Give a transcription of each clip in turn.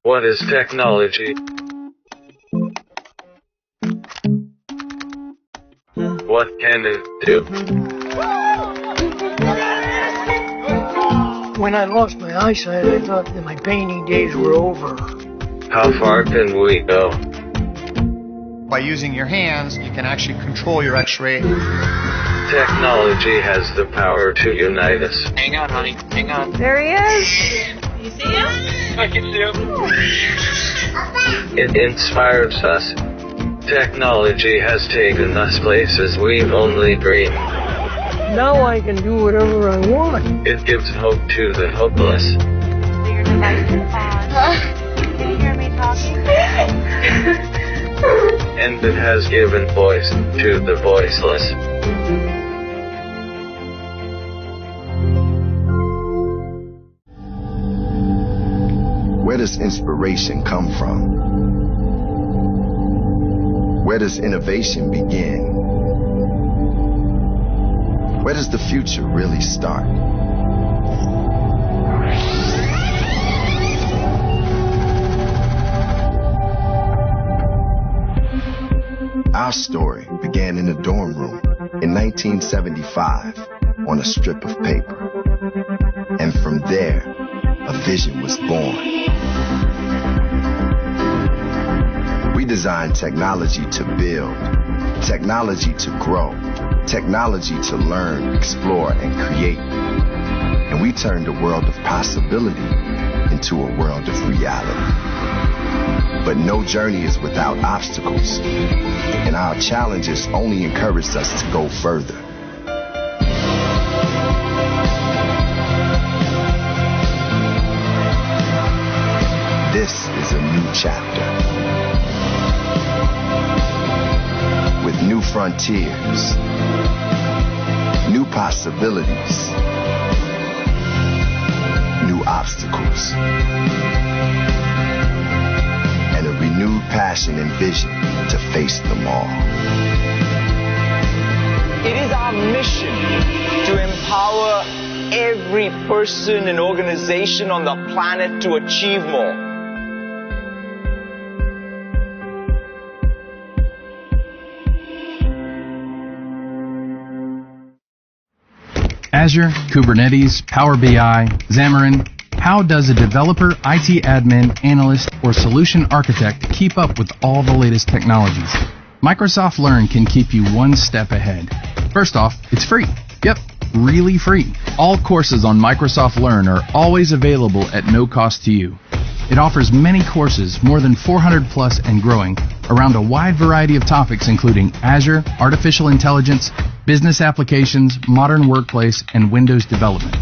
What is technology? What can it do? When I lost my eyesight, I thought that my painting days were over. How far can we go? By using your hands, you can actually control your X-ray. Technology has the power to unite us. Hang on, honey. Hang on. There he is. You see him? I can see him. It inspires us. Technology has taken us places we've only dreamed. Now I can do whatever I want. It gives hope to the hopeless. So your device is on. Can you hear me talking? And it has given voice to the voiceless. Where does inspiration come from? Where does innovation begin? Where does the future really start? Our story began in a dorm room in 1975 on a strip of paper. And from there, a vision was born. We designed technology to build, technology to grow, technology to learn, explore, and create. And we turned a world of possibility into a world of reality. But no journey is without obstacles, and our challenges only encouraged us to go further. This is a new chapter with new frontiers, new possibilities, new obstacles, and a renewed passion and vision to face them all. It is our mission to empower every person and organization on the planet to achieve more. Azure, Kubernetes, Power BI, Xamarin. How does a developer, IT admin, analyst, or solution architect keep up with all the latest technologies? Microsoft Learn can keep you one step ahead. First off, it's free. Yep, really free. All courses on Microsoft Learn are always available at no cost to you. It offers many courses, more than 400 plus and growing, around a wide variety of topics including Azure, artificial intelligence, business applications, modern workplace, and Windows development.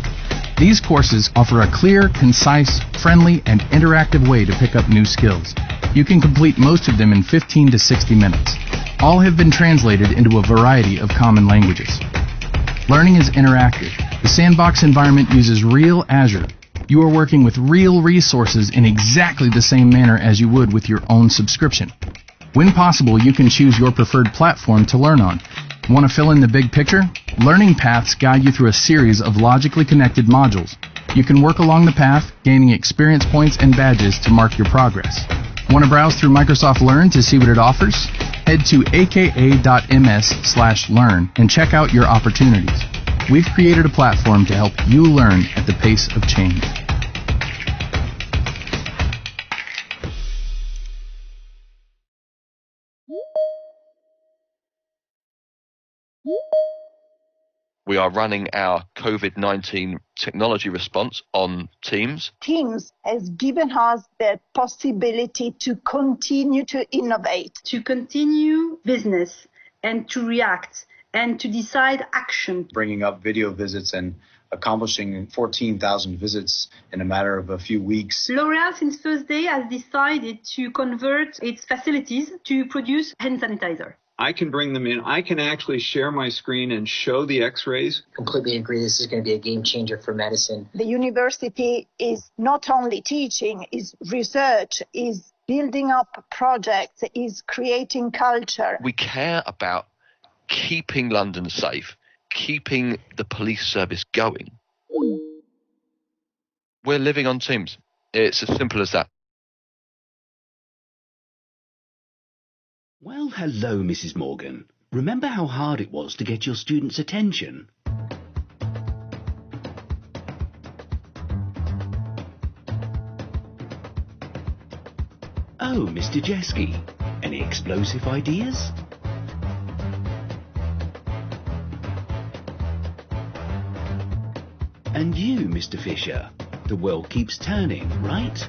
These courses offer a clear, concise, friendly, and interactive way to pick up new skills. You can complete most of them in 15 to 60 minutes. All have been translated into a variety of common languages. Learning is interactive. The sandbox environment uses real Azure. You are working with real resources in exactly the same manner as you would with your own subscription. When possible, you can choose your preferred platform to learn on. Want to fill in the big picture? Learning paths guide you through a series of logically connected modules. You can work along the path, gaining experience points and badges to mark your progress. Want to browse through Microsoft Learn to see what it offers? Head to aka.ms/learn and check out your opportunities. We've created a platform to help you learn at the pace of change. We are running our COVID-19 technology response on Teams. Teams has given us the possibility to continue to innovate, to continue business and to react and to decide action. Bringing up video visits and accomplishing 14,000 visits in a matter of a few weeks. L'Oréal, since first day, has decided to convert its facilities to produce hand sanitizer. I can bring them in. I can actually share my screen and show the x-rays. Completely agree. This is going to be a game changer for medicine. The university is not only teaching, is research, is building up projects, is creating culture. We care about keeping London safe, keeping the police service going. We're living on Teams. It's as simple as that. hello, Mrs. Morgan. Remember how hard it was to get your students' attention? Oh, Mr. Jeski, any explosive ideas? And you, Mr. Fisher, the world keeps turning, right?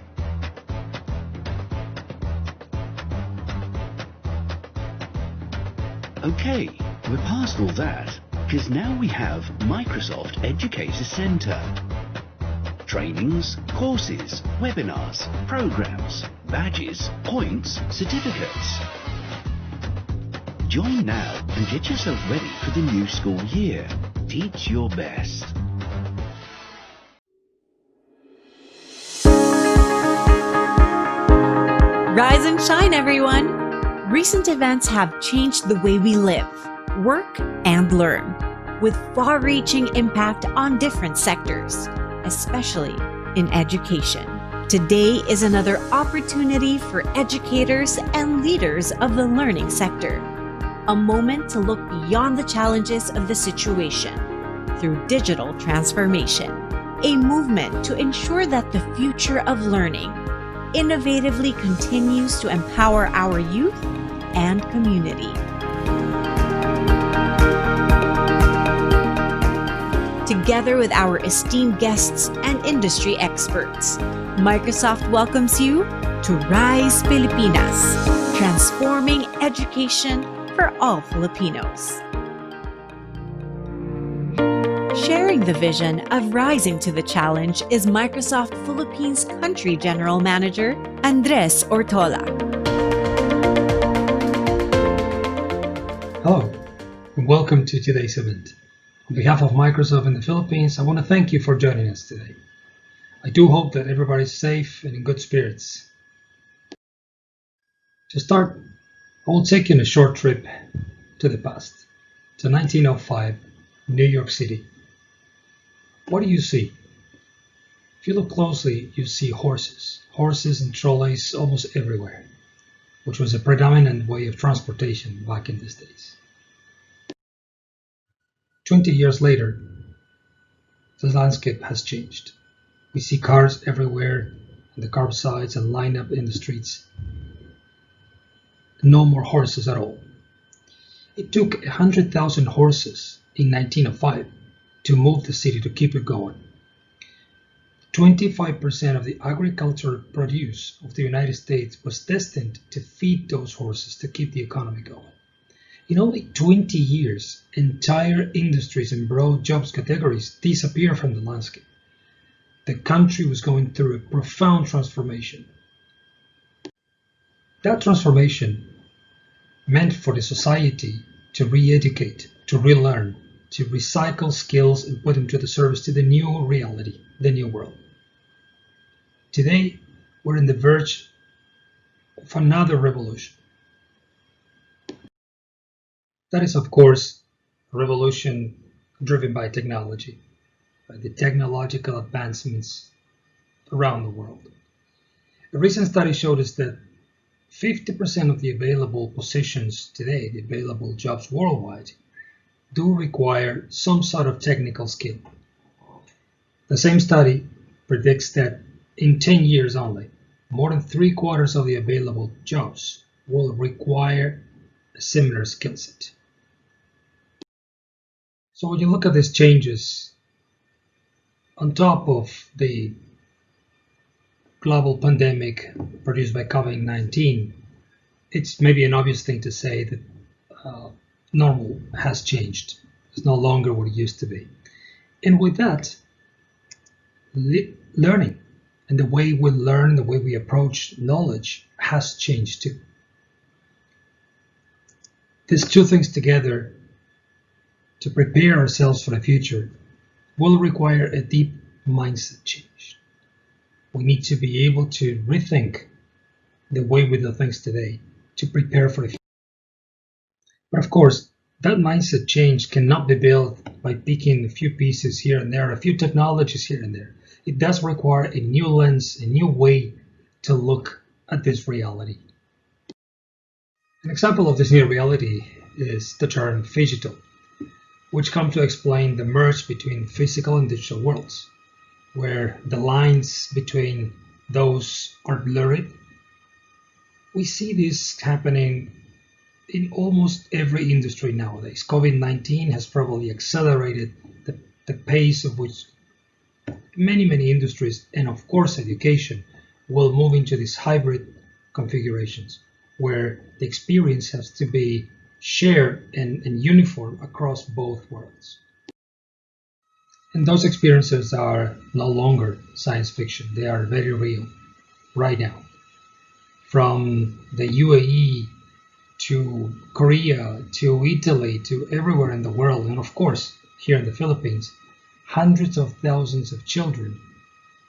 Okay, we're past all that, because now we have Microsoft Educator Center. Trainings, courses, webinars, programs, badges, points, certificates. Join now and get yourself ready for the new school year. Teach your best. Rise and shine, everyone! Recent events have changed the way we live, work, and learn, with far-reaching impact on different sectors, especially in education. Today is another opportunity for educators and leaders of the learning sector. A moment to look beyond the challenges of the situation through digital transformation. A movement to ensure that the future of learning innovatively continues to empower our youth and community. Together with our esteemed guests and industry experts, Microsoft welcomes you to Rise Pilipinas, transforming education for all Filipinos. Sharing the vision of rising to the challenge is Microsoft Philippines Country General Manager, Andres Ortola. Hello, and welcome to today's event. On behalf of Microsoft in the Philippines, I want to thank you for joining us today. I do hope that everybody's safe and in good spirits. To start, I will take you on a short trip to the past, to 1905, New York City. What do you see? If you look closely, you see horses and trolleys almost everywhere, which was a predominant way of transportation back in these days. 20 years later, the landscape has changed. We see cars everywhere on the curbsides and lined up in the streets. No more horses at all. It took 100,000 horses in 1905 to move the city to keep it going. 25% of the agricultural produce of the United States was destined to feed those horses to keep the economy going. In only 20 years, entire industries and broad jobs categories disappeared from the landscape. The country was going through a profound transformation. That transformation meant for the society to re-educate, to relearn, to recycle skills and put them to the service to the new reality, the new world. Today, we're on the verge of another revolution. That is, of course, a revolution driven by technology, by the technological advancements around the world. A recent study showed us that 50% of the available positions today, the available jobs worldwide, do require some sort of technical skill. The same study predicts that in 10 years only, more than 3/4 of the available jobs will require a similar skill set. So when you look at these changes, on top of the global pandemic produced by COVID-19, it's maybe an obvious thing to say that normal has changed. It's no longer what it used to be. And with that, learning and the way we learn, the way we approach knowledge has changed too. These two things together, to prepare ourselves for the future, will require a deep mindset change. We need to be able to rethink the way we do things today to prepare for the future. But of course, that mindset change cannot be built by picking a few pieces here and there, a few technologies here and there. It does require a new lens, a new way to look at this reality. An example of this new reality is the term phygital, which comes to explain the merge between physical and digital worlds, where the lines between those are blurred. We see this happening in almost every industry nowadays. COVID-19 has probably accelerated the pace of which many industries, and of course education, will move into these hybrid configurations, where the experience has to be shared and uniform across both worlds. And those experiences are no longer science fiction. They are very real right now. From the UAE to Korea to Italy to everywhere in the world, and of course here in the Philippines, hundreds of thousands of children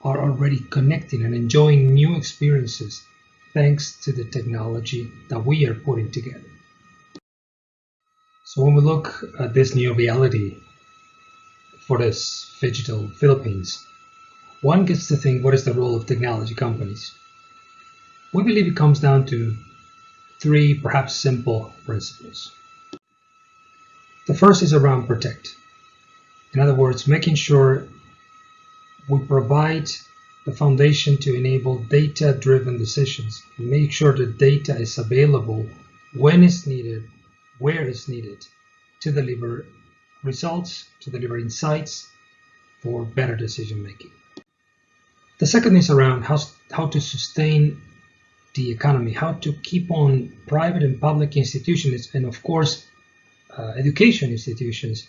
are already connecting and enjoying new experiences thanks to the technology that we are putting together. So when we look at this new reality for this phygital Philippines, one gets to think, what is the role of technology companies? We believe it comes down to three perhaps simple principles. The first is around protect. In other words, making sure we provide the foundation to enable data-driven decisions, and make sure the data is available when it's needed, where it's needed, to deliver results, to deliver insights for better decision making. The second is around how to sustain the economy, how to keep on private and public institutions, and of course education institutions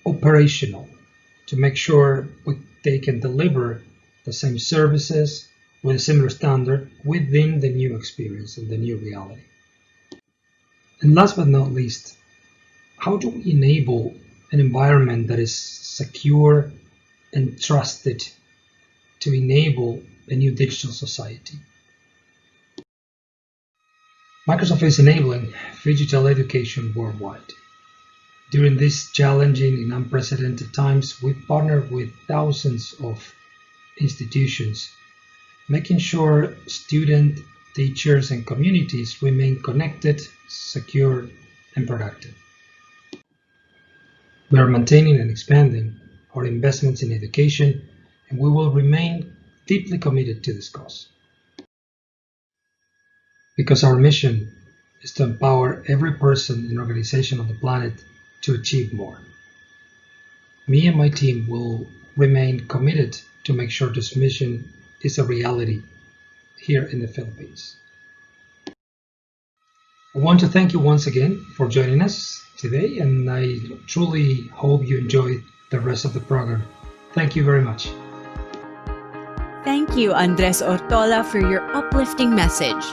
operational, to make sure they can deliver the same services with a similar standard within the new experience and the new reality. And last but not least, how do we enable an environment that is secure and trusted to enable a new digital society? Microsoft is enabling phygital education worldwide. During these challenging and unprecedented times, we partner with thousands of institutions, making sure students, teachers, and communities remain connected, secure, and productive. We are maintaining and expanding our investments in education, and we will remain deeply committed to this cause. Because our mission is to empower every person and organization on the planet to achieve more. Me and my team will remain committed to make sure this mission is a reality here in the Philippines. I want to thank you once again for joining us today, and I truly hope you enjoy the rest of the program. Thank you very much. Thank you, Andres Ortola, for your uplifting message.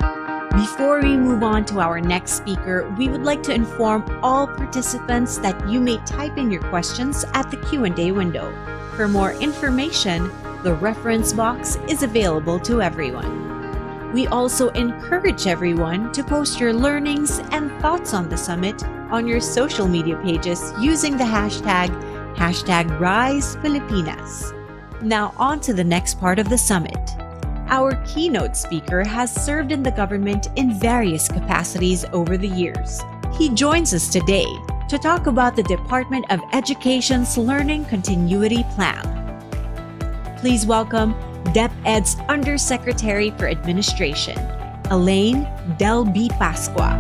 Before we move on to our next speaker, we would like to inform all participants that you may type in your questions at the Q&A window. For more information, the reference box is available to everyone. We also encourage everyone to post your learnings and thoughts on the summit on your social media pages using the hashtag #RisePilipinas. Now on to the next part of the summit. Our keynote speaker has served in the government in various capacities over the years. He joins us today to talk about the Department of Education's Learning Continuity Plan. Please welcome DepEd's Undersecretary for Administration, Elaine Del B. Pascua.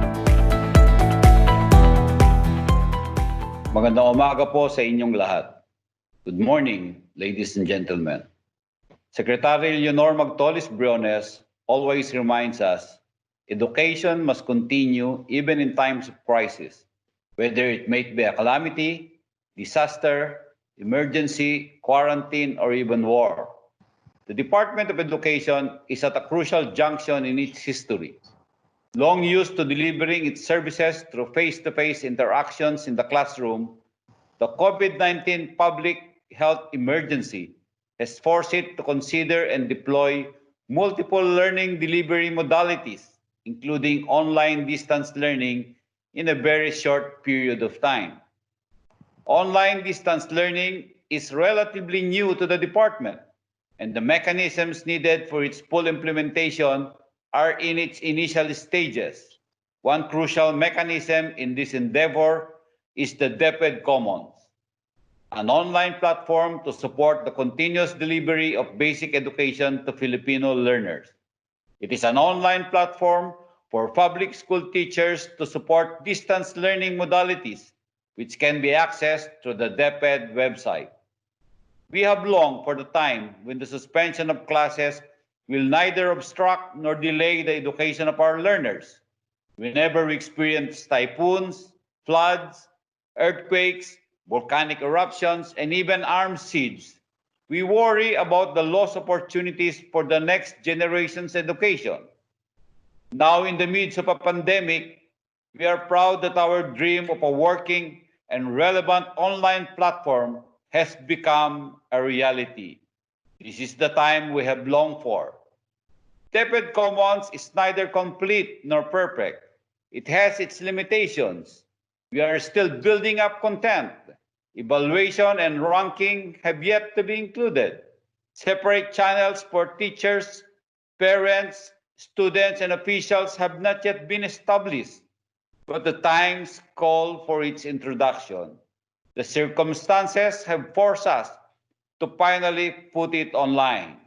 Magandang umaga po sa inyong lahat. Good morning, ladies and gentlemen. Secretary Leonor Magtolis Briones always reminds us, education must continue even in times of crisis, whether it may be a calamity, disaster, emergency, quarantine, or even war. The Department of Education is at a crucial junction in its history. Long used to delivering its services through face-to-face interactions in the classroom, the COVID-19 public health emergency has forced it to consider and deploy multiple learning delivery modalities, including online distance learning, in a very short period of time. Online distance learning is relatively new to the department, and the mechanisms needed for its full implementation are in its initial stages. One crucial mechanism in this endeavor is the DepEd Commons, an online platform to support the continuous delivery of basic education to Filipino learners. It is an online platform for public school teachers to support distance learning modalities, which can be accessed through the DepEd website. We have longed for the time when the suspension of classes will neither obstruct nor delay the education of our learners. Whenever we experience typhoons, floods, earthquakes, volcanic eruptions, and even armed siege, we worry about the lost opportunities for the next generation's education. Now, in the midst of a pandemic, we are proud that our dream of a working and relevant online platform has become a reality. This is the time we have longed for. DepEd Commons is neither complete nor perfect. It has its limitations. We are still building up content. Evaluation and ranking have yet to be included. Separate channels for teachers, parents, students, and officials have not yet been established, but the times call for its introduction. The circumstances have forced us to finally put it online.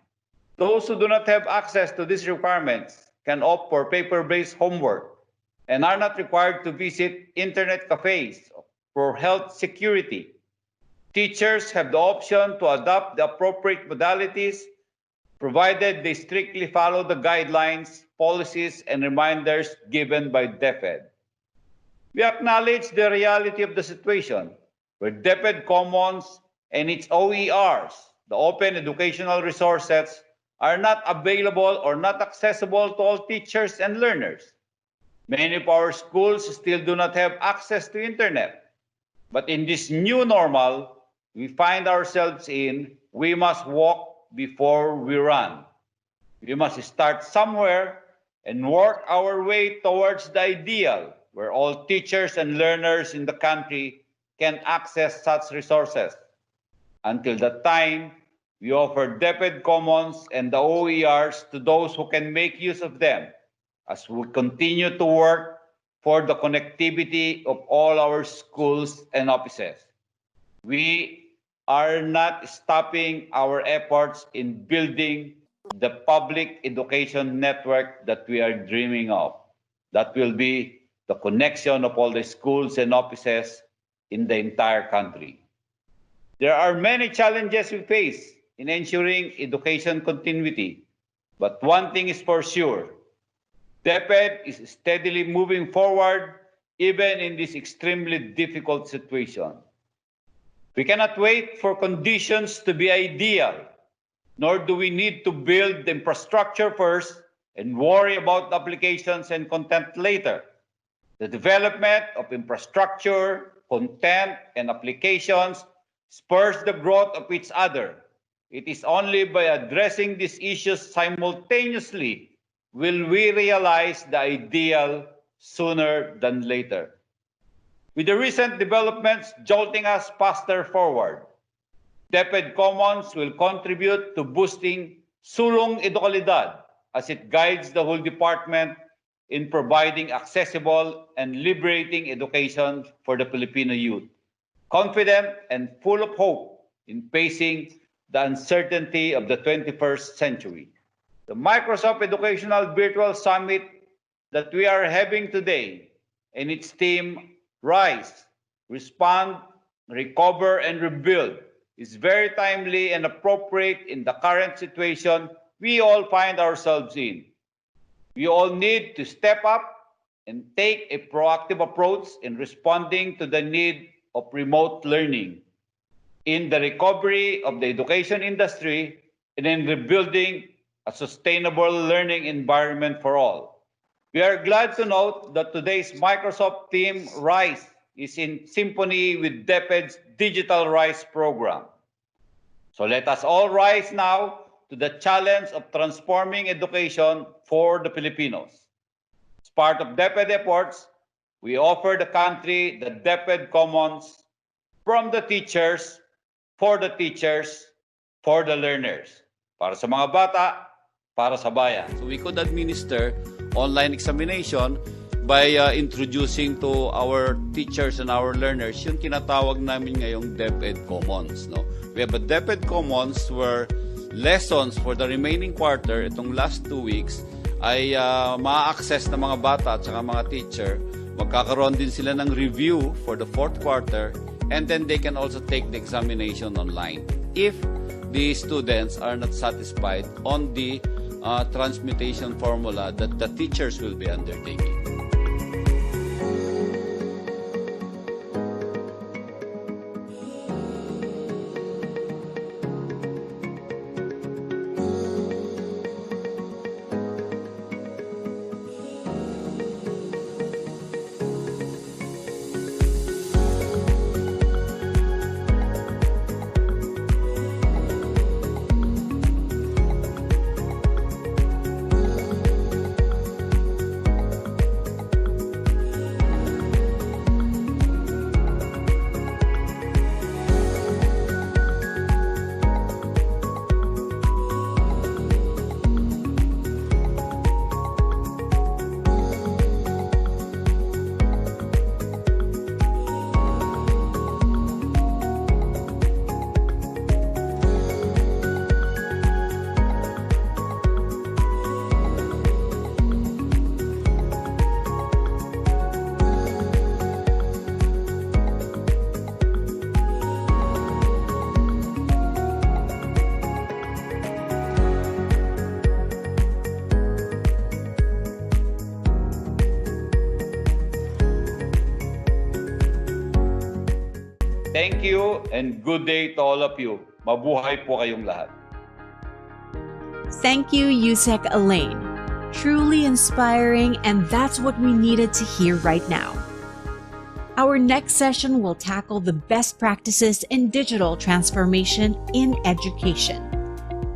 Those who do not have access to these requirements can opt for paper-based homework and are not required to visit internet cafes for health security. Teachers have the option to adopt the appropriate modalities, provided they strictly follow the guidelines, policies, and reminders given by DepEd. We acknowledge the reality of the situation, where DepEd Commons and its OERs, the Open Educational Resources, are not available or not accessible to all teachers and learners. Many of our schools still do not have access to internet. But in this new normal we find ourselves in, we must walk before we run. We must start somewhere and work our way towards the ideal where all teachers and learners in the country can access such resources. Until that time, we offer DepEd Commons and the OERs to those who can make use of them, as we continue to work for the connectivity of all our schools and offices. We are not stopping our efforts in building the public education network that we are dreaming of. That will be the connection of all the schools and offices in the entire country. There are many challenges we face in ensuring education continuity, but one thing is for sure: DepEd is steadily moving forward even in this extremely difficult situation. We cannot wait for conditions to be ideal, nor do we need to build the infrastructure first and worry about the applications and content later. The development of infrastructure, content, and applications spurs the growth of each other. It is only by addressing these issues simultaneously will we realize the ideal sooner than later. With the recent developments jolting us faster forward, DepEd Commons will contribute to boosting sulong edukalidad as it guides the whole department in providing accessible and liberating education for the Filipino youth, confident and full of hope in facing the uncertainty of the 21st century. The Microsoft Educational Virtual Summit that we are having today and its theme, Rise, Respond, Recover, and Rebuild, is very timely and appropriate in the current situation we all find ourselves in. We all need to step up and take a proactive approach in responding to the need of remote learning, in the recovery of the education industry, and in rebuilding a sustainable learning environment for all. We are glad to note that today's Microsoft theme, Rise, is in symphony with DepEd's Digital Rise program. So let us all rise now to the challenge of transforming education for the Filipinos. As part of DepEd efforts, we offer the country the DepEd Commons, from the teachers, for the teachers, for the learners. Para sa mga bata, para sa bayan. So we could administer online examination by introducing to our teachers and our learners yung tinatawag namin ngayong DepEd Commons. No? We have a DepEd Commons where lessons for the remaining quarter, itong last 2 weeks, ay ma-access ng mga bata at saka mga teacher. Magkakaroon din sila ng review for the fourth quarter, and then they can also take the examination online if the students are not satisfied on the transmutation formula that the teachers will be undertaking. Thank you and good day to all of you. Mabuhay po kayong lahat. Thank you, Yusek Elaine. Truly inspiring, and that's what we needed to hear right now. Our next session will tackle the best practices in digital transformation in education.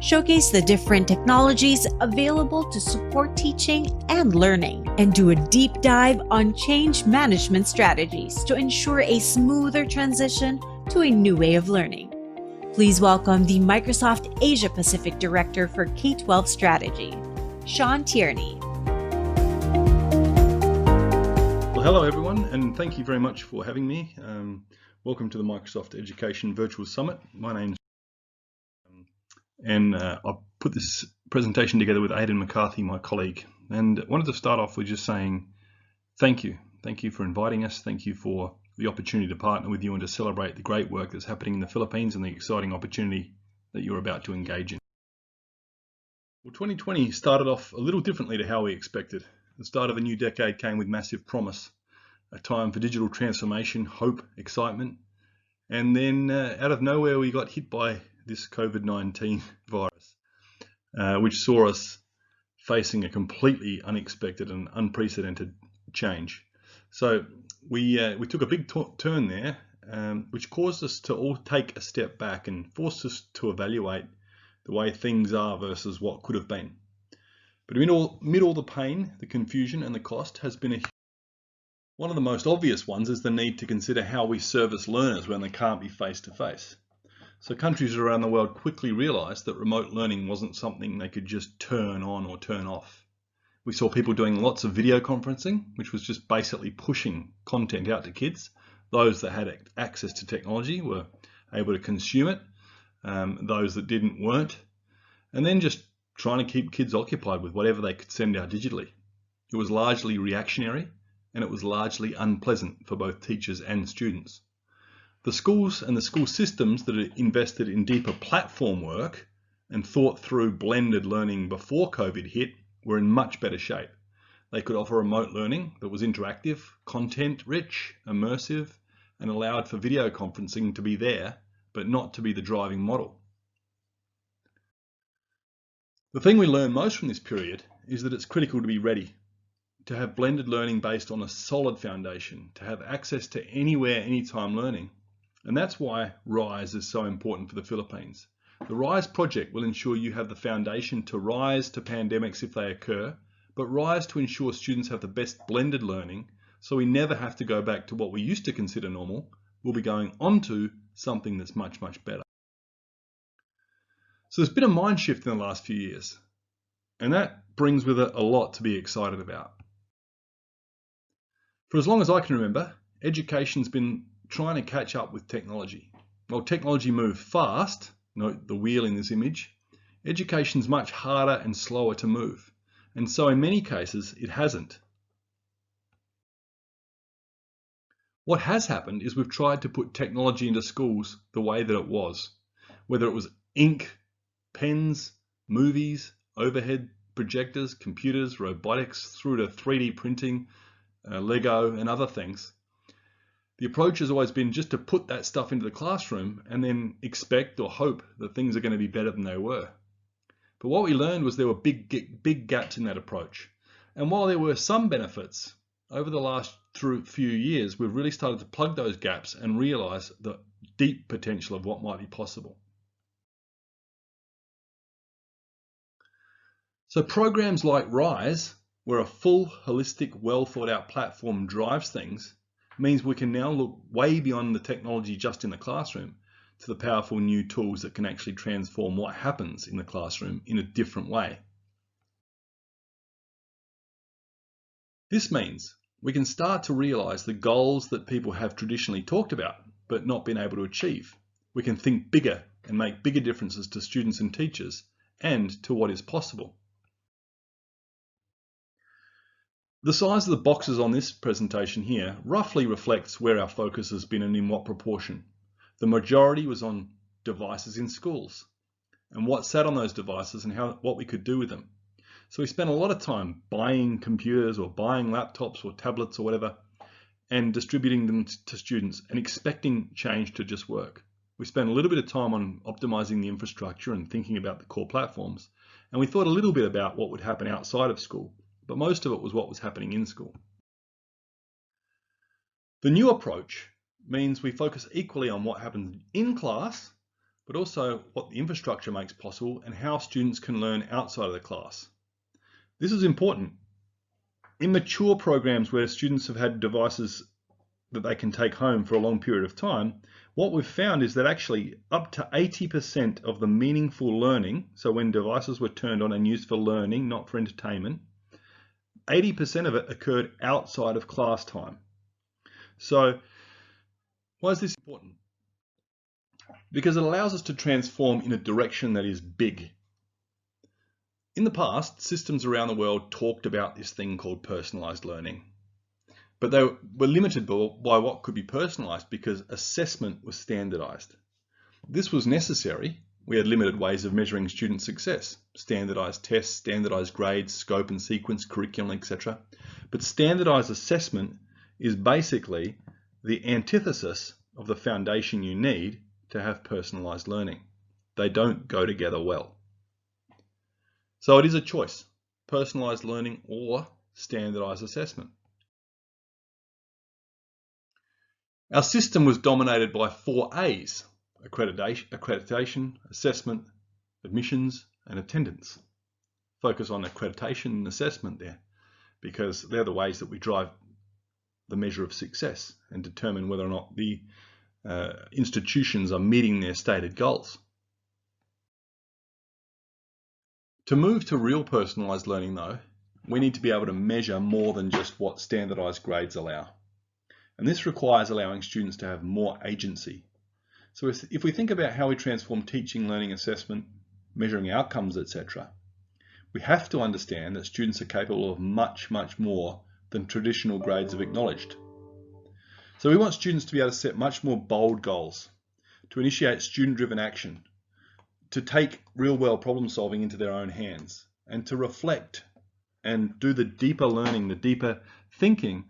Showcase the different technologies available to support teaching and learning, and do a deep dive on change management strategies to ensure a smoother transition to a new way of learning. Please welcome the Microsoft Asia Pacific Director for K-12 Strategy, Sean Tierney. Well, hello everyone, and thank you very much for having me. Welcome to the Microsoft Education Virtual Summit. My name's and I've put this presentation together with Aidan McCarthy, my colleague, and wanted to start off with just saying thank you. Thank you for inviting us. Thank you for the opportunity to partner with you and to celebrate the great work that's happening in the Philippines and the exciting opportunity that you're about to engage in. Well, 2020 started off a little differently to how we expected. The start of a new decade came with massive promise, a time for digital transformation, hope, excitement, and then out of nowhere we got hit by this COVID-19 virus, which saw us facing a completely unexpected and unprecedented change. So we took a big turn there, which caused us to all take a step back and forced us to evaluate the way things are versus what could have been. But amid all the pain, the confusion and the cost has been one of the most obvious ones is the need to consider how we service learners when they can't be face-to-face. So countries around the world quickly realized that remote learning wasn't something they could just turn on or turn off. We saw people doing lots of video conferencing, which was just basically pushing content out to kids. Those that had access to technology were able to consume it. Those that didn't weren't. And then just trying to keep kids occupied with whatever they could send out digitally. It was largely reactionary, and it was largely unpleasant for both teachers and students. The schools and the school systems that had invested in deeper platform work and thought through blended learning before COVID hit were in much better shape. They could offer remote learning that was interactive, content-rich, immersive, and allowed for video conferencing to be there, but not to be the driving model. The thing we learned most from this period is that it's critical to be ready, to have blended learning based on a solid foundation, to have access to anywhere, anytime learning. And that's why RISE is so important for the Philippines. The RISE project will ensure you have the foundation to rise to pandemics if they occur, but RISE to ensure students have the best blended learning so we never have to go back to what we used to consider normal. We'll be going on to something that's much, much better. So there's been a mind shift in the last few years, and that brings with it a lot to be excited about. For as long as I can remember, education's been trying to catch up with technology. Well, technology moved fast, note the wheel in this image. Education's much harder and slower to move, and so in many cases it hasn't. What has happened is we've tried to put technology into schools the way that it was, whether it was ink, pens, movies, overhead projectors, computers, robotics, through to 3D printing, Lego and other things. The approach has always been just to put that stuff into the classroom and then expect or hope that things are going to be better than they were. But what we learned was there were big gaps in that approach. And while there were some benefits, over the last few years, we've really started to plug those gaps and realize the deep potential of what might be possible. So programs like RISE, where a full, holistic, well thought out platform drives things, means we can now look way beyond the technology just in the classroom to the powerful new tools that can actually transform what happens in the classroom in a different way. This means we can start to realize the goals that people have traditionally talked about but not been able to achieve. We can think bigger and make bigger differences to students and teachers and to what is possible. The size of the boxes on this presentation here roughly reflects where our focus has been and in what proportion. The majority was on devices in schools and what sat on those devices and what we could do with them. So we spent a lot of time buying computers or buying laptops or tablets or whatever and distributing them to students and expecting change to just work. We spent a little bit of time on optimizing the infrastructure and thinking about the core platforms, and we thought a little bit about what would happen outside of school, but most of it was what was happening in school. The new approach means we focus equally on what happens in class, but also what the infrastructure makes possible and how students can learn outside of the class. This is important. In mature programs where students have had devices that they can take home for a long period of time, what we've found is that actually up to 80% of the meaningful learning, so when devices were turned on and used for learning, not for entertainment, 80% of it occurred outside of class time. So why is this important? Because it allows us to transform in a direction that is big. In the past, systems around the world talked about this thing called personalized learning, but they were limited by what could be personalized because assessment was standardized. This was necessary. We had limited ways of measuring student success, standardized tests, standardized grades, scope and sequence, curriculum, etc. But standardized assessment is basically the antithesis of the foundation you need to have personalized learning. They don't go together well. So it is a choice, personalized learning or standardized assessment. Our system was dominated by 4 A's: accreditation, assessment, admissions, and attendance. Focus on accreditation and assessment there, because they're the ways that we drive the measure of success and determine whether or not the institutions are meeting their stated goals. To move to real personalized learning though, we need to be able to measure more than just what standardized grades allow. And this requires allowing students to have more agency. So if we think about how we transform teaching, learning, assessment, measuring outcomes, etc., we have to understand that students are capable of much, much more than traditional grades have acknowledged. So we want students to be able to set much more bold goals, to initiate student-driven action, to take real-world problem solving into their own hands, and to reflect and do the deeper learning, the deeper thinking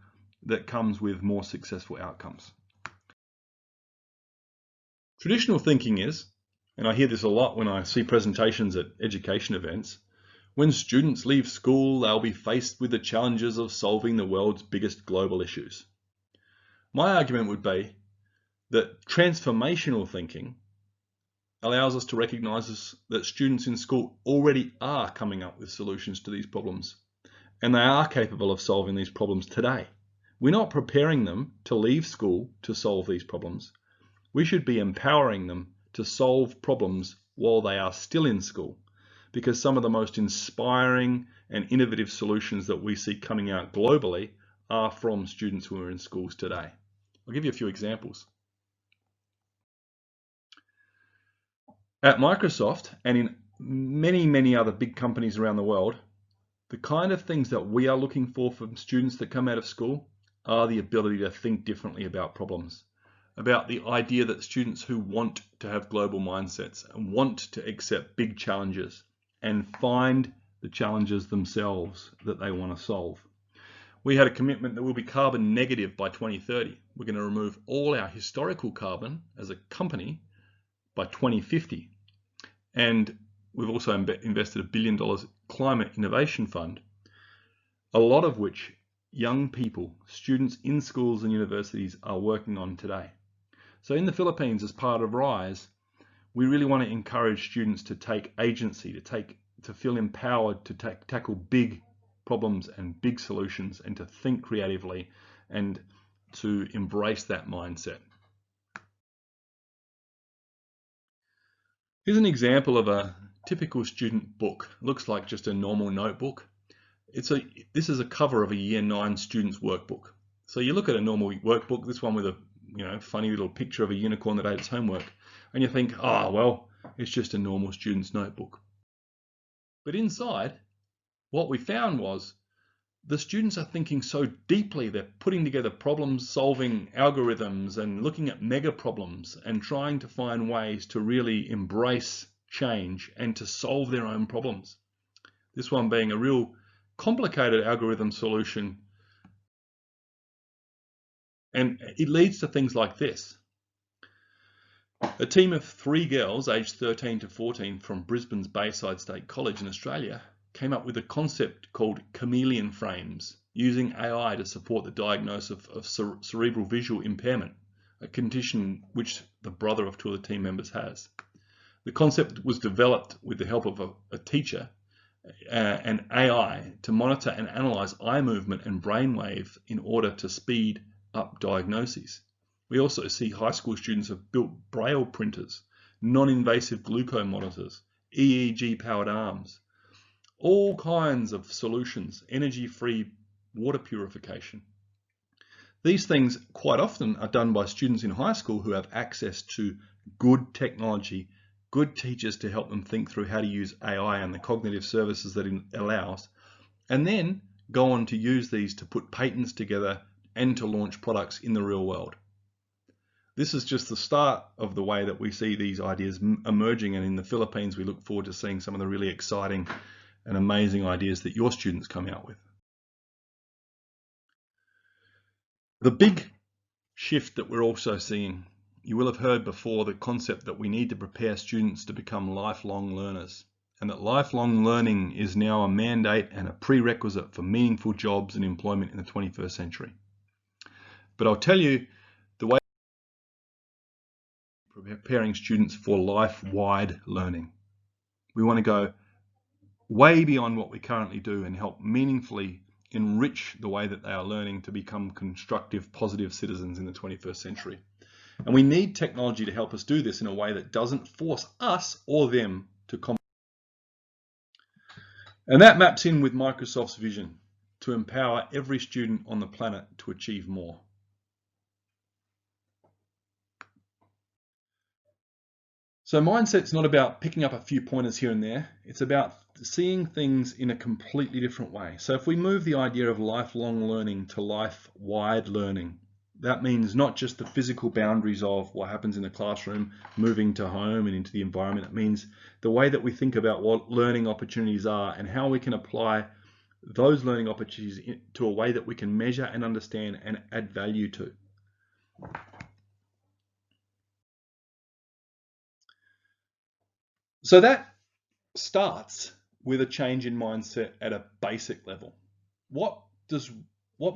that comes with more successful outcomes. Traditional thinking is, and I hear this a lot when I see presentations at education events, when students leave school, they'll be faced with the challenges of solving the world's biggest global issues. My argument would be that transformational thinking allows us to recognize that students in school already are coming up with solutions to these problems, and they are capable of solving these problems today. We're not preparing them to leave school to solve these problems. We should be empowering them to solve problems while they are still in school, because some of the most inspiring and innovative solutions that we see coming out globally are from students who are in schools today. I'll give you a few examples. At Microsoft and in many other big companies around the world, the kind of things that we are looking for from students that come out of school are the ability to think differently about problems, about the idea that students who want to have global mindsets and want to accept big challenges and find the challenges themselves that they want to solve. We had a commitment that we'll be carbon negative by 2030. We're going to remove all our historical carbon as a company by 2050. And we've also invested $1 billion climate innovation fund, a lot of which young people, students in schools and universities are working on today. So in the Philippines, as part of RISE, we really want to encourage students to take agency, to feel empowered to tackle big problems and big solutions and to think creatively and to embrace that mindset. Here's an example of a typical student book. It looks like just a normal notebook. This is a cover of a Year 9 student's workbook. So you look at a normal workbook, this one with a funny little picture of a unicorn that ate its homework, and you think, oh, well, it's just a normal student's notebook. But inside, what we found was the students are thinking so deeply. They're putting together problem-solving algorithms and looking at mega problems and trying to find ways to really embrace change and to solve their own problems. This one being a real complicated algorithm solution. And it leads to things like this. A team of 3 girls aged 13 to 14 from Brisbane's Bayside State College in Australia came up with a concept called chameleon frames, using AI to support the diagnosis of cerebral visual impairment, a condition which the brother of 2 of the team members has. The concept was developed with the help of a teacher and AI to monitor and analyze eye movement and brainwave in order to speed up diagnoses. We also see high school students have built braille printers, non-invasive glucose monitors, EEG-powered arms, all kinds of solutions, energy-free water purification. These things quite often are done by students in high school who have access to good technology, good teachers to help them think through how to use AI and the cognitive services that it allows, and then go on to use these to put patents together and to launch products in the real world. This is just the start of the way that we see these ideas emerging, and in the Philippines we look forward to seeing some of the really exciting and amazing ideas that your students come out with. The big shift that we're also seeing, you will have heard before the concept that we need to prepare students to become lifelong learners, and that lifelong learning is now a mandate and a prerequisite for meaningful jobs and employment in the 21st century. But I'll tell you, the way we're preparing students for life-wide learning. We want to go way beyond what we currently do and help meaningfully enrich the way that they are learning to become constructive, positive citizens in the 21st century. And we need technology to help us do this in a way that doesn't force us or them to compete. And that maps in with Microsoft's vision to empower every student on the planet to achieve more. So mindset's not about picking up a few pointers here and there. It's about seeing things in a completely different way. So if we move the idea of lifelong learning to life-wide learning, that means not just the physical boundaries of what happens in the classroom, moving to home and into the environment. It means the way that we think about what learning opportunities are and how we can apply those learning opportunities to a way that we can measure and understand and add value to. So that starts with a change in mindset at a basic level. What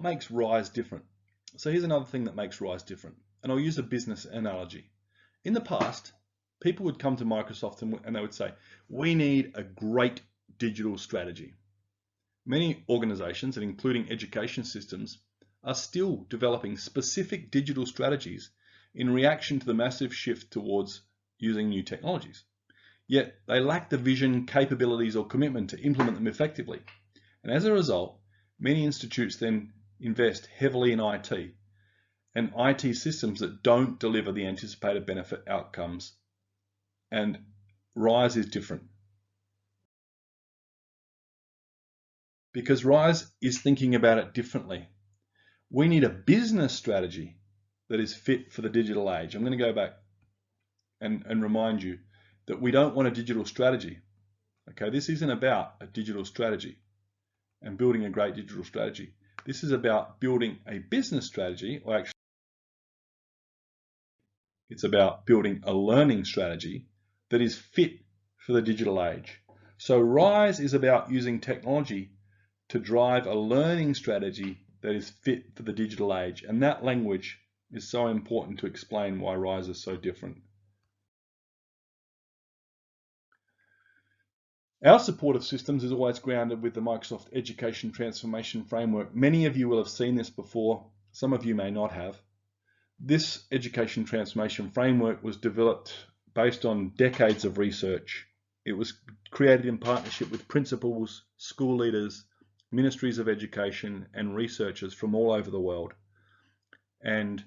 makes RISE different? So here's another thing that makes RISE different, and I'll use a business analogy. In the past, people would come to Microsoft and they would say, we need a great digital strategy. Many organizations, and including education systems, are still developing specific digital strategies in reaction to the massive shift towards using new technologies. Yet they lack the vision, capabilities, or commitment to implement them effectively. And as a result, many institutes then invest heavily in IT and IT systems that don't deliver the anticipated benefit outcomes. And RISE is different. Because RISE is thinking about it differently. We need a business strategy that is fit for the digital age. I'm going to go back and remind you that we don't want a digital strategy. Okay, this isn't about a digital strategy and building a great digital strategy. This is about building a business strategy, or actually it's about building a learning strategy that is fit for the digital age. So RISE is about using technology to drive a learning strategy that is fit for the digital age. And that language is so important to explain why RISE is so different. Our support of systems is always grounded with the Microsoft Education Transformation Framework. Many of you will have seen this before, some of you may not have. This Education Transformation Framework was developed based on decades of research. It was created in partnership with principals, school leaders, ministries of education, and researchers from all over the world. And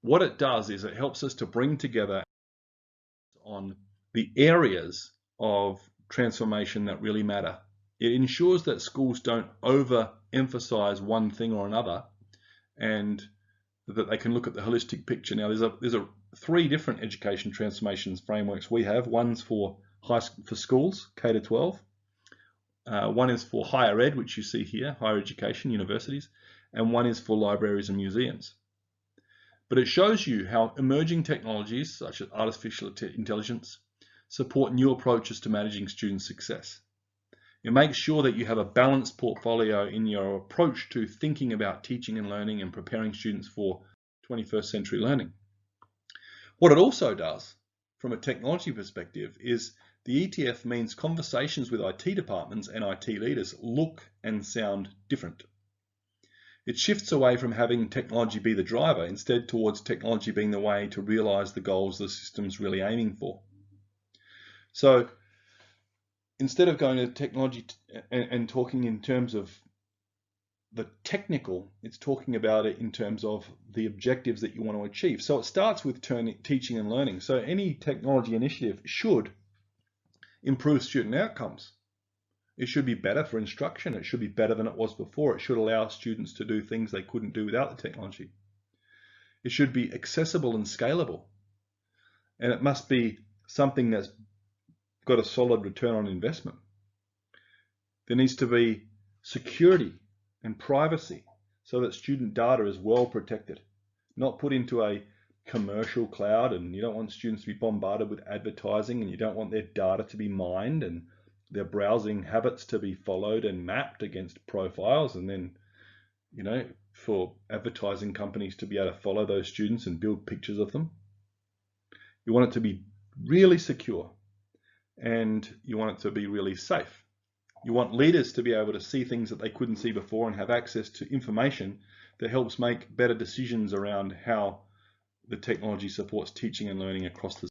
what it does is it helps us to bring together on the areas of transformation that really matter. It ensures that schools don't overemphasize one thing or another, and that they can look at the holistic picture. Now, there's three different education transformations frameworks we have. One's for schools, K to 12. One is for higher ed, which you see here, higher education, universities, and one is for libraries and museums. But it shows you how emerging technologies such as artificial intelligence support new approaches to managing student success. It makes sure that you have a balanced portfolio in your approach to thinking about teaching and learning and preparing students for 21st century learning. What it also does, from a technology perspective, is the ETF means conversations with IT departments and IT leaders look and sound different. It shifts away from having technology be the driver, instead towards technology being the way to realize the goals the system's really aiming for. So instead of going to technology and talking in terms of the technical, it's talking about it in terms of the objectives that you want to achieve. So it starts with teaching and learning. So any technology initiative should improve student outcomes. It should be better for instruction. It should be better than it was before. It should allow students to do things they couldn't do without the technology. It should be accessible and scalable. And it must be something that's got a solid return on investment. There needs to be security and privacy so that student data is well protected, not put into a commercial cloud, and you don't want students to be bombarded with advertising, and you don't want their data to be mined and their browsing habits to be followed and mapped against profiles, and then, you know, for advertising companies to be able to follow those students and build pictures of them. You want it to be really secure, and you want it to be really safe. You want leaders to be able to see things that they couldn't see before and have access to information that helps make better decisions around how the technology supports teaching and learning across the.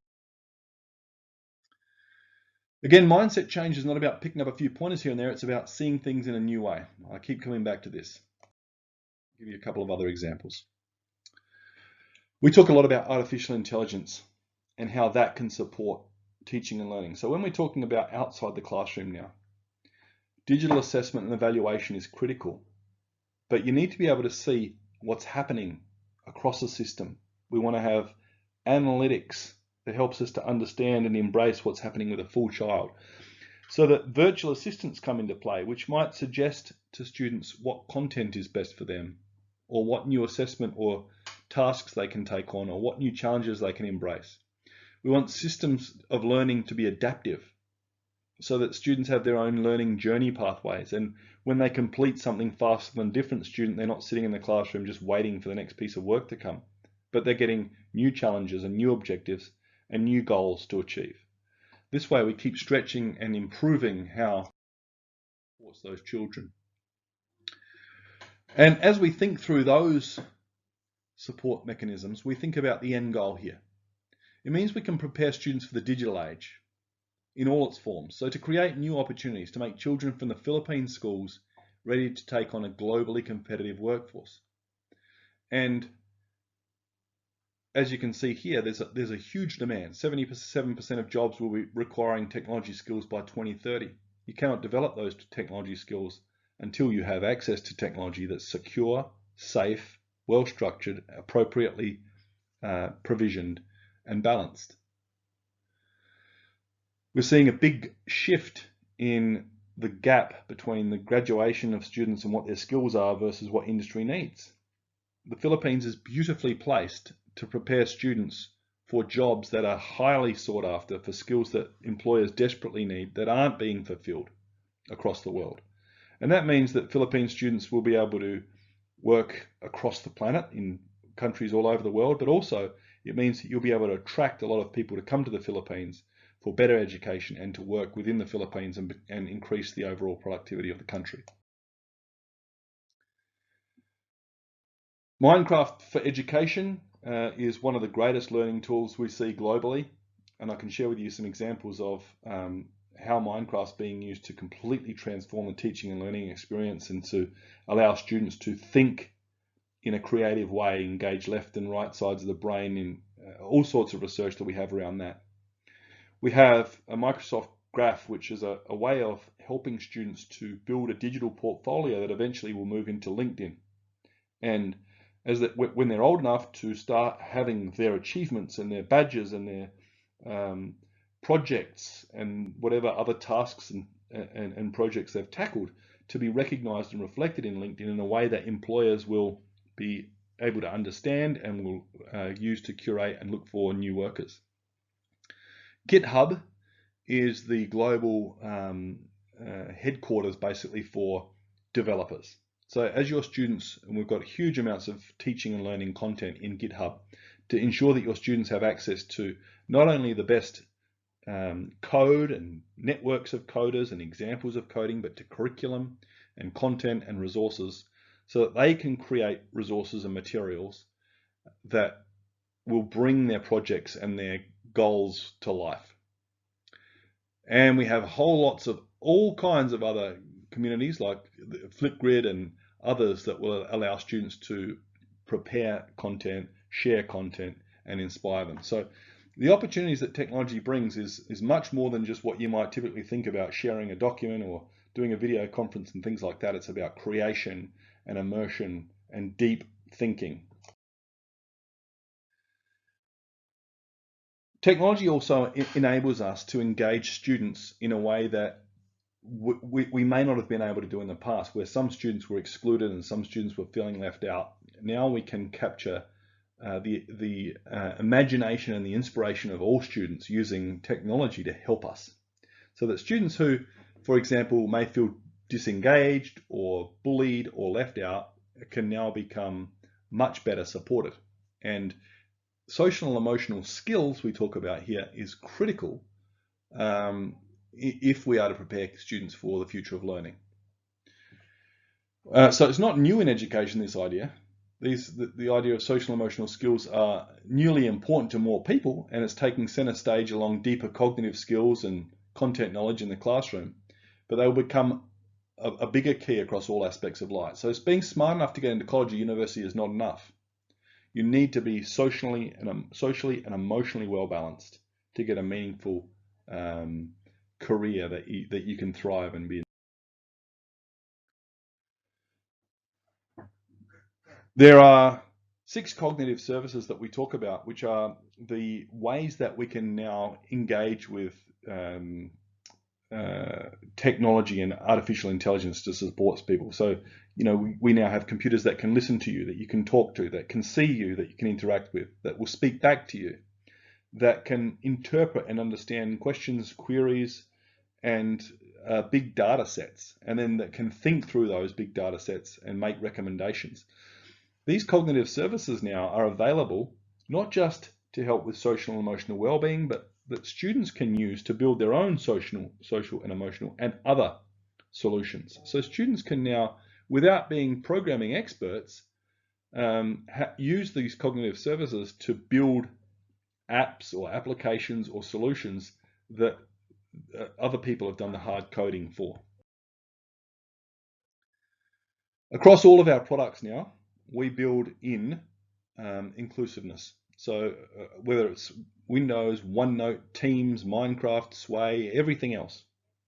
Again, mindset change is not about picking up a few pointers here and there. It's about seeing things in a new way. I keep coming back to this. I'll give you a couple of other examples. We talk a lot about artificial intelligence and how that can support teaching and learning. So when we're talking about outside the classroom now, digital assessment and evaluation is critical, but you need to be able to see what's happening across the system. We want to have analytics that helps us to understand and embrace what's happening with a full child, so that virtual assistants come into play, which might suggest to students what content is best for them, or what new assessment or tasks they can take on, or what new challenges they can embrace. We want systems of learning to be adaptive, so that students have their own learning journey pathways, and when they complete something faster than a different student, they're not sitting in the classroom just waiting for the next piece of work to come, but they're getting new challenges and new objectives and new goals to achieve. This way we keep stretching and improving how it supports those children. And as we think through those support mechanisms, we think about the end goal here. It means we can prepare students for the digital age in all its forms. So to create new opportunities to make children from the Philippine schools ready to take on a globally competitive workforce. And as you can see here, there's a huge demand. 77% of jobs will be requiring technology skills by 2030. You cannot develop those technology skills until you have access to technology that's secure, safe, well-structured, appropriately provisioned, and balanced. We're seeing a big shift in the gap between the graduation of students and what their skills are versus what industry needs. The Philippines is beautifully placed to prepare students for jobs that are highly sought after, for skills that employers desperately need that aren't being fulfilled across the world. And that means that Philippine students will be able to work across the planet in countries all over the world, but also it means that you'll be able to attract a lot of people to come to the Philippines for better education and to work within the Philippines and increase the overall productivity of the country. Minecraft for education is one of the greatest learning tools we see globally, and I can share with you some examples of how Minecraft's being used to completely transform the teaching and learning experience and to allow students to think in a creative way, engage left and right sides of the brain in all sorts of research that we have around that. We have a Microsoft Graph, which is a way of helping students to build a digital portfolio that eventually will move into LinkedIn. And when they're old enough to start having their achievements and their badges and their projects and whatever other tasks and projects they've tackled to be recognized and reflected in LinkedIn in a way that employers will be able to understand and will use to curate and look for new workers. GitHub is the global headquarters basically for developers. So as your students, and we've got huge amounts of teaching and learning content in GitHub to ensure that your students have access to not only the best code and networks of coders and examples of coding, but to curriculum and content and resources so that they can create resources and materials that will bring their projects and their goals to life. And we have whole lots of all kinds of other communities like Flipgrid and others that will allow students to prepare content, share content, and inspire them. So the opportunities that technology brings is much more than just what you might typically think about sharing a document or doing a video conference and things like that. It's about creation and immersion and deep thinking. Technology also enables us to engage students in a way that we may not have been able to do in the past, where some students were excluded and some students were feeling left out. Now we can capture the imagination and the inspiration of all students using technology to help us. So that students who, for example, may feel disengaged or bullied or left out can now become much better supported. And social and emotional skills we talk about here is critical if we are to prepare students for the future of learning. So it's not new in education, this idea. The idea of social and emotional skills are newly important to more people, and it's taking center stage along deeper cognitive skills and content knowledge in the classroom. But they will become a bigger key across all aspects of life. So being smart enough to get into college or university is not enough. You need to be socially and emotionally well balanced to get a meaningful career that you can thrive and be in. There are 6 cognitive services that we talk about, which are the ways that we can now engage with technology and artificial intelligence to support people. So, we now have computers that can listen to you, that you can talk to, that can see you, that you can interact with, that will speak back to you, that can interpret and understand questions, queries, and big data sets, and then that can think through those big data sets and make recommendations. These cognitive services now are available not just to help with social and emotional well-being, but that students can use to build their own social and emotional and other solutions. So students can now, without being programming experts, use these cognitive services to build apps or applications or solutions that other people have done the hard coding for. Across all of our products now, we build in inclusiveness. So whether it's Windows, OneNote, Teams, Minecraft, Sway, everything else,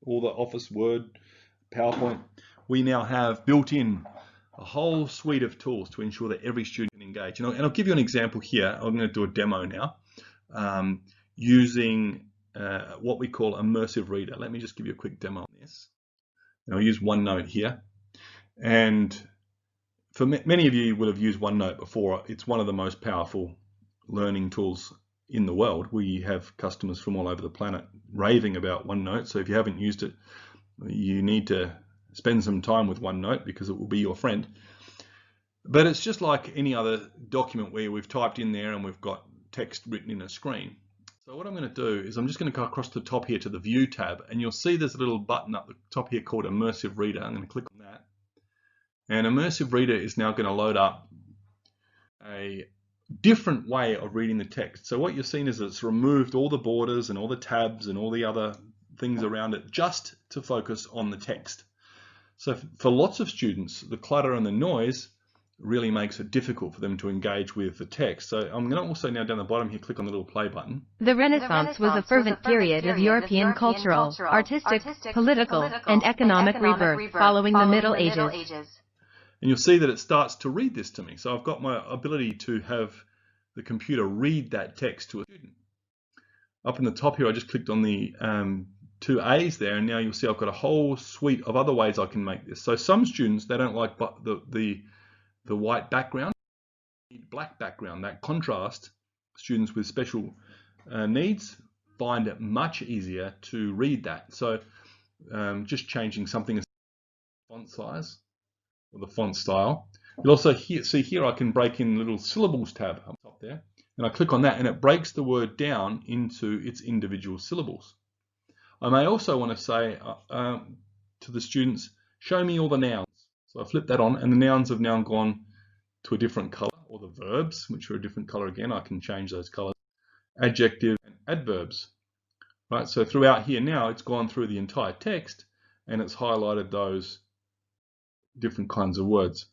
all the Office, Word, PowerPoint, we now have built in a whole suite of tools to ensure that every student can engage. And I'll give you an example here. I'm going to do a demo now using what we call Immersive Reader. Let me just give you a quick demo on this. And I'll use OneNote here. And for many of you will have used OneNote before. It's one of the most powerful learning tools in the world. We have customers from all over the planet raving about OneNote. So if you haven't used it, you need to spend some time with OneNote because it will be your friend. But it's just like any other document where we've typed in there and we've got text written in a screen. So what I'm going to do is I'm just going to go across the top here to the View tab, and you'll see there's a little button up the top here called Immersive Reader. I'm going to click on that. And Immersive Reader is now going to load up a different way of reading the text. So what you're seeing is it's removed all the borders and all the tabs and all the other things around it just to focus on the text. So for lots of students, the clutter and the noise really makes it difficult for them to engage with the text. So I'm going to also now down the bottom here click on the little play button. The Renaissance was a fervent period of European cultural, artistic, political, and economic rebirth following the Middle Ages. And you'll see that it starts to read this to me. So I've got my ability to have the computer read that text to a student. Up in the top here, I just clicked on the two A's there, and now you'll see I've got a whole suite of other ways I can make this. So some students, they don't like the white background, black background, that contrast. Students with special needs find it much easier to read that. So just changing something as font size or the font style. You'll also see here I can break in little syllables tab up top there, and I click on that and it breaks the word down into its individual syllables. I may also want to say to the students, show me all the nouns. So I flip that on and the nouns have now gone to a different color, or the verbs, which are a different color again. I can change those colors. Adjective and adverbs. Right, so throughout here now, it's gone through the entire text and it's highlighted those different kinds of words.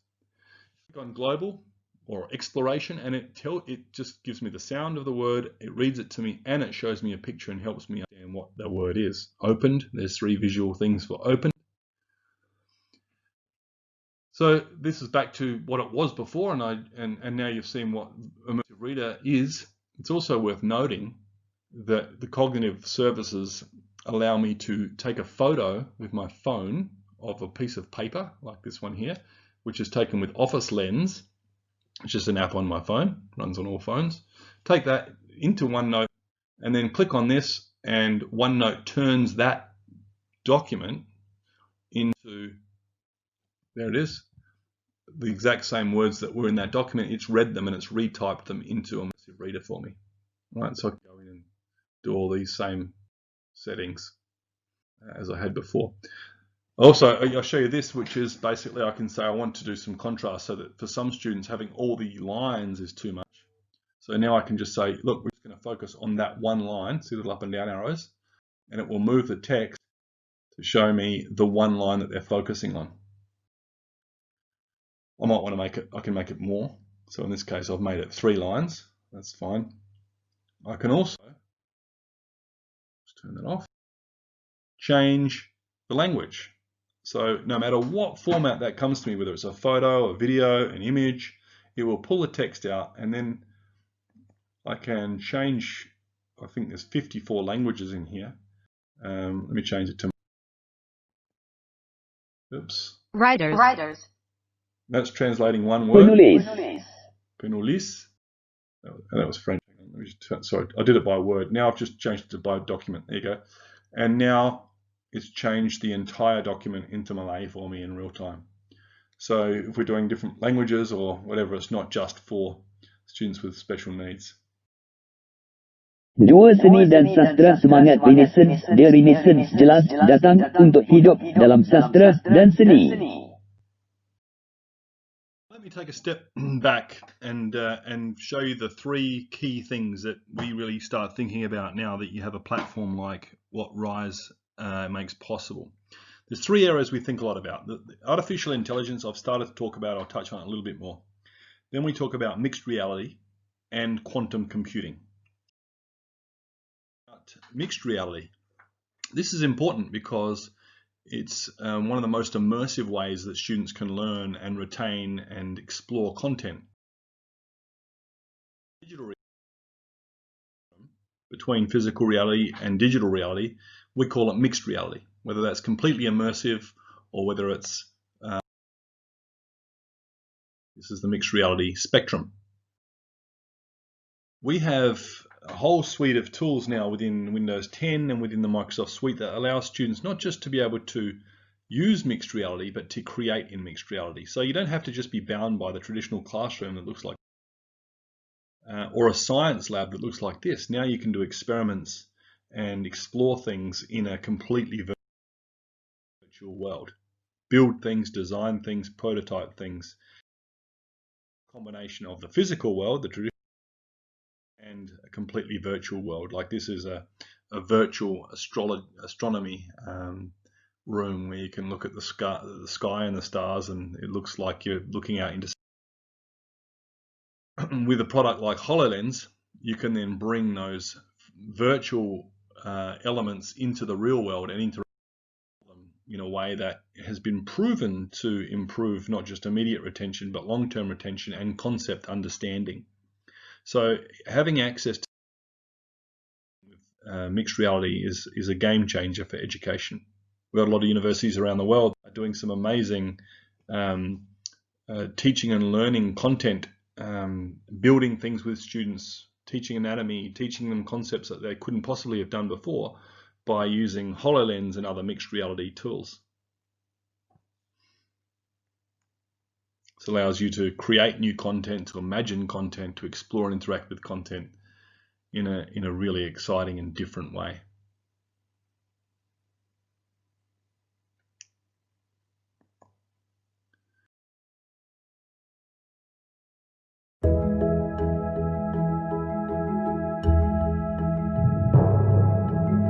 Click on global or exploration, and it just gives me the sound of the word, it reads it to me, and it shows me a picture and helps me understand what the word is. Opened, there's 3 visual things for open. So this is back to what it was before, and now you've seen what Immersive Reader is. It's also worth noting that the cognitive services allow me to take a photo with my phone of a piece of paper, like this one here, which is taken with Office Lens, which is an app on my phone, runs on all phones. Take that into OneNote and then click on this, and OneNote turns that document into, there it is, the exact same words that were in that document. It's read them and it's retyped them into Immersive Reader for me. Right, so I can go in and do all these same settings as I had before. Also, I'll show you this, which is basically I can say I want to do some contrast, so that for some students having all the lines is too much. So now I can just say, look, we're just going to focus on that one line, see the little up and down arrows, and it will move the text to show me the one line that they're focusing on. I might want to make it, I can make it more. So in this case, I've made it 3 lines. That's fine. I can also, let's turn that off, change the language. So no matter what format that comes to me, whether it's a photo, a video, an image, it will pull the text out, and then I can change, I think there's 54 languages in here. Let me change it to, oops. Writers. That's translating one word. Penulis. That was French. Let me just, sorry, I did it by word. Now I've just changed it to by document. There you go. And now it's changed the entire document into Malay for me in real time. So if we're doing different languages or whatever, it's not just for students with special needs. Dua seni dan sastra semangat Renaissance, The Renaissance jelas datang untuk hidup dalam sastra dan seni. Let me take a step back and show you the 3 key things that we really start thinking about now that you have a platform like what RISE makes possible. There's three areas we think a lot about. The artificial intelligence I've started to talk about, I'll touch on it a little bit more. Then we talk about mixed reality and quantum computing. But mixed reality. This is important because it's one of the most immersive ways that students can learn and retain and explore content. Digital reality, between physical reality and digital reality, we call it mixed reality, whether that's completely immersive or whether it's this is the mixed reality spectrum. We have a whole suite of tools now within Windows 10 and within the Microsoft suite that allows students not just to be able to use mixed reality, but to create in mixed reality. So you don't have to just be bound by the traditional classroom that looks like or a science lab that looks like this. Now you can do experiments and explore things in a completely virtual world. Build things, design things, prototype things. Combination of the physical world, the traditional, and a completely virtual world. Like this is a virtual astronomy room where you can look at the sky and the stars, and it looks like you're looking out into. With a product like HoloLens, you can then bring those virtual elements into the real world and interact with them in a way that has been proven to improve not just immediate retention, but long-term retention and concept understanding. So having access to mixed reality is a game changer for education. We've got a lot of universities around the world doing some amazing teaching and learning content, building things with students, teaching anatomy, teaching them concepts that they couldn't possibly have done before by using HoloLens and other mixed reality tools. This allows you to create new content, to imagine content, to explore and interact with content in a really exciting and different way.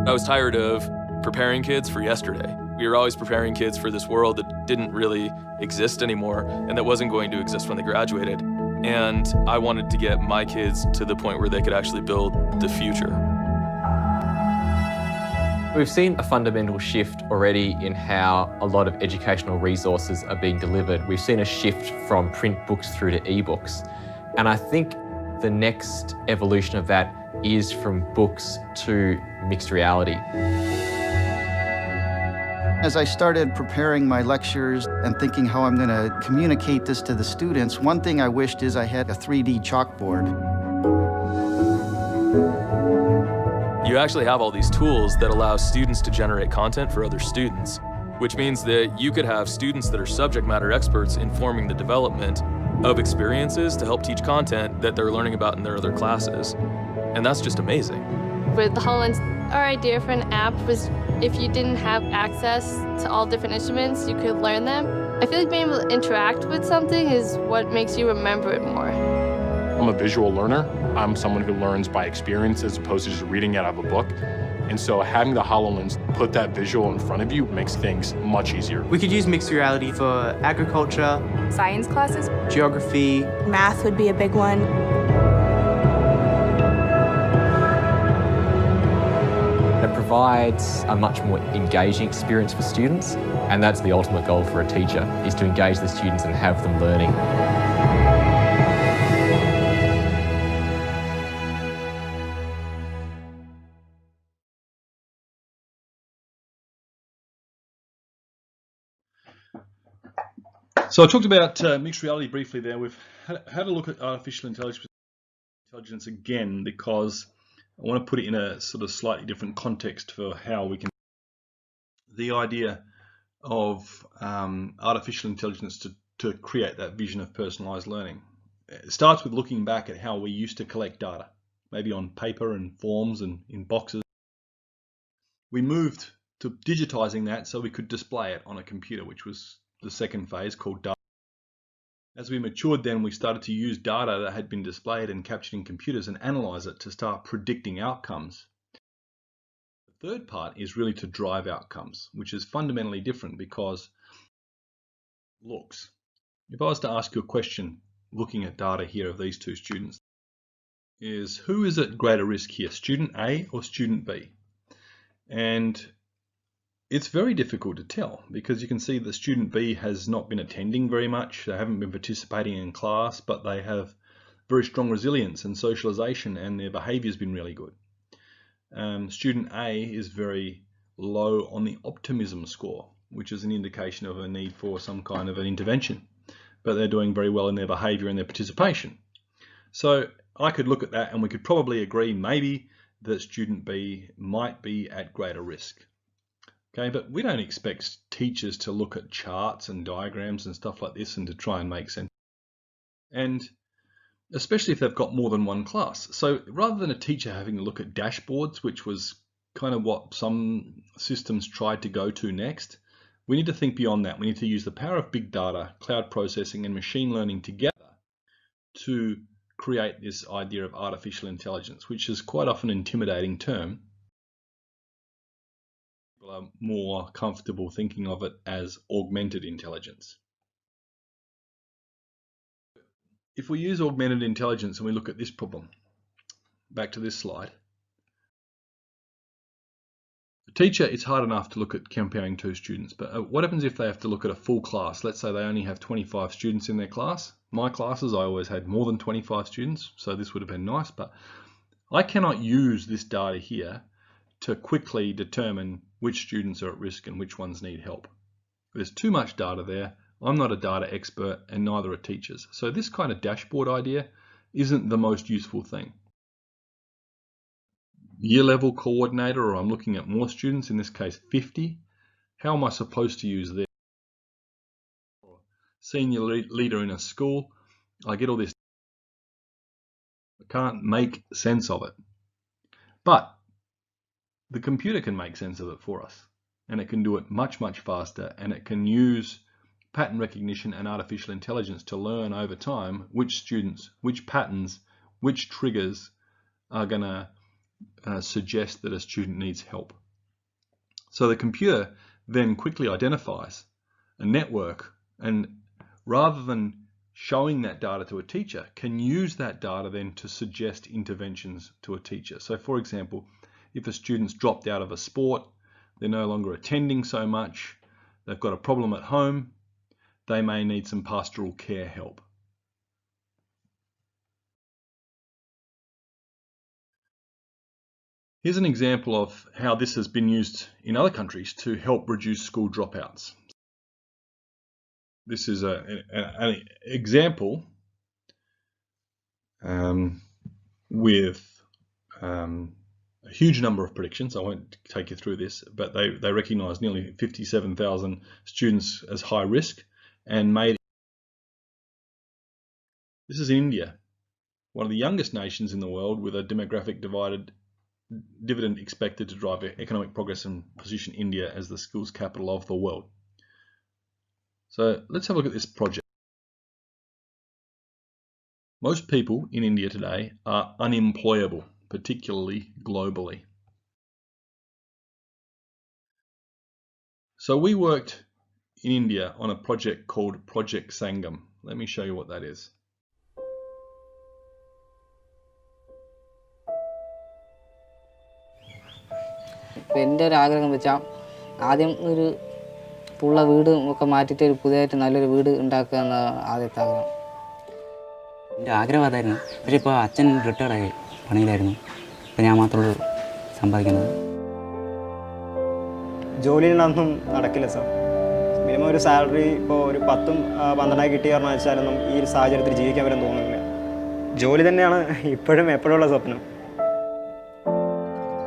I was tired of preparing kids for yesterday. We were always preparing kids for this world that didn't really exist anymore and that wasn't going to exist when they graduated. And I wanted to get my kids to the point where they could actually build the future. We've seen a fundamental shift already in how a lot of educational resources are being delivered. We've seen a shift from print books through to ebooks. And I think the next evolution of that is from books to mixed reality. As I started preparing my lectures and thinking how I'm going to communicate this to the students, one thing I wished is I had a 3D chalkboard. You actually have all these tools that allow students to generate content for other students, which means that you could have students that are subject matter experts informing the development of experiences to help teach content that they're learning about in their other classes. And that's just amazing. With the HoloLens, our idea for an app was if you didn't have access to all different instruments, you could learn them. I feel like being able to interact with something is what makes you remember it more. I'm a visual learner. I'm someone who learns by experience as opposed to just reading it out of a book. And so having the HoloLens put that visual in front of you makes things much easier. We could use mixed reality for agriculture, science classes, geography. Math would be a big one. It provides a much more engaging experience for students, and that's the ultimate goal for a teacher, is to engage the students and have them learning. So I talked about mixed reality briefly there. We've had a look at artificial intelligence again because I want to put it in a sort of slightly different context for how we can. The idea of artificial intelligence to create that vision of personalized learning. It starts with looking back at how we used to collect data, maybe on paper and forms and in boxes. We moved to digitizing that so we could display it on a computer, which was the second phase, called data. As we matured then, we started to use data that had been displayed and captured in computers and analyze it to start predicting outcomes. The third part is really to drive outcomes, which is fundamentally different because looks. If I was to ask you a question looking at data here of these two students, is who is at greater risk here, student A or student B? And it's very difficult to tell because you can see that student B has not been attending very much, they haven't been participating in class, but they have very strong resilience and socialization and their behavior has been really good. Student A is very low on the optimism score, which is an indication of a need for some kind of an intervention, but they're doing very well in their behavior and their participation. So I could look at that and we could probably agree maybe that student B might be at greater risk. Okay, but we don't expect teachers to look at charts and diagrams and stuff like this and to try and make sense. And especially if they've got more than one class. So rather than a teacher having to look at dashboards, which was kind of what some systems tried to go to next, we need to think beyond that. We need to use the power of big data, cloud processing and machine learning together to create this idea of artificial intelligence, which is quite often an intimidating term. People are more comfortable thinking of it as augmented intelligence. If we use augmented intelligence and we look at this problem, back to this slide. The teacher, it's hard enough to look at comparing two students, but what happens if they have to look at a full class? Let's say they only have 25 students in their class. My classes, I always had more than 25 students, so this would have been nice, but I cannot use this data here to quickly determine which students are at risk and which ones need help. There's too much data there. I'm not a data expert and neither are teachers. So this kind of dashboard idea isn't the most useful thing. Year level coordinator, or I'm looking at more students, in this case 50. How am I supposed to use this? Senior leader in a school, I get all this. I can't make sense of it. But the computer can make sense of it for us. And it can do it much, much faster. And it can use pattern recognition and artificial intelligence to learn over time which students, which patterns, which triggers are going to suggest that a student needs help. So the computer then quickly identifies a network and rather than showing that data to a teacher, can use that data then to suggest interventions to a teacher. So for example, if a student's dropped out of a sport, they're no longer attending so much, they've got a problem at home, they may need some pastoral care help. Here's an example of how this has been used in other countries to help reduce school dropouts. This is an example with a huge number of predictions. I won't take you through this, but they recognise nearly 57,000 students as high risk and made. This is India, one of the youngest nations in the world with a demographic dividend expected to drive economic progress and position India as the schools capital of the world. So let's have a look at this project. Most people in India today are unemployable, particularly globally. So we worked in India on a project called Project Sangam. Let me show you what that is. എൻ്റെ ഒരു ആഗ്രഹം വെച്ചാൽ ആദ്യം ഒരു ഉള്ള വീട് ഒക്കെ മാറ്റിയിട്ട് ഒരു പുതിയതായിട്ട് നല്ലൊരു വീട് ഉണ്ടാക്കുക എന്നാണ് ആദ്യത്തെ ആഗ്രഹം. എൻ്റെ ആഗ്രഹം അതായിരുന്നു. പക്ഷേ ഇപ്പോൾ അച്ഛൻ റിട്ടയർഡായി പണിയിലായിരുന്നു. ഇപ്പോൾ ഞാൻ മാത്രമുള്ളൂ സമ്പാദിക്കുന്നത്. ജോലിയിലൊന്നും നടക്കില്ല സാർ. മിനിമം ഒരു സാലറി ഇപ്പോൾ ഒരു 10-12 കിട്ടി പറഞ്ഞാൽ വെച്ചാലൊന്നും ഈ ഒരു സാഹചര്യത്തിൽ ജീവിക്കാൻ വരാൻ തോന്നുന്നില്ല. ജോലി തന്നെയാണ് ഇപ്പോഴും എപ്പോഴുള്ള സ്വപ്നം.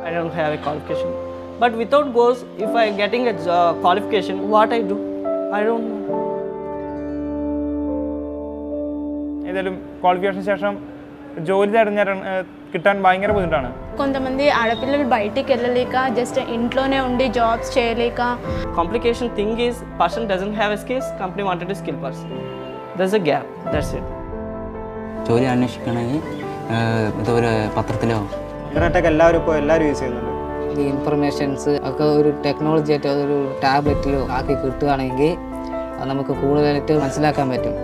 I don't have a qualification. But without goals, if I getting a qualification, what I do? I don't know. ఏదైనా క్వాలిఫికేషన్ శేషం జోలి కిట్టాൻ భయంకర బుద్ధింటాను. కొంతమంది ఆడపిల్లలు బయటికి వెళ్ళలేక జస్ట్ ఇంట్లోనే ఉండి జాబ్స్ చేయలేక. Complication thing is person doesn't have a skills, company wanted a skill person. There's a gap. That's it. ജോലി അന്വേഷിക്കണമെങ്കിൽ ഇതുപോലെ പത്രത്തിലോ ഇന്റർനെറ്റൊക്കെ എല്ലാവരും യൂസ് ചെയ്യുന്നുണ്ട്. ഈ ഇൻഫർമേഷൻസ് ഒക്കെ ഒരു ടെക്നോളജി ആയിട്ട് അതൊരു ടാബ്ലറ്റിലോ ആക്കി കിട്ടുകയാണെങ്കിൽ അത് നമുക്ക് കൂടുതലായിട്ട് മനസ്സിലാക്കാൻ പറ്റും.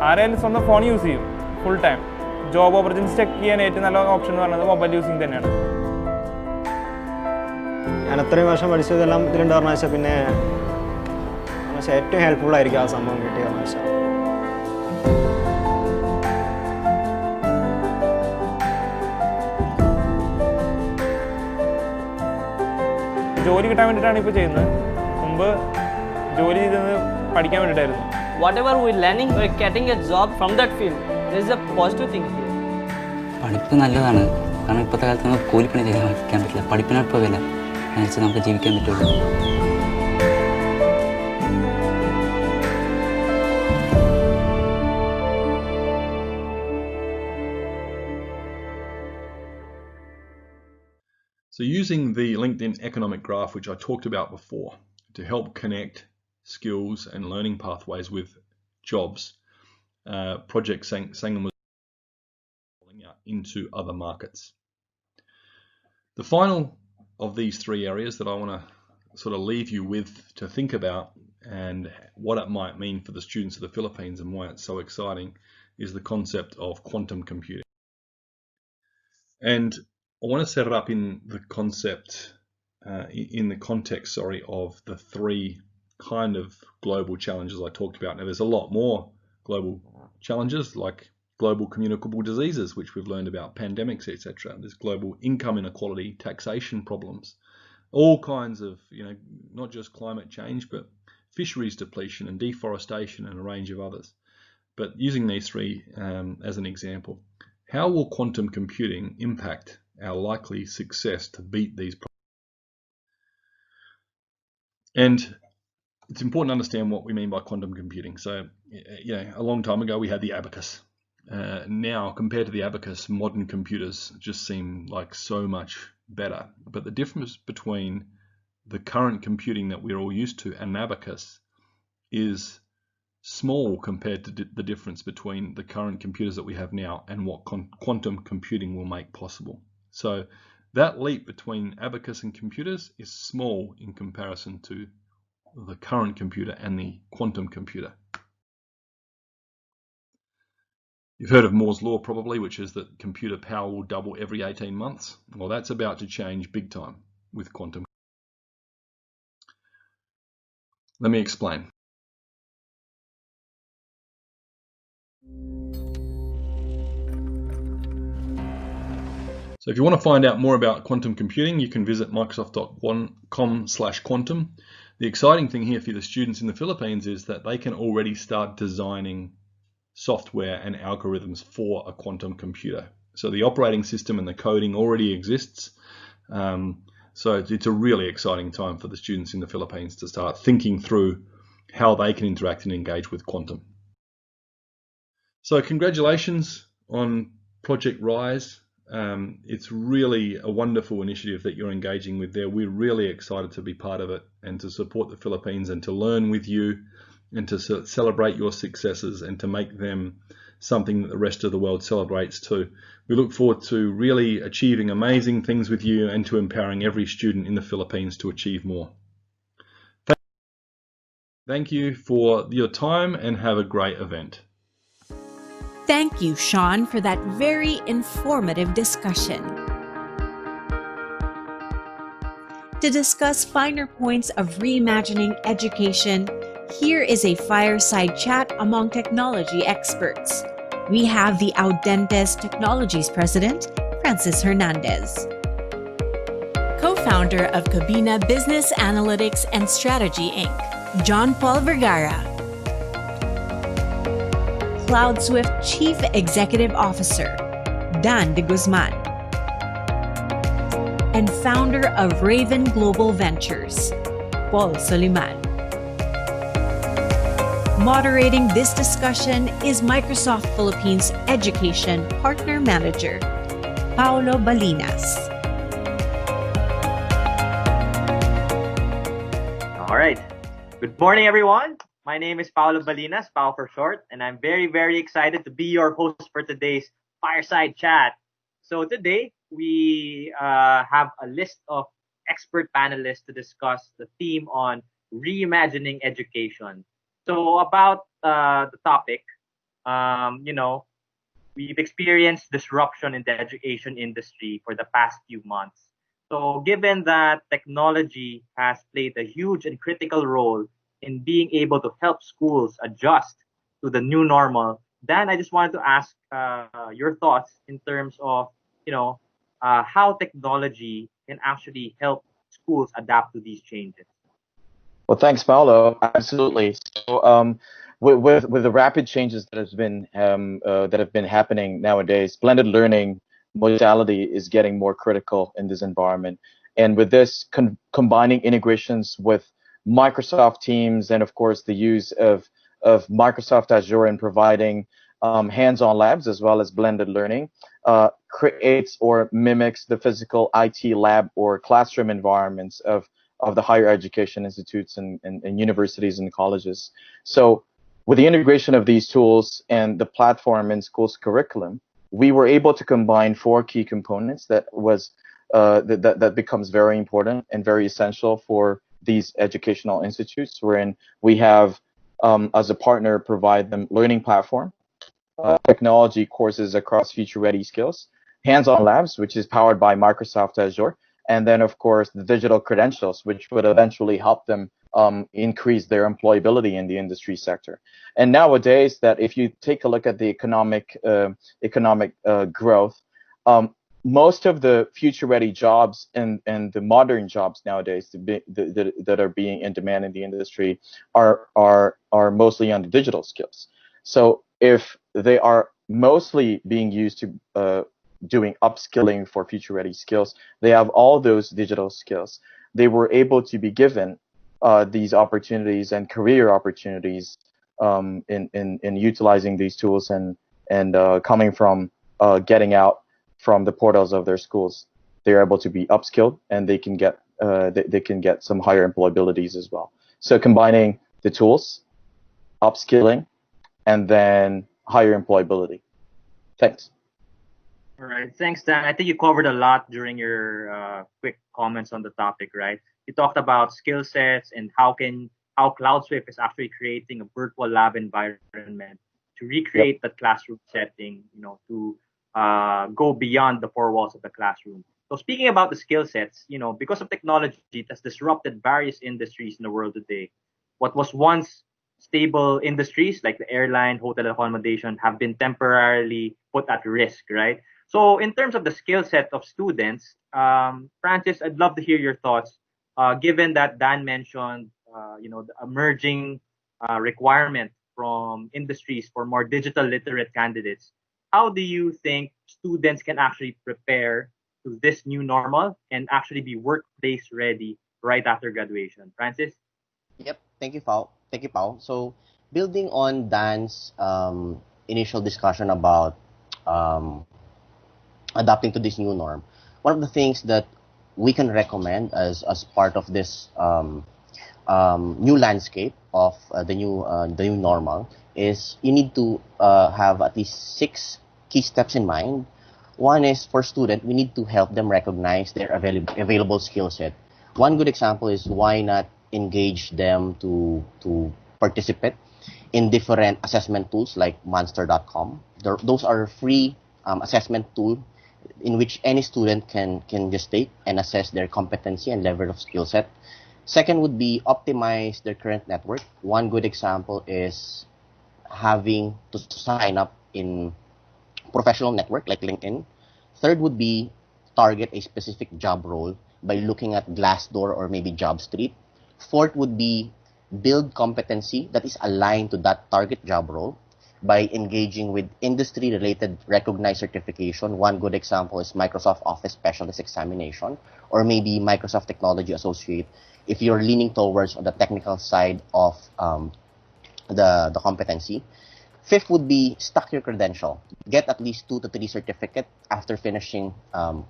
ആരെങ്കിലും സ്വന്തം ഫോൺ യൂസ് ചെയ്യും full time. Job opportunities check ചെയ്യാൻ ഏറ്റവും നല്ല ഓപ്ഷൻ എന്ന് പറയുന്നത് മൊബൈൽ യൂസിങ് തന്നെയാണ്. ഞാൻ അത്രയും വർഷം പഠിച്ചതെല്ലാം ഇതിലുണ്ടാവുന്ന വെച്ചാൽ പിന്നെ ഏറ്റവും ഹെൽപ്ഫുൾ ആയിരിക്കും ആ സംഭവം കിട്ടിയെന്ന് വെച്ചാൽ. ജോലി കിട്ടാൻ വേണ്ടിയിട്ടാണ് ഇപ്പോൾ ചെയ്യുന്നത്. മുമ്പ് ജോലി ചെയ്തത് പഠിക്കാൻ വേണ്ടിയിട്ടായിരുന്നു. Whatever we're learning, we're getting a job from that field. This is a positive thing here. പഠിപ്പ് നല്ലതാണ്. കാരണം ഇപ്പോഴത്തെ കാലത്ത് നമുക്ക് കൂലിപ്പണി ചെയ്യാൻ പറ്റില്ല. പഠിപ്പിനൊപ്പം വില അനുസരിച്ച് നമുക്ക് ജീവിക്കാൻ പറ്റുള്ളൂ. So using the LinkedIn economic graph, which I talked about before, to help connect skills and learning pathways with jobs, Project Sangam was rolling out into other markets. The final of these three areas that I want to sort of leave you with to think about and what it might mean for the students of the Philippines and why it's so exciting is the concept of quantum computing. And I want to set it up in the concept, in the context, of the three kind of global challenges I talked about. Now, there's a lot more global challenges like global communicable diseases, which we've learned about, pandemics, etc. There's global income inequality, taxation problems, all kinds of, not just climate change, but fisheries depletion and deforestation and a range of others. But using these three as an example, how will quantum computing impact our likely success to beat these problems? And it's important to understand what we mean by quantum computing. So, a long time ago we had the abacus. Now, compared to the abacus, modern computers just seem like so much better. But the difference between the current computing that we're all used to and an abacus is small compared to the difference between the current computers that we have now and what quantum computing will make possible. So that leap between abacus and computers is small in comparison to the current computer and the quantum computer. You've heard of Moore's law probably, which is that computer power will double every 18 months. Well, that's about to change big time with quantum. Let me explain. So if you want to find out more about quantum computing, you can visit microsoft.com/quantum. The exciting thing here for the students in the Philippines is that they can already start designing software and algorithms for a quantum computer. So the operating system and the coding already exists. So it's a really exciting time for the students in the Philippines to start thinking through how they can interact and engage with quantum. So congratulations on Project Rise. It's really a wonderful initiative that you're engaging with there. We're really excited to be part of it and to support the Philippines and to learn with you and to celebrate your successes and to make them something that the rest of the world celebrates too. We look forward to really achieving amazing things with you and to empowering every student in the Philippines to achieve more. Thank you for your time and have a great event. Thank you, Sean, for that very informative discussion. To discuss finer points of reimagining education, here is a fireside chat among technology experts. We have the Audentes Technologies President, Francis Hernandez. Co-founder of Cabina Business Analytics and Strategy, Inc., John Paul Vergara. CloudSwift Chief Executive Officer, Dan de Guzman. And founder of Raven Global Ventures, Paul Soliman. Moderating this discussion is Microsoft Philippines Education Partner Manager, Paolo Balinas. All right. Good morning, everyone. My name is Paolo Balinas, Pao for short, and I'm very, very excited to be your host for today's Fireside Chat. So today, we have a list of expert panelists to discuss the theme on reimagining education. So about the topic, you know, we've experienced disruption in the education industry for the past few months. So given that technology has played a huge and critical role in being able to help schools adjust to the new normal, Dan, I just wanted to ask your thoughts in terms of, you know, how technology can actually help schools adapt to these changes. Well, thanks, Paolo. Absolutely. So, with the rapid changes that have been happening nowadays, blended learning modality is getting more critical in this environment. And with this, combining integrations with Microsoft Teams and, of course, the use of Microsoft Azure and providing hands-on labs as well as blended learning creates or mimics the physical IT lab or classroom environments of the higher education institutes and universities and colleges. So with the integration of these tools and the platform in schools curriculum, we were able to combine 4 key components that becomes very important and very essential for these educational institutes, wherein we have, as a partner, provide them learning platform, technology courses across future-ready skills, hands-on labs, which is powered by Microsoft Azure, and then, of course, the digital credentials, which would eventually help them increase their employability in the industry sector. And nowadays, that if you take a look at the economic growth, most of the future-ready jobs and the modern jobs nowadays that are being in demand in the industry are mostly on the digital skills. So if they are mostly being used to doing upskilling for future-ready skills, they have all those digital skills. They were able to be given these opportunities and career opportunities in utilizing these tools and coming from getting out from the portals of their schools. They're able to be upskilled and they can get some higher employabilities as well. So combining the tools, upskilling, and then higher employability. Thanks. All right, thanks, Dan. I think you covered a lot during your quick comments on the topic, right? You talked about skill sets and how CloudSwift is actually creating a virtual lab environment to recreate the classroom setting, you know, to go beyond the 4 walls of the classroom. So speaking about the skill sets, you know, because of technology, it has disrupted various industries in the world today. What was once stable industries like the airline, hotel accommodation have been temporarily put at risk, right? So in terms of the skill set of students, Francis, I'd love to hear your thoughts, given that Dan mentioned, you know, the emerging requirement from industries for more digital literate candidates. How do you think students can actually prepare to this new normal and actually be workplace ready right after graduation? Francis? Yep. Thank you, Paul. So building on Dan's initial discussion about adapting to this new norm, one of the things that we can recommend as part of this new landscape of the new normal is you need to have at least 6 key steps in mind. One is for student, we need to help them recognize their available skill set. One good example is why not engage them to participate in different assessment tools like monster.com. Those are free assessment tool in which any student can just take and assess their competency and level of skill set. Second would be optimize their current network. One good example is having to sign up in professional network like LinkedIn. Third would be target a specific job role by looking at Glassdoor or maybe JobStreet. Fourth would be build competency that is aligned to that target job role by engaging with industry-related recognized certification. One good example is Microsoft Office Specialist Examination or maybe Microsoft Technology Associate if you're leaning towards the technical side of the competency. Fifth would be stack your credential. Get at least 2 to 3 certificates after finishing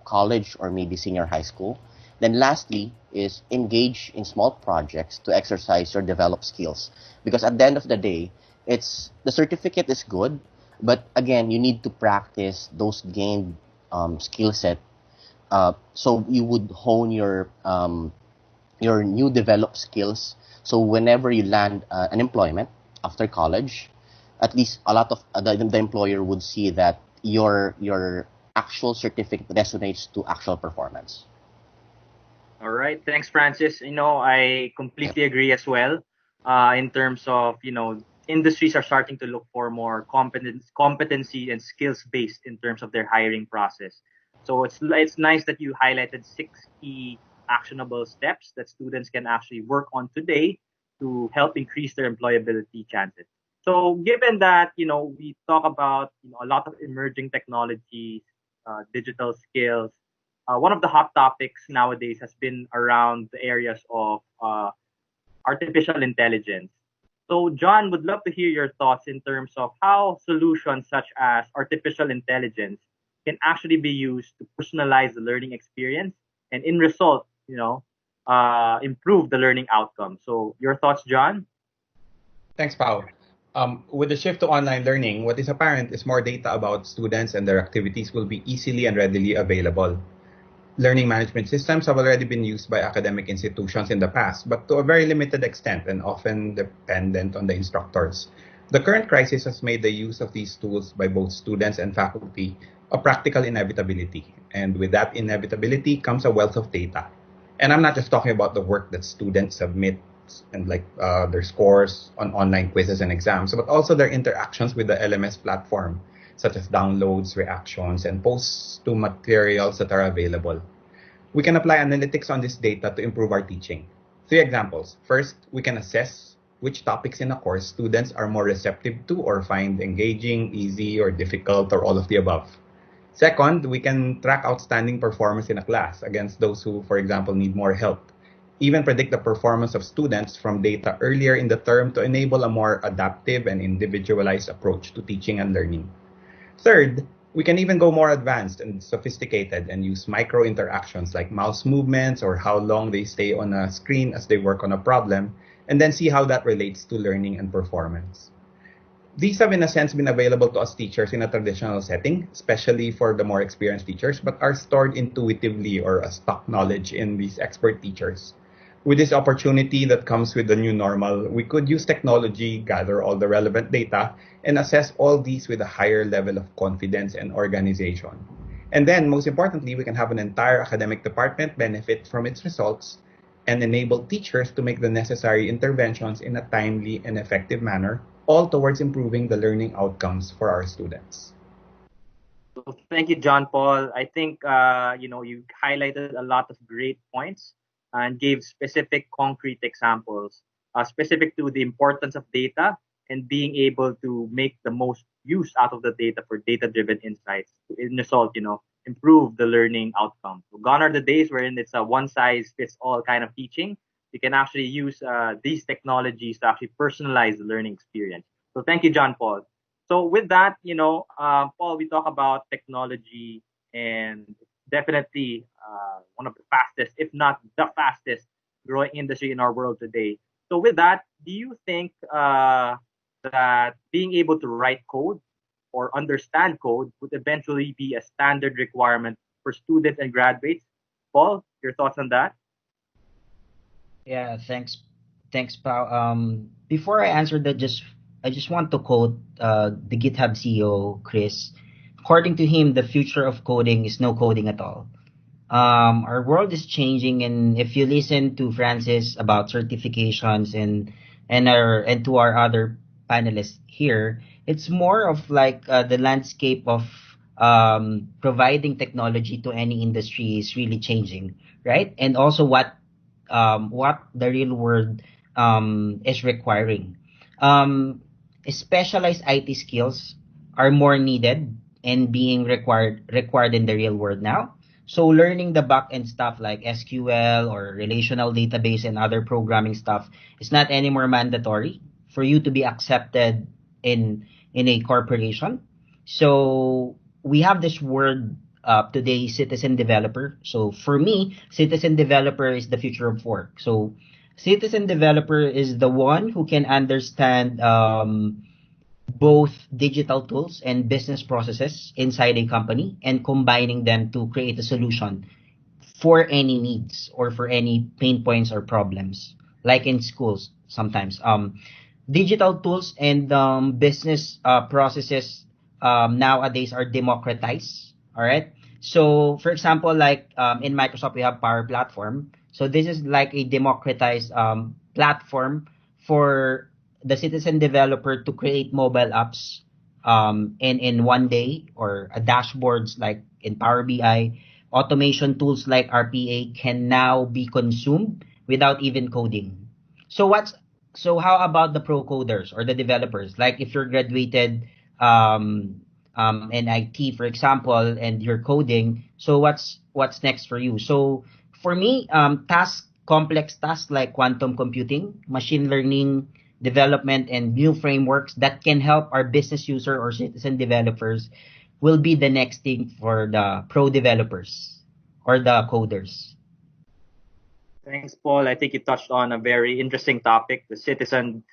college or maybe senior high school. Then lastly is engage in small projects to exercise or develop skills. Because at the end of the day, the certificate is good, but again, you need to practice those gained skill set so you would hone your new developed skills. So whenever you land an employment after college, at least a lot of the employer would see that your actual certificate resonates to actual performance. All right. Thanks, Francis. I completely agree as well. In terms of, industries are starting to look for more competency and skills based in terms of their hiring process. So it's nice that you highlighted 6 key actionable steps that students can actually work on today to help increase their employability chances. So given that, we talk about a lot of emerging technologies, digital skills, one of the hot topics nowadays has been around the areas of artificial intelligence. So, John, would love to hear your thoughts in terms of how solutions such as artificial intelligence can actually be used to personalize the learning experience and, in result, improve the learning outcome. So, your thoughts, John? Thanks, Pao. With the shift to online learning, what is apparent is more data about students and their activities will be easily and readily available. Learning management systems have already been used by academic institutions in the past, but to a very limited extent and often dependent on the instructors. The current crisis has made the use of these tools by both students and faculty a practical inevitability. And with that inevitability comes a wealth of data. And I'm not just talking about the work that students submit and their scores on online quizzes and exams, but also their interactions with the LMS platform, such as downloads, reactions, and posts to materials that are available. We can apply analytics on this data to improve our teaching. 3 examples. First, we can assess which topics in a course students are more receptive to or find engaging, easy, or difficult, or all of the above. Second, we can track outstanding performance in a class against those who, for example, need more help. Even predict the performance of students from data earlier in the term to enable a more adaptive and individualized approach to teaching and learning. Third, we can even go more advanced and sophisticated and use micro interactions like mouse movements or how long they stay on a screen as they work on a problem, and then see how that relates to learning and performance. These have in a sense been available to us teachers in a traditional setting, especially for the more experienced teachers, but are stored intuitively or as stock knowledge in these expert teachers. With this opportunity that comes with the new normal, we could use technology, gather all the relevant data, and assess all these with a higher level of confidence and organization. And then, most importantly, we can have an entire academic department benefit from its results and enable teachers to make the necessary interventions in a timely and effective manner, all towards improving the learning outcomes for our students. So thank you, John Paul. I think you highlighted a lot of great points and gave specific concrete examples specific to the importance of data and being able to make the most use out of the data for data-driven insights to, in result, improve the learning outcome. So gone are the days wherein it's a one-size-fits-all kind of teaching. You can actually use these technologies to actually personalize the learning experience. So thank you, John Paul. So with that, Paul, we talk about technology and definitely one of the fastest, if not the fastest, growing industry in our world today. So with that, do you think that being able to write code or understand code would eventually be a standard requirement for students and graduates? Paul, your thoughts on that? Yeah, thanks, Pao. Before I answer that, I just want to quote the GitHub CEO, Chris. According to him, the future of coding is no coding at all. Our world is changing, and if you listen to Francis about certifications and to our other panelists here, it's more of like the landscape of providing technology to any industry is really changing, right? And also what the real world is requiring. Specialized IT skills are more needed and being required in the real world now. So learning the back-end stuff like SQL or relational database and other programming stuff is not anymore mandatory for you to be accepted in a corporation. So we have this word today, citizen developer. So for me, citizen developer is the future of work. So citizen developer is the one who can understand both digital tools and business processes inside a company and combining them to create a solution for any needs or for any pain points or problems, like in schools sometimes. Digital tools and business processes nowadays are democratized. All right. So, for example, like in Microsoft, we have Power Platform. So this is like a democratized platform for the citizen developer to create mobile apps in one day, or dashboards like in Power BI. Automation tools like RPA can now be consumed without even coding. So what's so how about the pro coders or the developers? Like if you're graduated in IT, for example, and you're coding, so what's next for you? So for me, complex tasks like quantum computing, machine learning, development, and new frameworks that can help our business user or citizen developers will be the next thing for the pro developers or the coders. Thanks, Paul. I think you touched on a very interesting topic, the citizen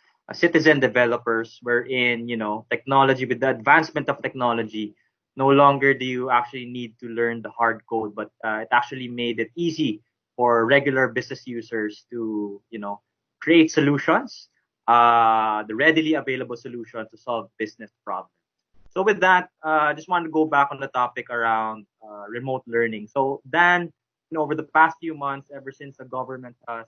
developers, wherein, technology, with the advancement of technology, no longer do you actually need to learn the hard code, but it actually made it easy for regular business users to, create solutions, the readily available solution to solve business problems. So with that, I just want to go back on the topic around remote learning. So Dan, over the past few months, ever since the government has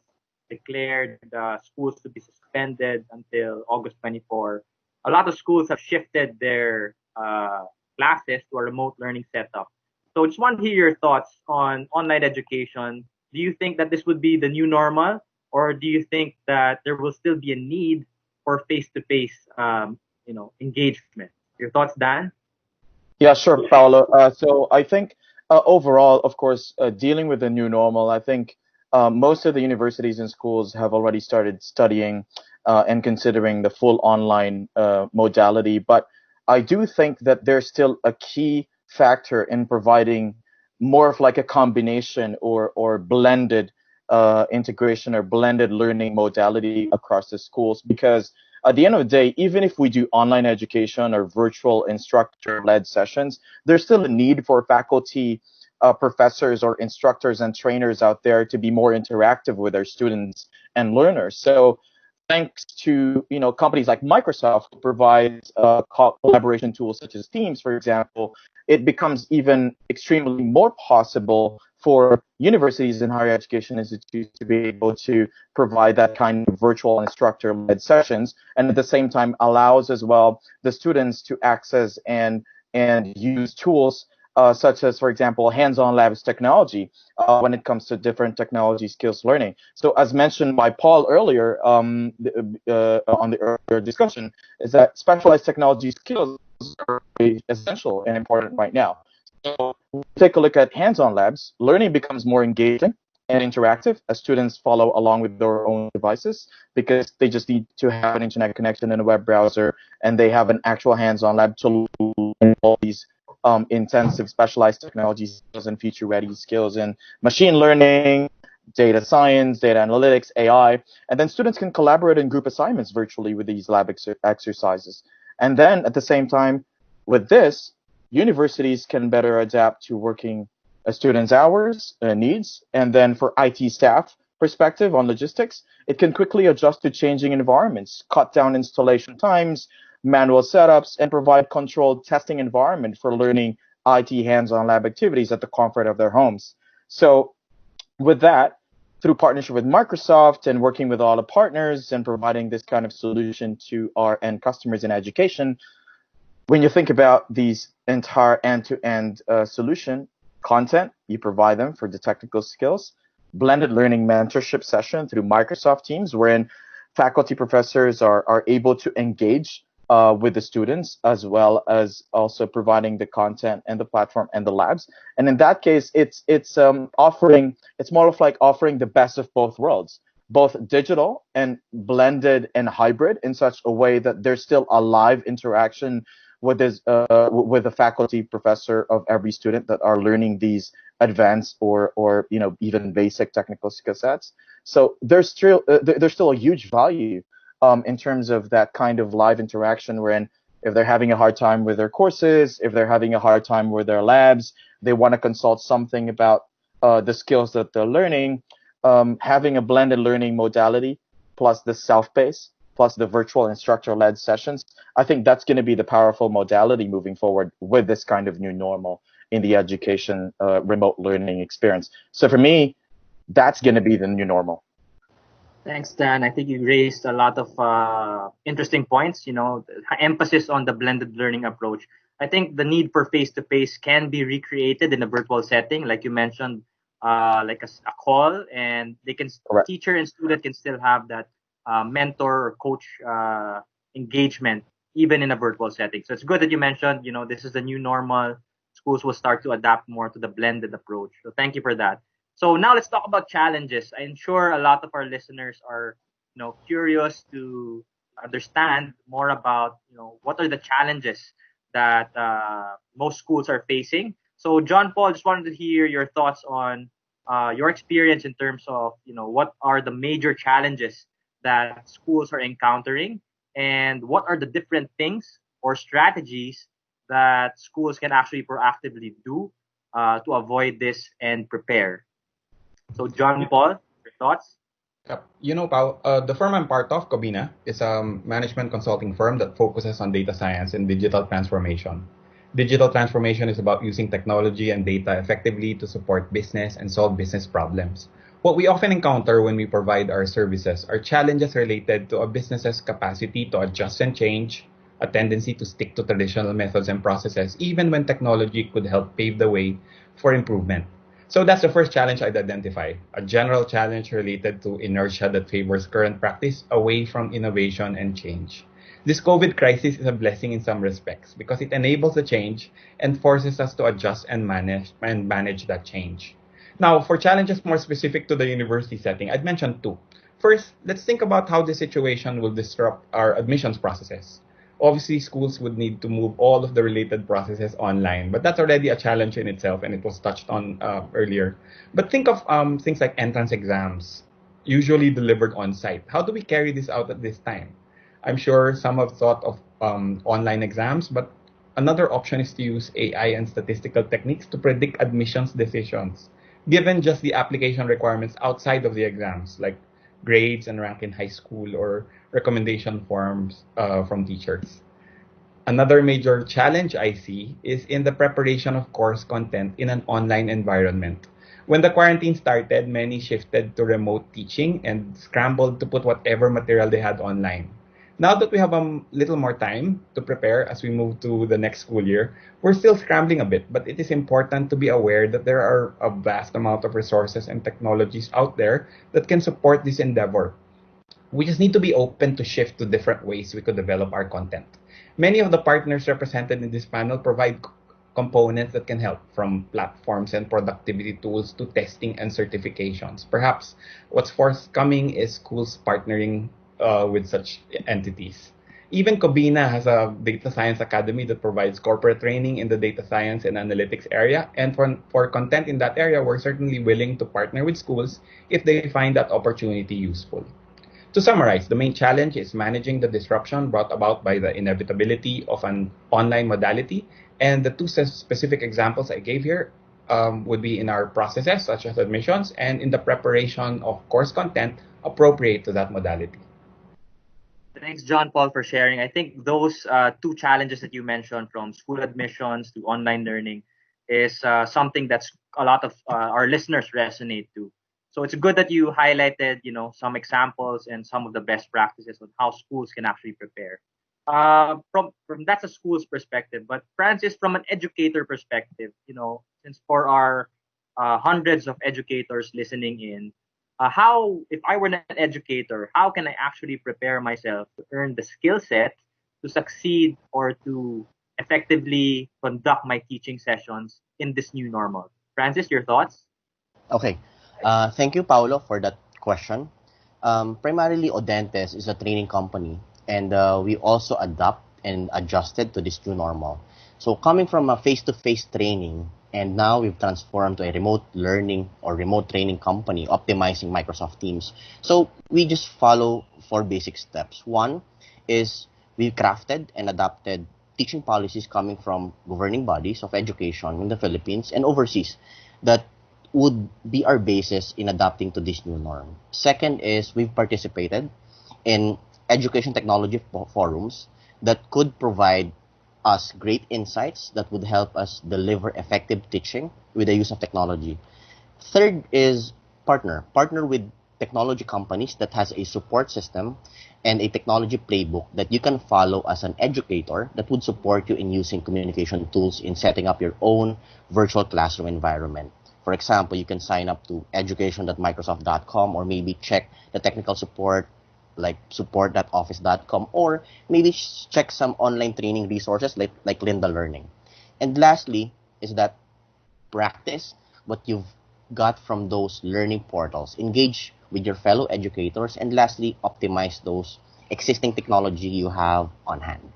declared schools to be suspended until August 24, a lot of schools have shifted their classes to a remote learning setup. So just want to hear your thoughts on online education. Do you think that this would be the new normal, or do you think that there will still be a need for face-to-face, engagement? Your thoughts, Dan? Yeah, sure, Paolo. So I think overall, of course, dealing with the new normal, I think most of the universities and schools have already started studying and considering the full online modality. But I do think that there's still a key factor in providing more of like a combination or blended integration or blended learning modality across the schools, because at the end of the day, even if we do online education or virtual instructor-led sessions, there's still a need for faculty, professors, or instructors and trainers out there to be more interactive with their students and learners. So thanks to companies like Microsoft who provides collaboration tools such as Teams, for example, it becomes even extremely more possible for universities and higher education institutes to be able to provide that kind of virtual instructor-led sessions, and at the same time allows as well the students to access and use tools such as, for example, hands-on labs technology when it comes to different technology skills learning. So as mentioned by Paul earlier on the earlier discussion, is that specialized technology skills are very essential and important right now. So take a look at hands-on labs. Learning becomes more engaging and interactive as students follow along with their own devices, because they just need to have an internet connection and a web browser, and they have an actual hands-on lab to learn all these intensive specialized technology skills and future-ready skills in machine learning, data science, data analytics, AI, and then students can collaborate in group assignments virtually with these lab exercises. And then at the same time, with this, universities can better adapt to working students' hours, needs, and then for IT staff perspective on logistics, it can quickly adjust to changing environments, cut down installation times, manual setups, and provide controlled testing environment for learning IT hands-on lab activities at the comfort of their homes. So with that, through partnership with Microsoft and working with all the partners and providing this kind of solution to our end customers in education, when you think about these entire end-to-end solution, content, you provide them for the technical skills, blended learning mentorship session through Microsoft Teams, wherein faculty professors are able to engage with the students, as well as also providing the content and the platform and the labs. And in that case, it's more of like offering the best of both worlds, both digital and blended and hybrid, in such a way that there's still a live interaction with the faculty professor of every student that are learning these advanced or even basic technical skill sets. So there's still a huge value in terms of that kind of live interaction, wherein If they're having a hard time with their courses, if they're having a hard time with their labs, they want to consult something about the skills that they're learning, having a blended learning modality plus the self-paced plus the virtual instructor-led sessions, I think that's going to be the powerful modality moving forward with this kind of new normal in the education remote learning experience. So for me, that's going to be the new normal. Thanks, Dan. I think you raised a lot of interesting points. You know, the emphasis on the blended learning approach. I think the need for face-to-face can be recreated in a virtual setting, like you mentioned, like a call, and they can Correct. teacher and student can still have that mentor or coach engagement even in a virtual setting. So it's good that you mentioned, you know, this is the new normal. Schools will start to adapt more to the blended approach. So thank you for that. So now let's talk about challenges. I'm sure a lot of our listeners are, you know, curious to understand more about, you know, what are the challenges that most schools are facing. So John Paul, just wanted to hear your thoughts on your experience in terms of, you know, what are the major challenges that schools are encountering, and what are the different things or strategies that schools can actually proactively do to avoid this and prepare. So, John Paul, your thoughts? Yep. You know, Pao, the firm I'm part of, Cobina, is a management consulting firm that focuses on data science and digital transformation. Digital transformation is about using technology and data effectively to support business and solve business problems. What we often encounter when we provide our services are challenges related to a business's capacity to adjust and change, a tendency to stick to traditional methods and processes, even when technology could help pave the way for improvement. So that's the first challenge I'd identify, a general challenge related to inertia that favors current practice away from innovation and change. This COVID crisis is a blessing in some respects because it enables the change and forces us to adjust and manage that change. Now, for challenges more specific to the university setting, I'd mention two. First, let's think about how this situation will disrupt our admissions processes. Obviously, schools would need to move all of the related processes online, but that's already a challenge in itself, and it was touched on earlier. But think of things like entrance exams, usually delivered on site. How do we carry this out at this time? I'm sure some have thought of online exams, but another option is to use AI and statistical techniques to predict admissions decisions, given just the application requirements outside of the exams, like grades and rank in high school or recommendation forms from teachers. Another major challenge I see is in the preparation of course content in an online environment. When the quarantine started, many shifted to remote teaching and scrambled to put whatever material they had online. Now that we have a little more time to prepare as we move to the next school year, we're still scrambling a bit, but it is important to be aware that there are a vast amount of resources and technologies out there that can support this endeavor. We just need to be open to shift to different ways we could develop our content. Many of the partners represented in this panel provide components that can help, from platforms and productivity tools to testing and certifications. Perhaps what's forthcoming is schools partnering with such entities. Even Cobina has a data science academy that provides corporate training in the data science and analytics area. And for content in that area, we're certainly willing to partner with schools if they find that opportunity useful. To summarize, the main challenge is managing the disruption brought about by the inevitability of an online modality. And the two specific examples I gave here would be in our processes, such as admissions, and in the preparation of course content appropriate to that modality. Thanks, John Paul, for sharing. I think those two challenges that you mentioned, from school admissions to online learning, is something that's a lot of our listeners resonate to. So it's good that you highlighted, you know, some examples and some of the best practices on how schools can actually prepare. From that's a school's perspective, but Francis, from an educator perspective, you know, since for our hundreds of educators listening in, how, if I were an educator, how can I actually prepare myself to earn the skill set to succeed or to effectively conduct my teaching sessions in this new normal? Francis, your thoughts? Okay. Thank you, Paolo, for that question. Primarily, Odentes is a training company, and we also adapt and adjusted to this new normal. So coming from a face-to-face training, and now we've transformed to a remote learning or remote training company optimizing Microsoft Teams. So we just follow 4 basic steps. One is we crafted and adapted teaching policies coming from governing bodies of education in the Philippines and overseas that would be our basis in adapting to this new norm. Second is we've participated in education technology forums that could provide us great insights that would help us deliver effective teaching with the use of technology. Third is partner with technology companies that has a support system and a technology playbook that you can follow as an educator that would support you in using communication tools in setting up your own virtual classroom environment. For example, you can sign up to education.microsoft.com or maybe check the technical support like support.office.com, or maybe check some online training resources like Linda Learning. And lastly is that practice what you've got from those learning portals. Engage with your fellow educators, and lastly, optimize those existing technology you have on hand.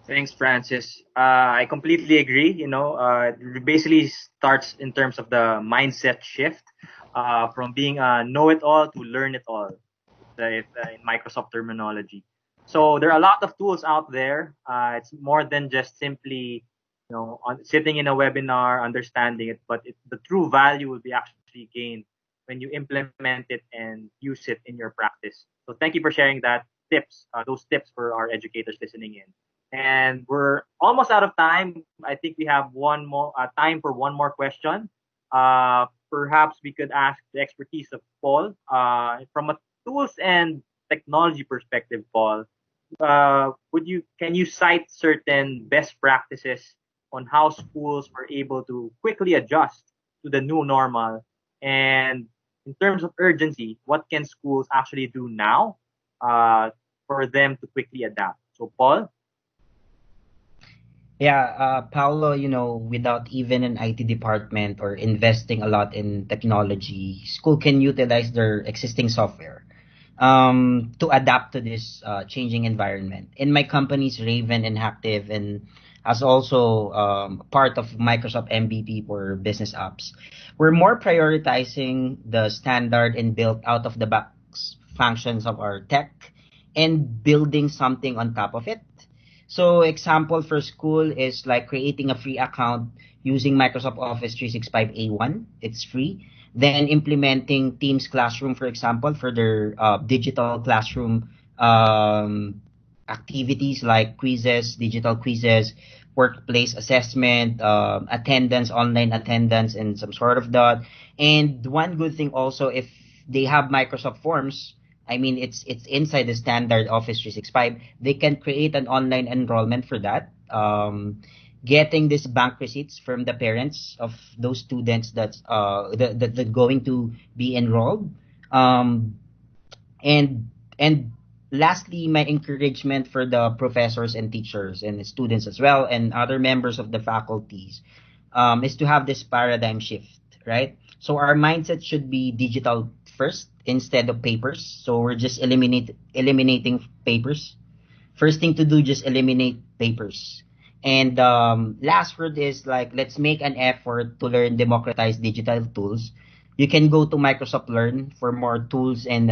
Thanks, Francis. I completely agree. It basically starts in terms of the mindset shift from being a know-it-all to learn-it-all, in Microsoft terminology. So there are a lot of tools out there. It's more than just simply, sitting in a webinar, understanding it, but the true value will be actually gained when you implement it and use it in your practice. So thank you for sharing those tips for our educators listening in. And we're almost out of time. I think we have one more time for one more question. Perhaps we could ask the expertise of Paul from a tools and technology perspective. Paul, can you cite certain best practices on how schools were able to quickly adjust to the new normal? And in terms of urgency, what can schools actually do now for them to quickly adapt? So, Paul? Yeah, Paolo, without even an IT department or investing a lot in technology, school can utilize their existing software to adapt to this changing environment. In my companies, Raven and Hacktive, and as also part of Microsoft MVP for business apps, we're more prioritizing the standard and built out of the box functions of our tech and building something on top of it. So example for school is like creating a free account using Microsoft Office 365 A1. It's free. Then implementing Teams Classroom, for example, for their digital classroom activities like quizzes, digital quizzes, workplace assessment, attendance, online attendance, and some sort of that. And one good thing also, if they have Microsoft Forms, I mean, it's inside the standard Office 365. They can create an online enrollment for that. Getting these bank receipts from the parents of those students that's that going to be enrolled. And lastly, my encouragement for the professors and teachers and the students as well, and other members of the faculties, is to have this paradigm shift, right? So our mindset should be digital first instead of papers. So we're just eliminating papers. First thing to do, just eliminate papers. And last word is like, let's make an effort to learn democratized digital tools. You can go to Microsoft Learn for more tools and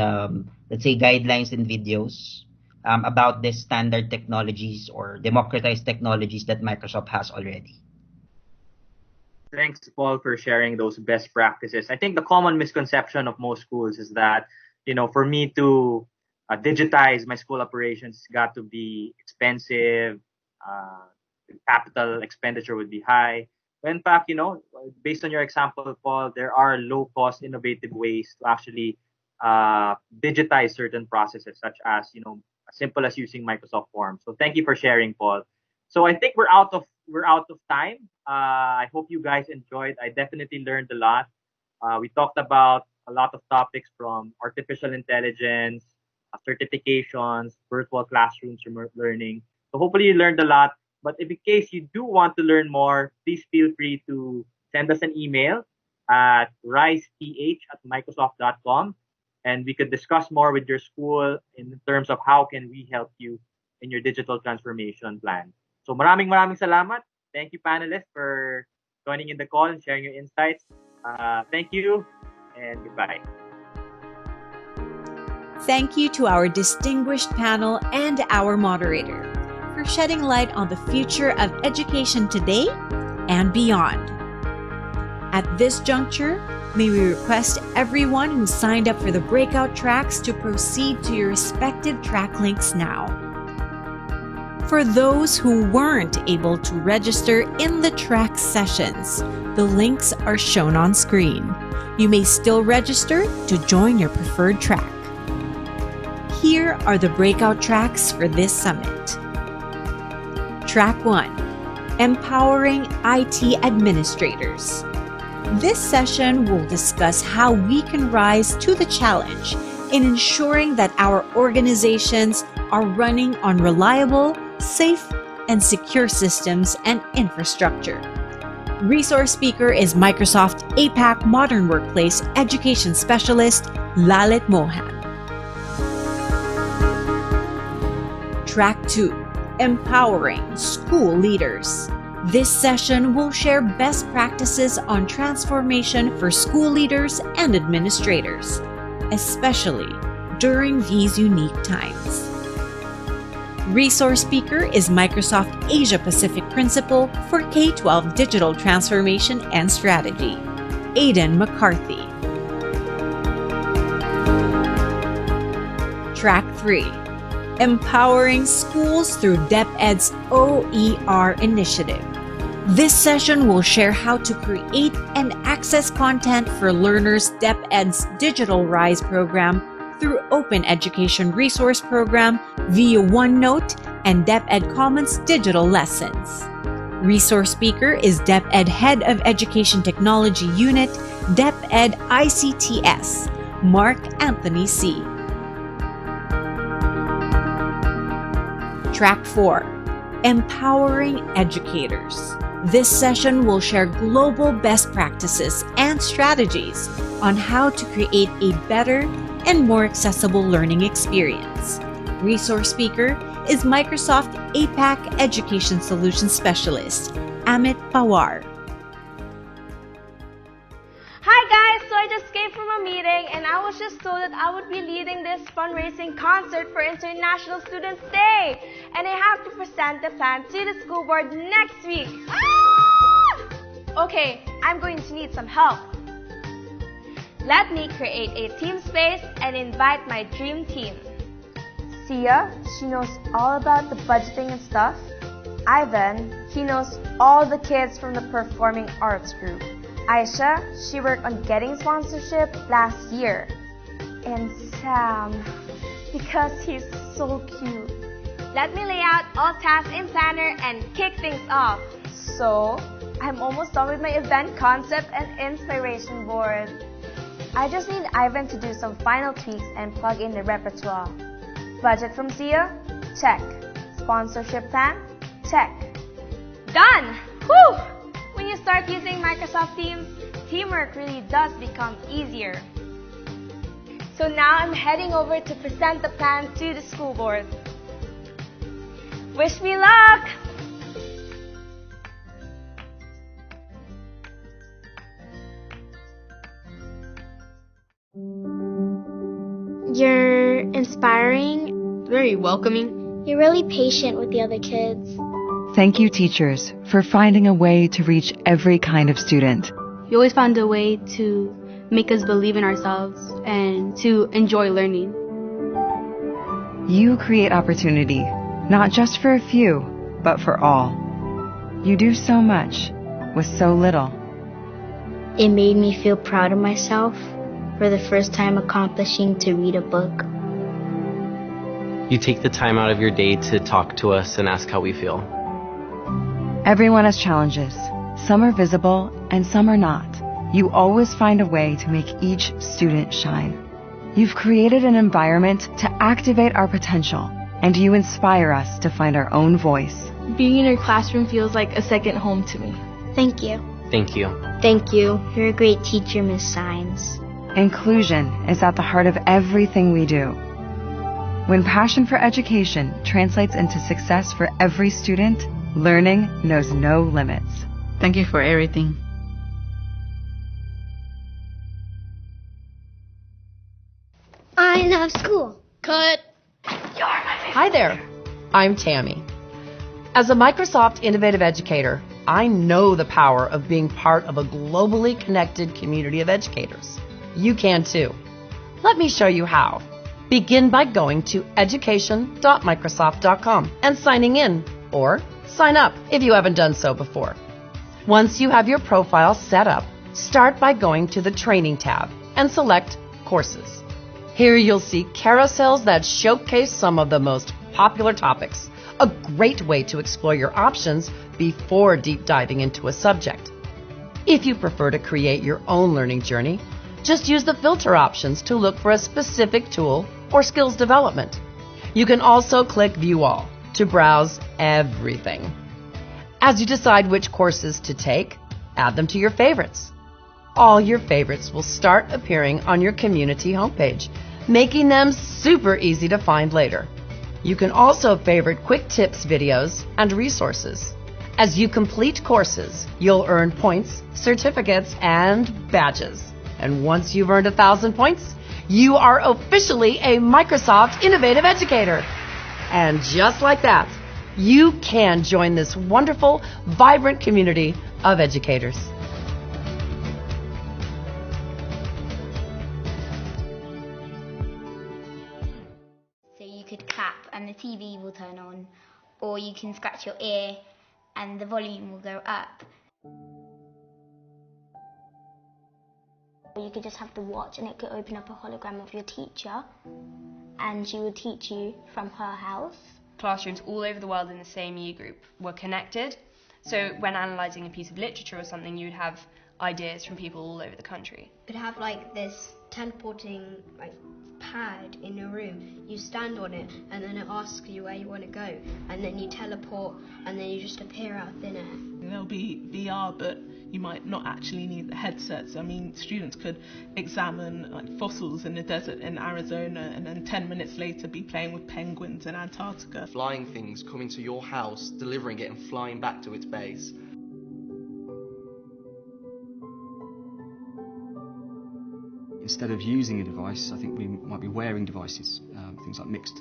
let's say guidelines and videos about the standard technologies or democratized technologies that Microsoft has already. Thanks, Paul, for sharing those best practices. I think the common misconception of most schools is that, for me to digitize my school operations, it's got to be expensive, capital expenditure would be high. But in fact, based on your example, Paul, there are low-cost, innovative ways to actually digitize certain processes, such as, as simple as using Microsoft Forms. So thank you for sharing, Paul. So I think we're out of time. I hope you guys enjoyed. I definitely learned a lot. We talked about a lot of topics from artificial intelligence, certifications, virtual classrooms, remote learning. So hopefully you learned a lot. But if in case you do want to learn more, please feel free to send us an email at riseph@microsoft.com, and we could discuss more with your school in terms of how can we help you in your digital transformation plan. So maraming salamat. Thank you, panelists, for joining in the call and sharing your insights. Thank you, and goodbye. Thank you to our distinguished panel and our moderator. for shedding light on the future of education today and beyond. At this juncture, may we request everyone who signed up for the breakout tracks to proceed to your respective track links now. For those who weren't able to register in the track sessions, the links are shown on screen. You may still register to join your preferred track. Here are the breakout tracks for this summit. Track 1, Empowering IT Administrators. This session will discuss how we can rise to the challenge in ensuring that our organizations are running on reliable, safe, and secure systems and infrastructure. Resource speaker is Microsoft APAC Modern Workplace Education Specialist, Lalit Mohan. Track 2, Empowering School Leaders. This session will share best practices on transformation for school leaders and administrators, especially during these unique times. Resource speaker is Microsoft Asia Pacific Principal for K-12 Digital Transformation and Strategy, Aidan McCarthy. Track 3, Empowering Schools through DepEd's OER initiative. This session will share how to create and access content for learners DepEd's Digital Rise program through Open Education Resource Program via OneNote and DepEd Commons digital lessons. Resource speaker is DepEd Head of Education Technology Unit, DepEd ICTS, Mark Anthony C. Track 4, Empowering Educators. This session will share global best practices and strategies on how to create a better and more accessible learning experience. Resource speaker is Microsoft APAC Education Solutions Specialist, Amit Pawar. Hi guys, so I just came from a meeting and I was just told that I would be leading this fundraising concert for International Students Day. And I have to present the plan to the school board next week. Okay, I'm going to need some help. Let me create a team space and invite my dream team. Sia, she knows all about the budgeting and stuff. Ivan, he knows all the kids from the performing arts group. Aisha, she worked on getting sponsorship last year. And Sam, because he's so cute. Let me lay out all tasks in Planner and kick things off. So, I'm almost done with my event concept and inspiration board. I just need Ivan to do some final tweaks and plug in the repertoire. Budget from Sia? Check. Sponsorship plan? Check. Done! Whew! When you start using Microsoft Teams, teamwork really does become easier. So now I'm heading over to present the plan to the school board. Wish me luck! You're inspiring. Very welcoming. You're really patient with the other kids. Thank you, teachers, for finding a way to reach every kind of student. You always found a way to make us believe in ourselves and to enjoy learning. You create opportunity, not just for a few, but for all. You do so much with so little. It made me feel proud of myself for the first time accomplishing to read a book. You take the time out of your day to talk to us and ask how we feel. Everyone has challenges. Some are visible and some are not. You always find a way to make each student shine. You've created an environment to activate our potential, and you inspire us to find our own voice. Being in your classroom feels like a second home to me. Thank you. Thank you. Thank you. You're a great teacher, Miss Sines. Inclusion is at the heart of everything we do. When passion for education translates into success for every student, learning knows no limits. Thank you for everything. I love school. Cut. You're my favorite. Hi there. I'm Tammy. As a Microsoft Innovative Educator, I know the power of being part of a globally connected community of educators. You can too. Let me show you how. Begin by going to education.microsoft.com and signing in, or sign up if you haven't done so before. Once you have your profile set up, start by going to the Training tab and select Courses. Here you'll see carousels that showcase some of the most popular topics, a great way to explore your options before deep diving into a subject. If you prefer to create your own learning journey, just use the filter options to look for a specific tool or skills development. You can also click View All to browse everything. As you decide which courses to take, add them to your favorites. All your favorites will start appearing on your community homepage, making them super easy to find later. You can also favorite quick tips videos and resources. As you complete courses, you'll earn points, certificates, and badges. And once you've earned 1,000 points, you are officially a Microsoft Innovative Educator. And just like that, you can join this wonderful, vibrant community of educators. So you could clap and the TV will turn on, or you can scratch your ear and the volume will go up. Or you could just have the watch and it could open up a hologram of your teacher and she would teach you from her house. Classrooms all over the world in the same year group were connected. So when analysing a piece of literature or something, you'd have ideas from people all over the country. Could have like this teleporting like pad in your room. You stand on it and then it asks you where you want to go, and then you teleport and then you just appear out of thin air. There'll be VR, but you might not actually need the headsets. I mean, students could examine like fossils in the desert in Arizona and then 10 minutes later be playing with penguins in Antarctica. Flying things coming to your house, delivering it and flying back to its base. Instead of using a device, I think we might be wearing devices, things like mixed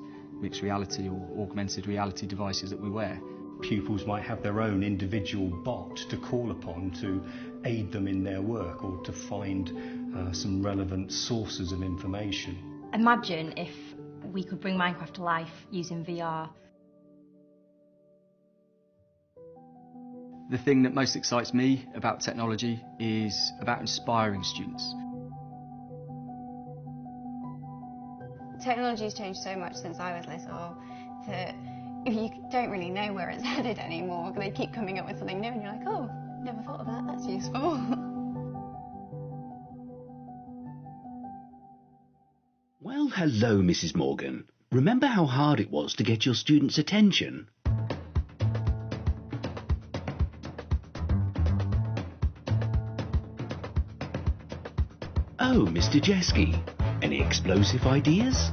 reality or augmented reality devices that we wear. Pupils might have their own individual bot to call upon to aid them in their work or to find some relevant sources of information. Imagine if we could bring Minecraft to life using VR. The thing that most excites me about technology is about inspiring students. Technology's changed so much since I was little that you don't really know where it's headed anymore. They keep coming up with something new and you're like, oh, never thought of that, that's useful. Well, hello, Mrs. Morgan. Remember how hard it was to get your students' attention? Oh, Mr. Jeske, any explosive ideas?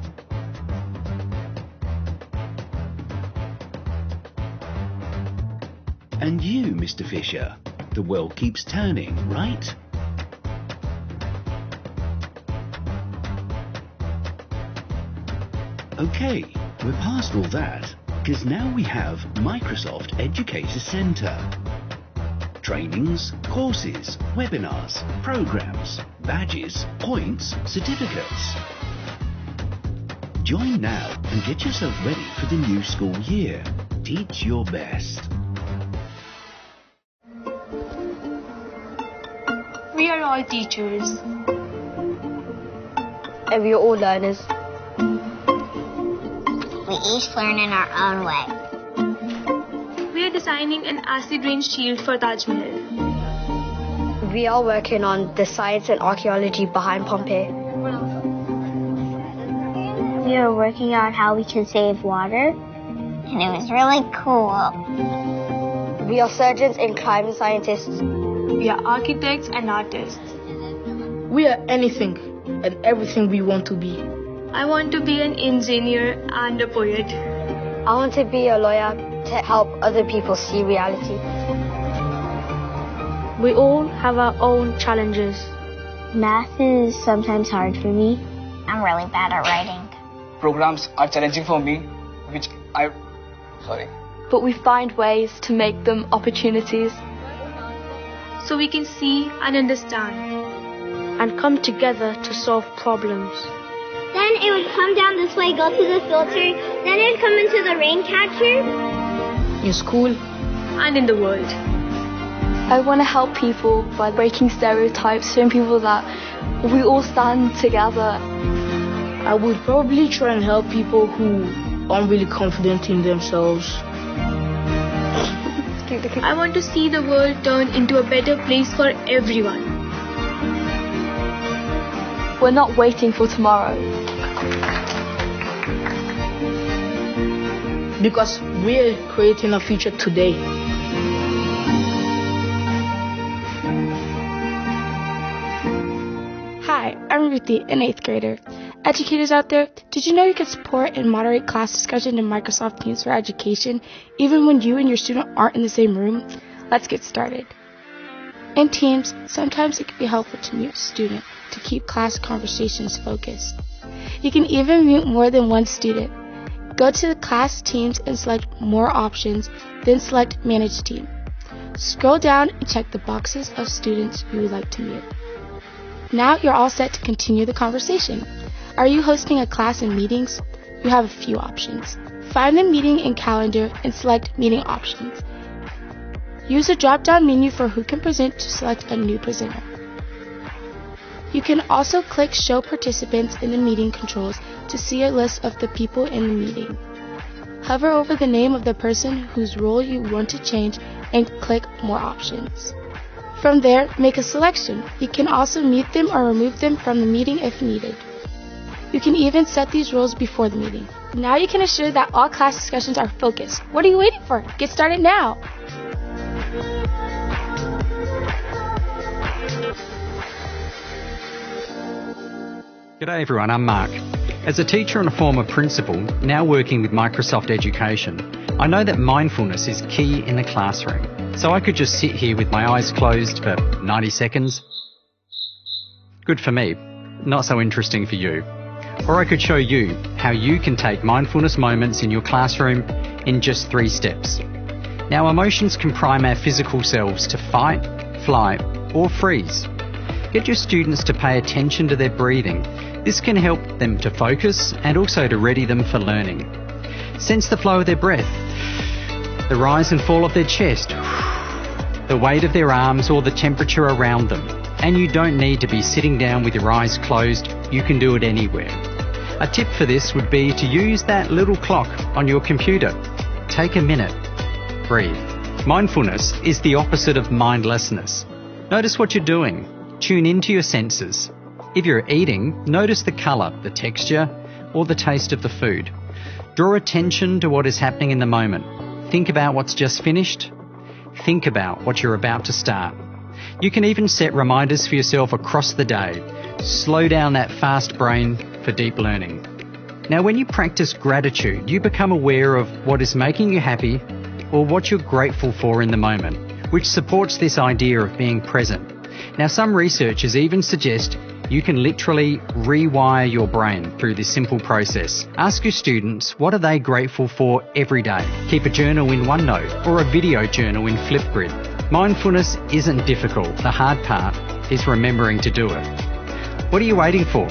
And you, Mr. Fisher, the world keeps turning, right? Okay, we're past all that, because now we have Microsoft Educator Center. Trainings, courses, webinars, programs, badges, points, certificates. Join now and get yourself ready for the new school year. Teach your best. We are all teachers. And we are all learners. We each learn in our own way. We are designing an acid rain shield for Taj Mahal. We are working on the science and archaeology behind Pompeii. We are working on how we can save water, and it was really cool. We are surgeons and climate scientists. We are architects and artists. We are anything and everything we want to be. I want to be an engineer and a poet. I want to be a lawyer to help other people see reality. We all have our own challenges. Math is sometimes hard for me. I'm really bad at writing. Programs are challenging for me, but we find ways to make them opportunities. So we can see and understand and come together to solve problems. Then it would come down this way, go through the filter, then it would come into the rain catcher. In school and in the world. I want to help people by breaking stereotypes, showing people that we all stand together. I would probably try and help people who aren't really confident in themselves. I want to see the world turn into a better place for everyone. We're not waiting for tomorrow. Because we're creating a future today. Hi, I'm Ruthie, an 8th grader. Educators out there, did you know you can support and moderate class discussion in Microsoft Teams for Education even when you and your student aren't in the same room? Let's get started. In Teams, sometimes it can be helpful to mute a student to keep class conversations focused. You can even mute more than one student. Go to the class Teams and select More Options, then select Manage Team. Scroll down and check the boxes of students you would like to mute. Now you're all set to continue the conversation. Are you hosting a class in meetings? You have a few options. Find the meeting in calendar and select Meeting Options. Use the drop-down menu for who can present to select a new presenter. You can also click Show Participants in the meeting controls to see a list of the people in the meeting. Hover over the name of the person whose role you want to change and click More Options. From there, make a selection. You can also mute them or remove them from the meeting if needed. You can even set these roles before the meeting. Now you can assure that all class discussions are focused. What are you waiting for? Get started now! G'day everyone, I'm Mark. As a teacher and a former principal, now working with Microsoft Education, I know that mindfulness is key in the classroom. So I could just sit here with my eyes closed for 90 seconds. Good for me, not so interesting for you. Or I could show you how you can take mindfulness moments in your classroom in just 3 steps. Now, emotions can prime our physical selves to fight, flight, or freeze. Get your students to pay attention to their breathing. This can help them to focus and also to ready them for learning. Sense the flow of their breath, the rise and fall of their chest, the weight of their arms or the temperature around them. And you don't need to be sitting down with your eyes closed, you can do it anywhere. A tip for this would be to use that little clock on your computer. Take a minute. Breathe. Mindfulness is the opposite of mindlessness. Notice what you're doing. Tune into your senses. If you're eating, notice the colour, the texture, or the taste of the food. Draw attention to what is happening in the moment. Think about what's just finished. Think about what you're about to start. You can even set reminders for yourself across the day. Slow down that fast brain for deep learning. Now, when you practice gratitude, you become aware of what is making you happy or what you're grateful for in the moment, which supports this idea of being present. Now, some researchers even suggest you can literally rewire your brain through this simple process. Ask your students what are they grateful for every day. Keep a journal in OneNote or a video journal in Flipgrid. Mindfulness isn't difficult. The hard part is remembering to do it. What are you waiting for?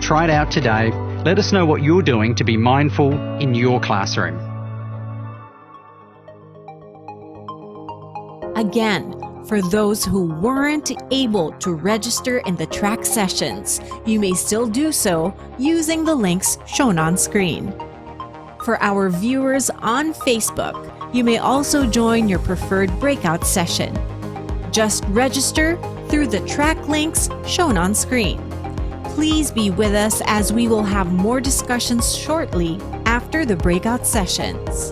Try it out today. Let us know what you're doing to be mindful in your classroom. Again, for those who weren't able to register in the track sessions, you may still do so using the links shown on screen. For our viewers on Facebook, you may also join your preferred breakout session. Just register through the track links shown on screen. Please be with us as we will have more discussions shortly after the breakout sessions.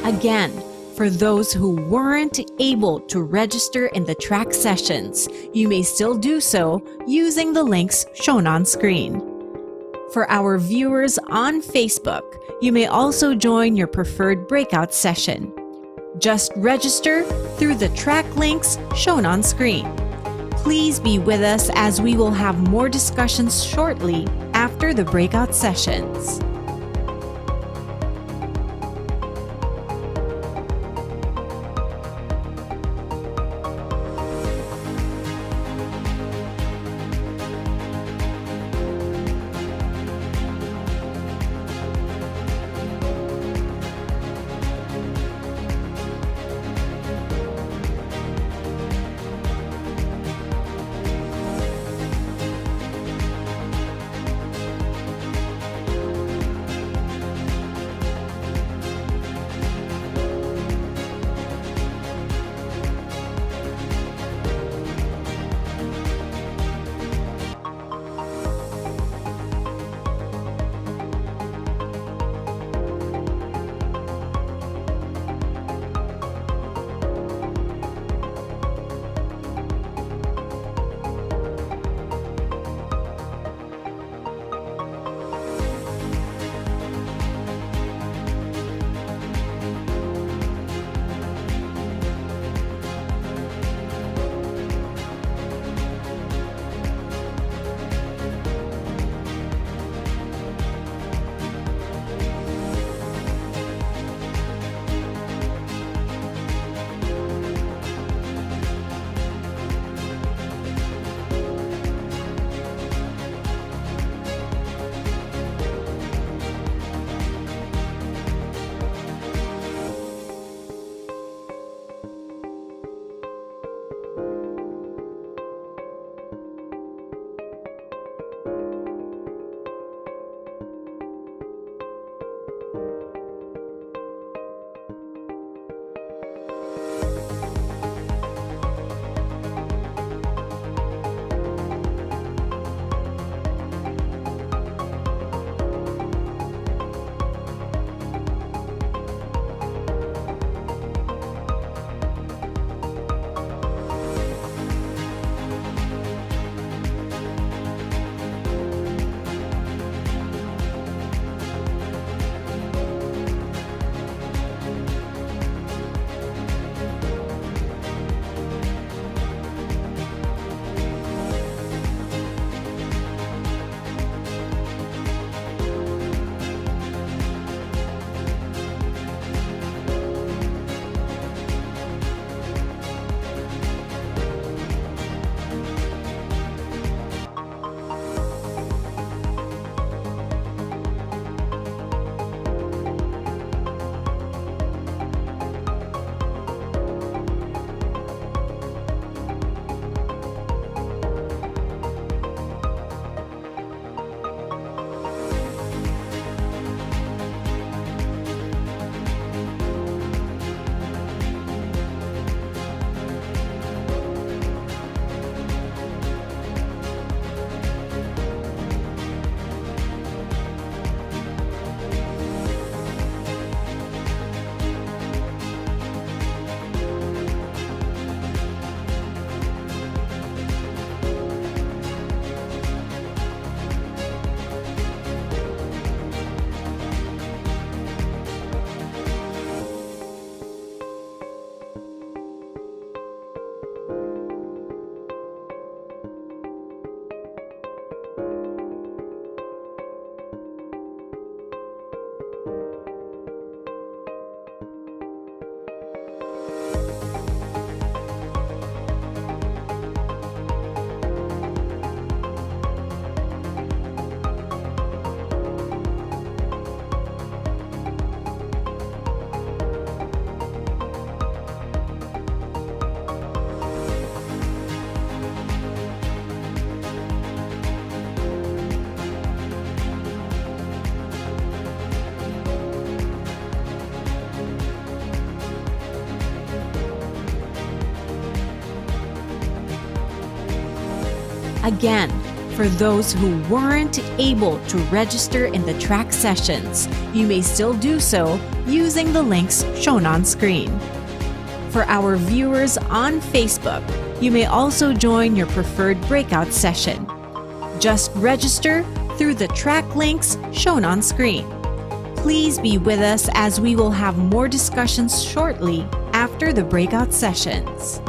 Again, for those who weren't able to register in the track sessions, you may still do so using the links shown on screen. For our viewers on Facebook, you may also join your preferred breakout session. Just register through the track links shown on screen. Please be with us as we will have more discussions shortly after the breakout sessions. Again, For those who weren't able to register in the track sessions, you may still do so using the links shown on screen. For our viewers on Facebook, you may also join your preferred breakout session. Just register through the track links shown on screen. Please be with us as we will have more discussions shortly after the breakout sessions.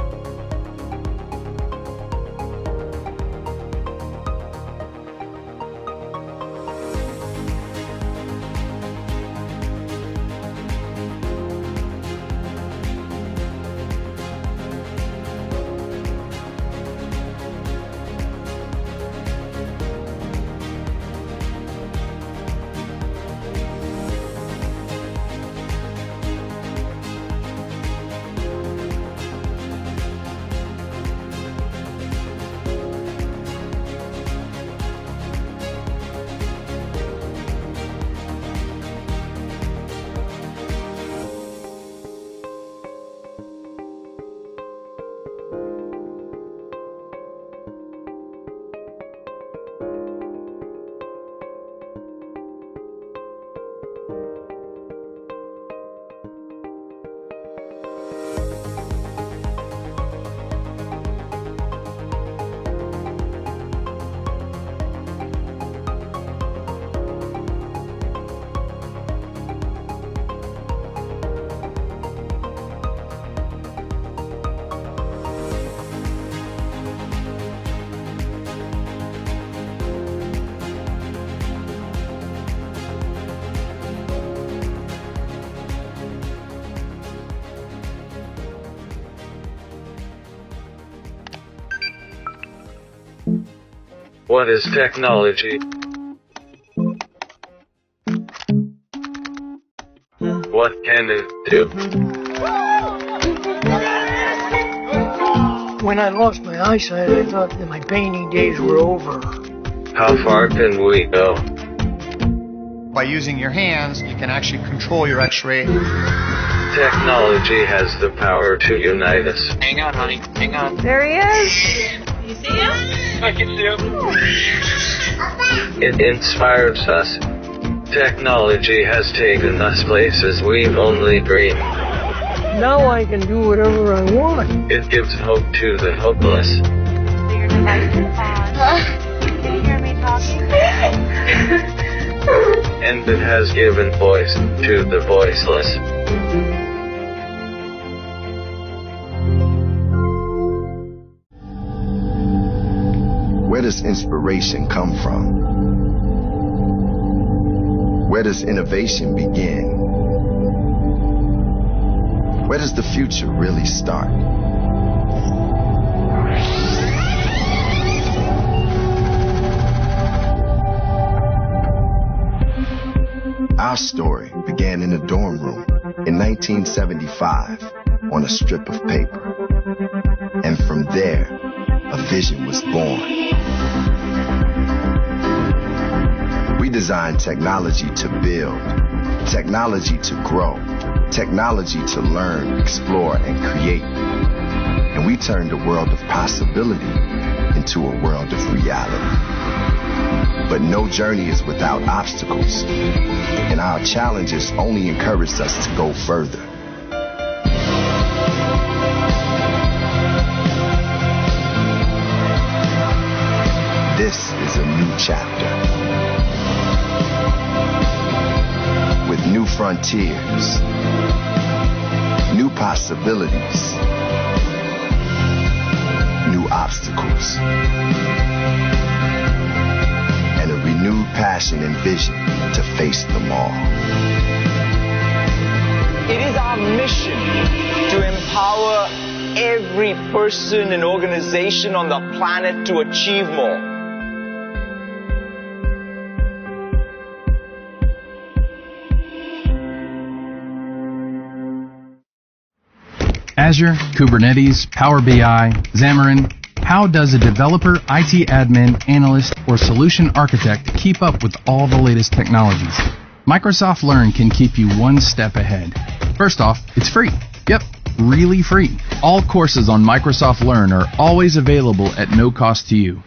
What is technology? What can it do? When I lost my eyesight, I thought that my painting days were over. How far can we go? By using your hands, you can actually control your X-ray. Technology has the power to unite us. Hang on, honey. Hang on. There he is. You see him? I can see him. It inspires us. Technology has taken us places we've only dreamed. Now I can do whatever I want. It gives hope to the hopeless. Your device is on. Can you hear me talking? And it has given voice to the voiceless. Where does inspiration come from? Where does innovation begin? Where does the future really start? Our story began in a dorm room in 1975 on a strip of paper. And from there, a vision was born. We designed technology to build, technology to grow, technology to learn, explore, and create. And we turned a world of possibility into a world of reality. But no journey is without obstacles, and our challenges only encouraged us to go further. This is a new chapter with new frontiers, new possibilities, new obstacles, and a renewed passion and vision to face them all. It is our mission to empower every person and organization on the planet to achieve more. Azure, Kubernetes, Power BI, Xamarin. How does a developer, IT admin, analyst, or solution architect keep up with all the latest technologies? Microsoft Learn can keep you one step ahead. First off, it's free. Yep, really free. All courses on Microsoft Learn are always available at no cost to you.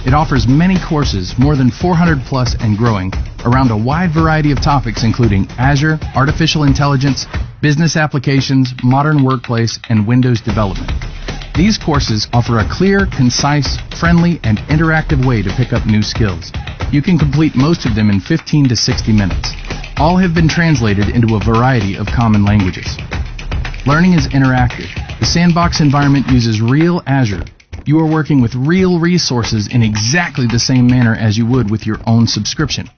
It offers many courses, more than 400 plus and growing, around a wide variety of topics including Azure, artificial intelligence, business applications, modern workplace, and Windows development. These courses offer a clear, concise, friendly, and interactive way to pick up new skills. You can complete most of them in 15 to 60 minutes. All have been translated into a variety of common languages. Learning is interactive. The sandbox environment uses real Azure. You are working with real resources in exactly the same manner as you would with your own subscription.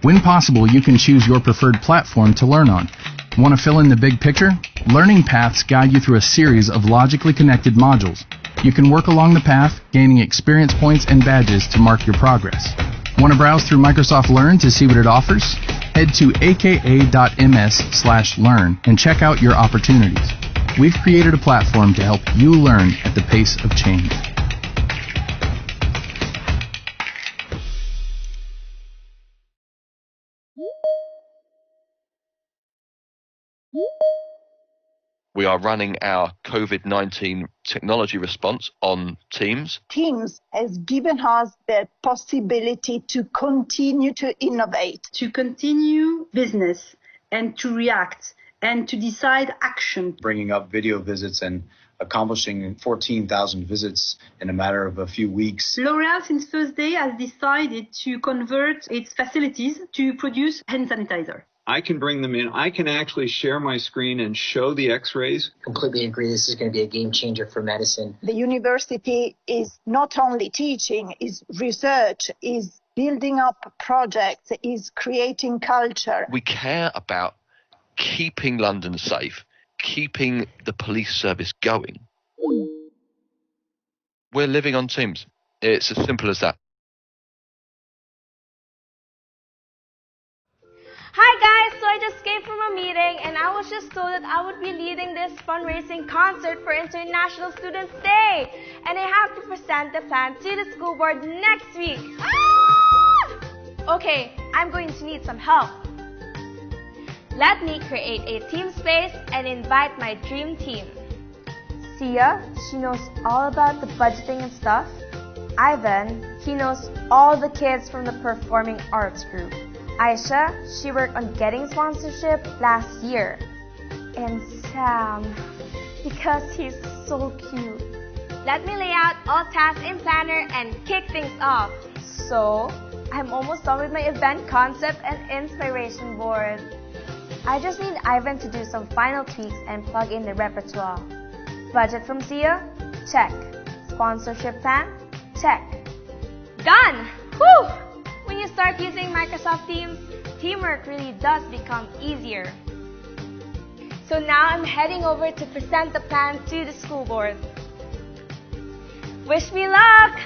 When possible, you can choose your preferred platform to learn on. Want to fill in the big picture? Learning paths guide you through a series of logically connected modules. You can work along the path, gaining experience points and badges to mark your progress. Want to browse through Microsoft Learn to see what it offers? Head to aka.ms/learn and check out your opportunities. We've created a platform to help you learn at the pace of change. We are running our COVID-19 technology response on Teams. Teams has given us the possibility to continue to innovate, to continue business and to react and to decide action. Bringing up video visits and accomplishing 14,000 visits in a matter of a few weeks. L'Oréal since Thursday has decided to convert its facilities to produce hand sanitizer. I can bring them in. I can actually share my screen and show the x-rays. Completely agree. This is going to be a game changer for medicine. The university is not only teaching, is research, is building up projects, is creating culture. We care about keeping London safe, keeping the police service going. We're living on Teams. It's as simple as that. Hi guys, so I just came from a meeting and I was just told that I would be leading this fundraising concert for International Students Day. And I have to present the plan to the school board next week. Ah! Okay, I'm going to need some help. Let me create a team space and invite my dream team. Sia, she knows all about the budgeting and stuff. Ivan, he knows all the kids from the performing arts group. Aisha, she worked on getting sponsorship last year. And Sam, because he's so cute. Let me lay out all tasks in Planner and kick things off. So, I'm almost done with my event concept and inspiration board. I just need Ivan to do some final tweaks and plug in the repertoire. Budget from Sia? Check. Sponsorship plan? Check. Done! Whew! When you start using Microsoft Teams, teamwork really does become easier. So now I'm heading over to present the plan to the school board. Wish me luck!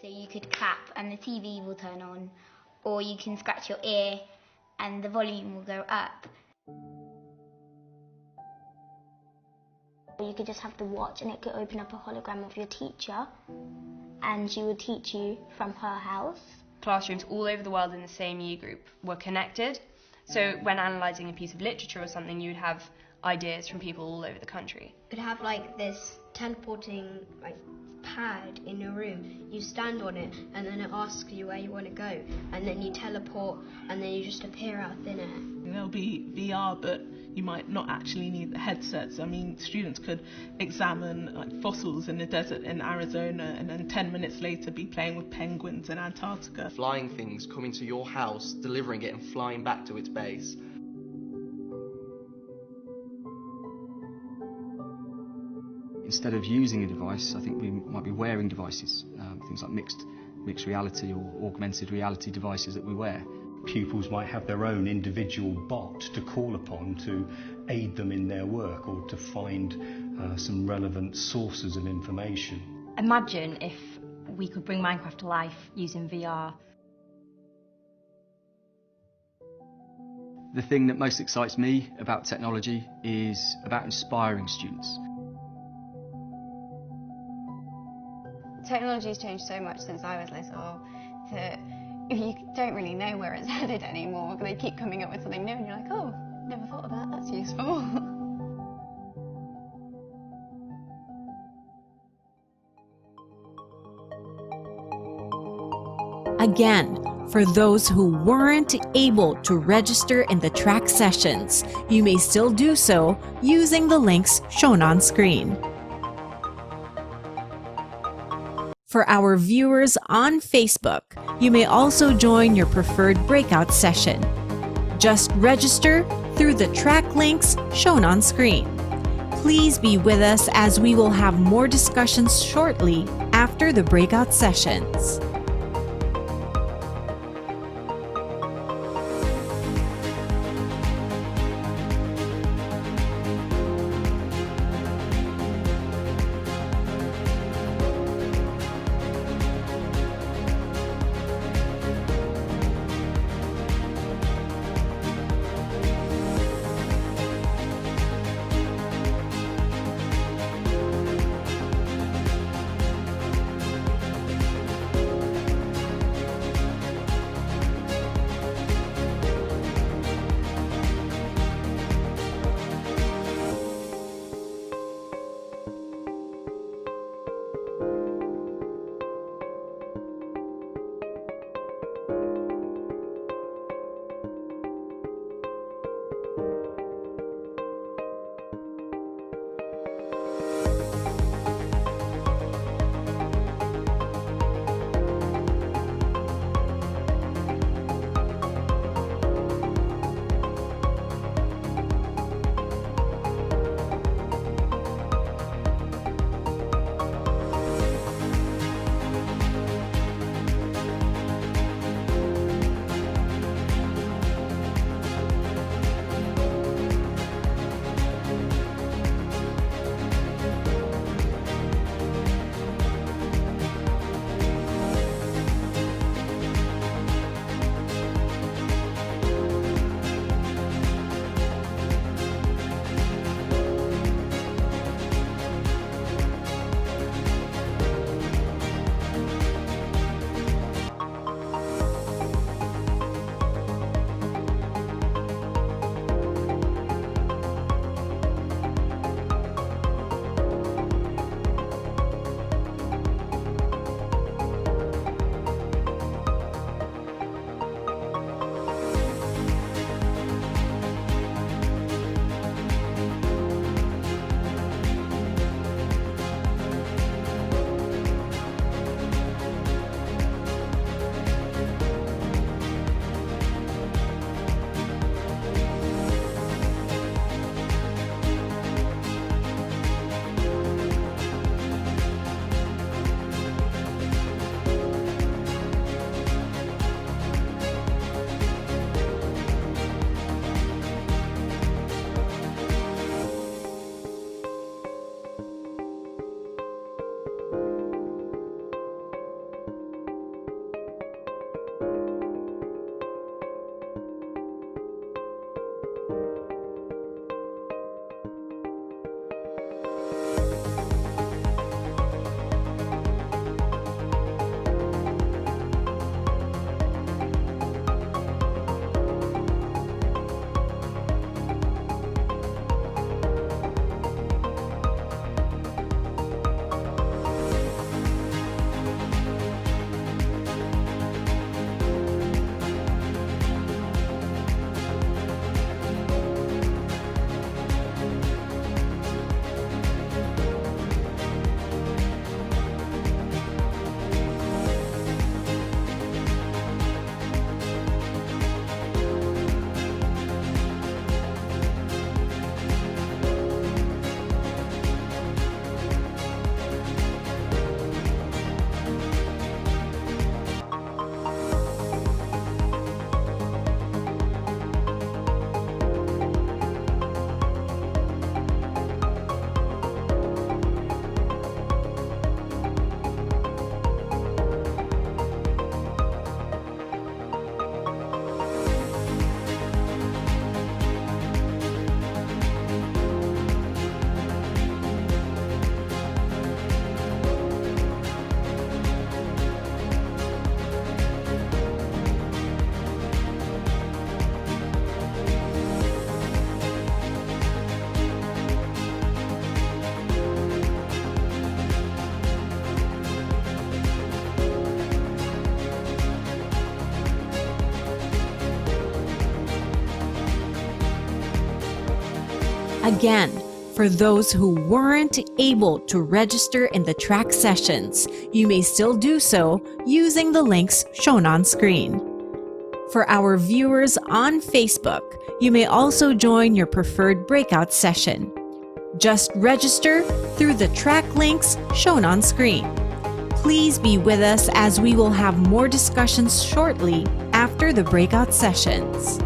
So you could clap and the TV will turn on, or you can scratch your ear and the volume will go up. You could just have the watch and it could open up a hologram of your teacher and she would teach you from her house. Classrooms all over the world in the same year group were connected. So when analysing a piece of literature or something, you'd have ideas from people all over the country. You could have like this teleporting pad in your room. You stand on it and then it asks you where you want to go, and then you teleport and then you just appear out of thin air. There'll be VR, but you might not actually need the headsets. I mean, students could examine fossils in the desert in Arizona and then 10 minutes later be playing with penguins in Antarctica. Flying things coming to your house, delivering it and flying back to its base. Instead of using a device, I think we might be wearing devices, things like mixed reality or augmented reality devices that we wear. Pupils might have their own individual bot to call upon to aid them in their work or to find some relevant sources of information. Imagine if we could bring Minecraft to life using VR. The thing that most excites me about technology is about inspiring students. Technology has changed so much since I was little that you don't really know where it's headed anymore. They keep coming up with something new and you're like, oh, never thought of that, that's useful. Again, for those who weren't able to register in the track sessions, you may still do so using the links shown on screen. For our viewers on Facebook, you may also join your preferred breakout session. Just register through the track links shown on screen. Please be with us as we will have more discussions shortly after the breakout sessions. Again, for those who weren't able to register in the track sessions, you may still do so using the links shown on screen. For our viewers on Facebook, you may also join your preferred breakout session. Just register through the track links shown on screen. Please be with us as we will have more discussions shortly after the breakout sessions.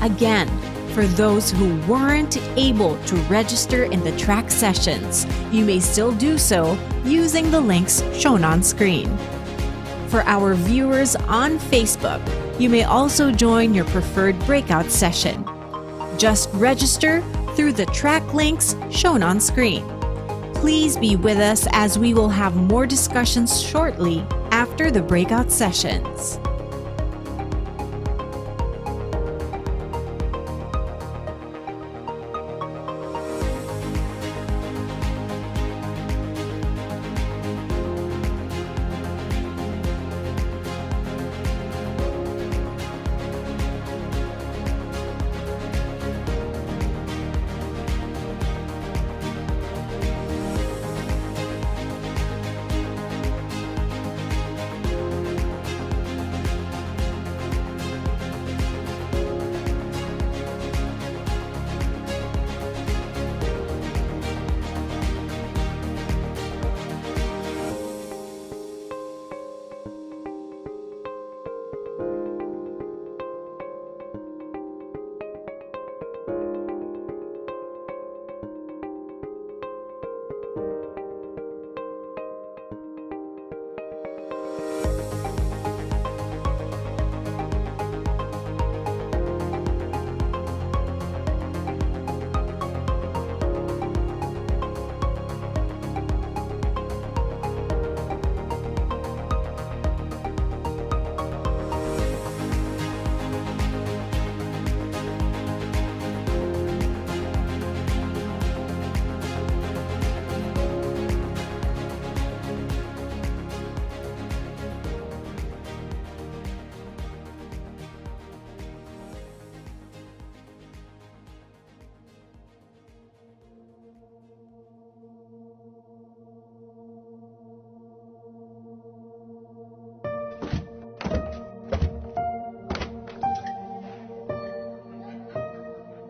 Again, for those who weren't able to register in the track sessions, you may still do so using the links shown on screen. For our viewers on Facebook, you may also join your preferred breakout session. Just register through the track links shown on screen. Please be with us as we will have more discussions shortly after the breakout sessions.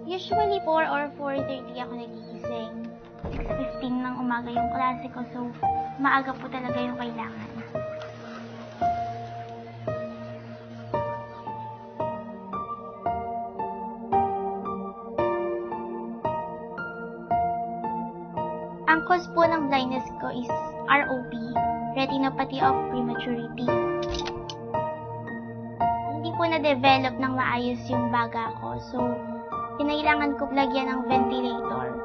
Usually 4 or 4:30 ako nagigising. 6:15 ng umaga yung klase ko, so maaga po talaga yung kailangan. Ang cause po ng blindness ko is ROP, retinopathy of prematurity. Hindi po na-develop ng maayos yung baga ko, so kinailangan ko lagyan ng ventilator.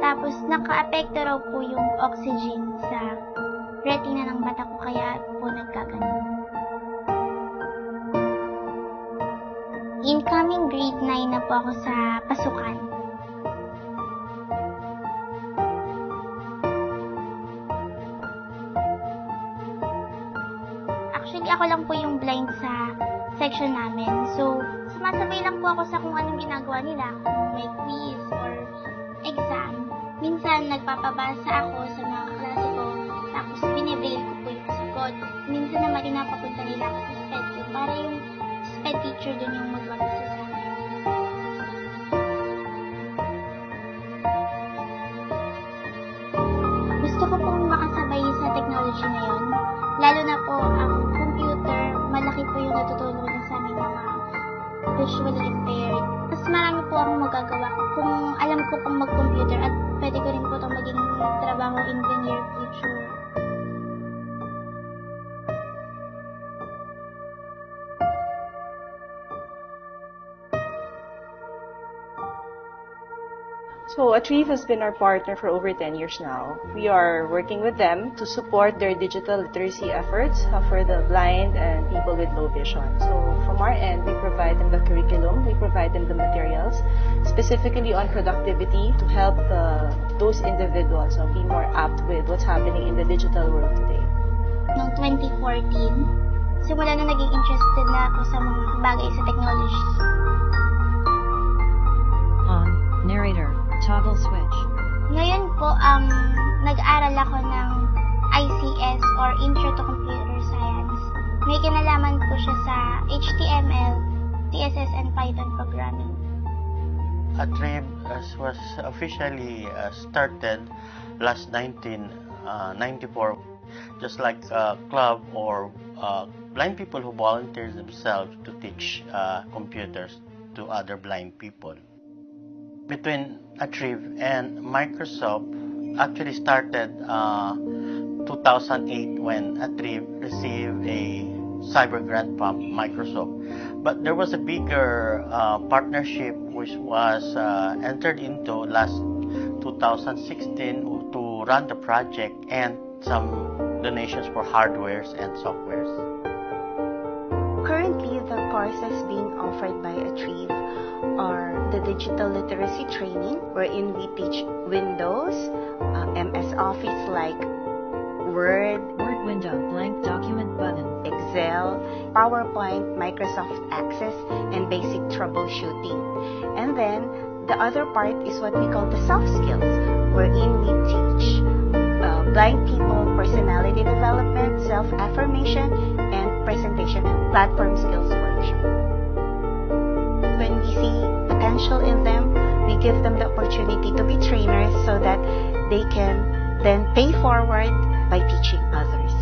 Tapos naka-apekto raw po yung oxygen sa retina ng mata ko, kaya po nagkaganon. Incoming grade 9 na po ako sa pasukan. Actually, ako lang po yung blind sa section namin. So, sumasabay lang po ako sa kung anong ginagawa nila, kung may quiz or exam. Minsan, nagpapabasa ako sa mga klase ko, tapos binibrail ko po yung sagot. Minsan naman, pinapapunta nila ako sa SPED ko para yung SPED teacher dun yung magbabasa sa akin. Gusto ko pong makasabay sa technology na yun. Lalo na po, ang computer, malaki po yung natutulong na sa aming mga visually impaired. Mas marami po akong magagawa kung alam ko pong mag-computer at pwede ko rin po itong maging trabaho in the near future. So Achieve has been our partner for over 10 years now. We are working with them to support their digital literacy efforts for the blind and people with low vision. So from our end, we provide them the curriculum, we provide them the materials, specifically on productivity to help those individuals be more apt with what's happening in the digital world today. Noong 2014, simula na naging interested na ako sa mga bagay sa technology. Narrator. Toggle switch. Ngayon po, nag-aral ako ng ICS or Intro to Computer Science. May kinalaman po siya sa HTML, CSS, and Python programming. Achieve was officially started last 1994, just like a club or blind people who volunteer themselves to teach computers to other blind people. Between Achieve and Microsoft actually started 2008 when Atrieve received a cyber grant from Microsoft. But there was a bigger partnership which was entered into last 2016 to run the project and some donations for hardwares and softwares. Currently, the courses being offered by Atrieve are the digital literacy training, wherein we teach Windows, MS Office like Word, window, blank document button, Excel, PowerPoint, Microsoft Access, and basic troubleshooting. And then, the other part is what we call the soft skills, wherein we teach blind people personality development, self-affirmation, and presentation and platform skills workshop. When we see potential in them, we give them the opportunity to be trainers so that they can then pay forward by teaching others.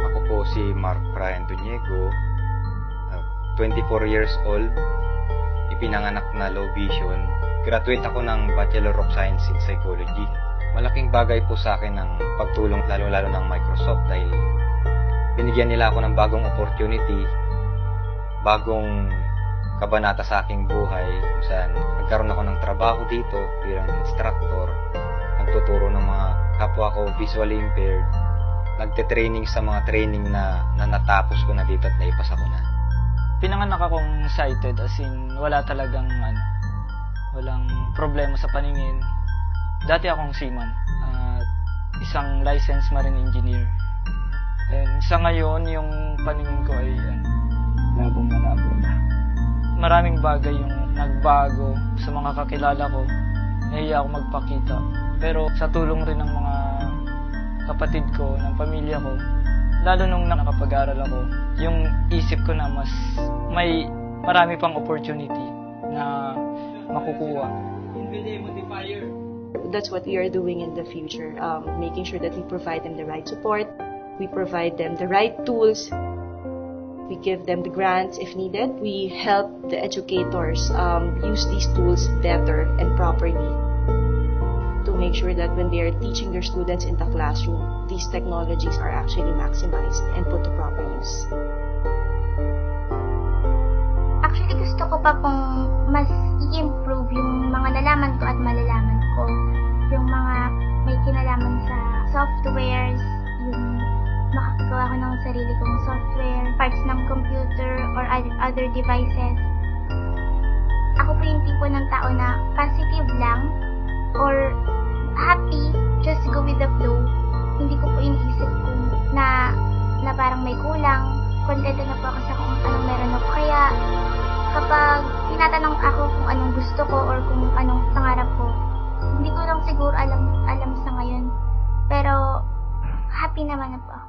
Ako po si Mark Brian Duñego, 24 years old, ipinanganak na low vision. Graduate ako ng Bachelor of Science in Psychology. Malaking bagay po sa akin ang pagtulong lalo-lalo ng Microsoft dahil binigyan nila ako ng bagong opportunity, bagong kabanata sa aking buhay kung saan nagkaroon ako ng trabaho dito bilang instructor, nagtuturo ng mga kapwa ko visually impaired, nagte-training sa mga training na natapos ko na dito at naipasa ko na. Pinanganak akong sighted as in wala talagang walang problema sa paningin. Dati akong seaman at isang licensed marine engineer. And sa ngayon, yung paningin ko ay labong-malabo na. Maraming bagay yung nagbago sa mga kakilala ko. Nahiya ako magpakita. Pero sa tulong rin ng mga kapatid ko, ng pamilya ko, lalo nung nakapag-aral ako, yung isip ko na mas may marami pang opportunity na makukuha. That's what we are doing in the future, making sure that we provide them the right support, we provide them the right tools, we give them the grants if needed, we help the educators use these tools better and properly to make sure that when they are teaching their students in the classroom, these technologies are actually maximized and put to proper use. Actually, gusto ko pa pong mas i-improve yung mga nalaman ko at malalaman ko. Yung mga may kinalaman sa softwares, yung makakagawa ko ng sarili kong software, parts ng computer or other devices. Ako po yung tipo ng tao na positive lang or happy, just go with the flow. Hindi ko po iniisip kung na parang may kulang. Kontento na po ako sa kung anong meron ako. Kaya kapag tinatanong ako kung anong gusto ko or kung anong pangarap ko, hindi ko lang siguro alam sa ngayon. Pero happy naman na po ako.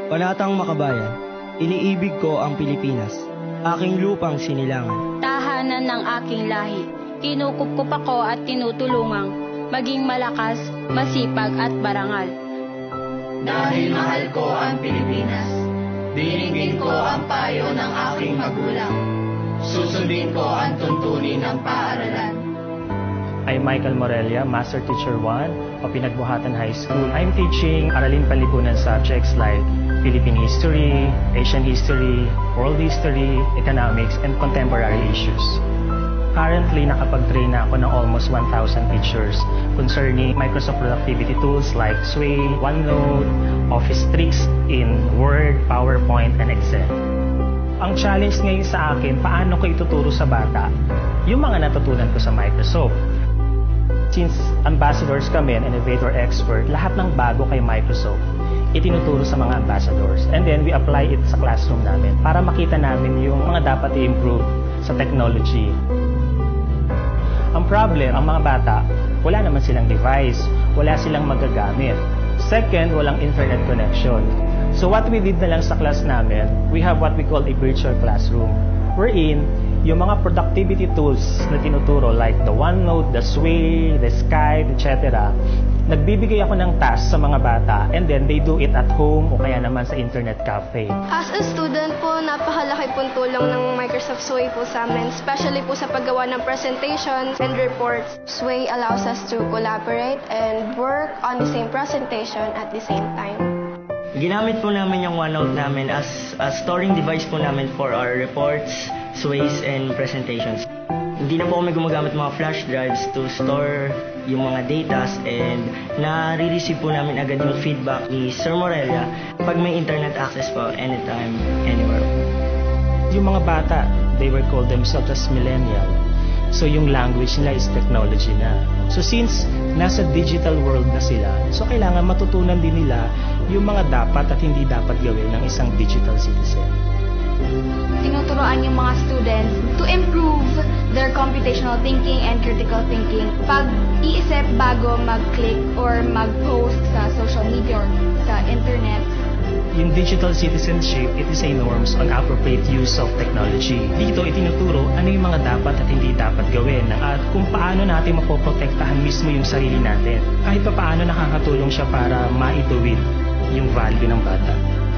Panatang makabayan, iniibig ko ang Pilipinas, aking lupang sinilangan. Tahanan ng aking lahi, kinukupkup ako at tinutulungang maging malakas, masipag at barangal. Dahil mahal ko ang Pilipinas, dinigin ko ang payo ng aking magulang. Susundin ko ang tuntunin ng paaralan. I'm Michael Morelia, Master Teacher 1 of Pinagbuhatan High School. I'm teaching Aralin Panlipunan subjects like Philippine history, Asian history, world history, economics, and contemporary issues. Currently, nakapag-train na ako ng almost 1,000 teachers concerning Microsoft productivity tools like Sway, OneNote, Office tricks in Word, PowerPoint, and Excel. Ang challenge ngayon sa akin, paano ko ituturo sa bata yung mga natutunan ko sa Microsoft. Since ambassadors kami and innovator expert, lahat ng bago kay Microsoft, itinuturo sa mga ambassadors. And then we apply it sa classroom namin para makita namin yung mga dapat i-improve sa technology. Ang problem, ang mga bata, wala naman silang device, wala silang magagamit. Second, walang internet connection. So what we did na lang sa class namin, we have what we call a virtual classroom. Wherein, yung mga productivity tools na tinuturo like the OneNote, the Sway, the Skype, etc. Nagbibigay ako ng task sa mga bata and then they do it at home o kaya naman sa internet cafe. As a student po, napakalaki pong tulong ng Microsoft Sway po sa amin, especially po sa paggawa ng presentations and reports. Sway allows us to collaborate and work on the same presentation at the same time. Ginamit po namin yung OneNote namin as a storing device po namin for our reports, sways, and presentations. Hindi na po kami gumagamit mga flash drives to store yung mga datas and nare-receive po namin agad yung feedback ni Sir Morelia pag may internet access po anytime, anywhere. Yung mga bata, they were called themselves as millennial. So yung language nila is technology na. So since nasa digital world na sila, so kailangan matutunan din nila yung mga dapat at hindi dapat gawin ng isang digital citizen. Tinuturoan yung mga students to improve their computational thinking and critical thinking. Pag-iisip bago mag-click or mag-post sa social media or sa internet. Yung digital citizenship, it is a norms on appropriate use of technology. Dito, itinuturo ano yung mga dapat at hindi dapat gawin at kung paano natin mapoprotektahan mismo yung sarili natin. Kahit pa paano nakakatulong siya para maituwid yung value ng bata.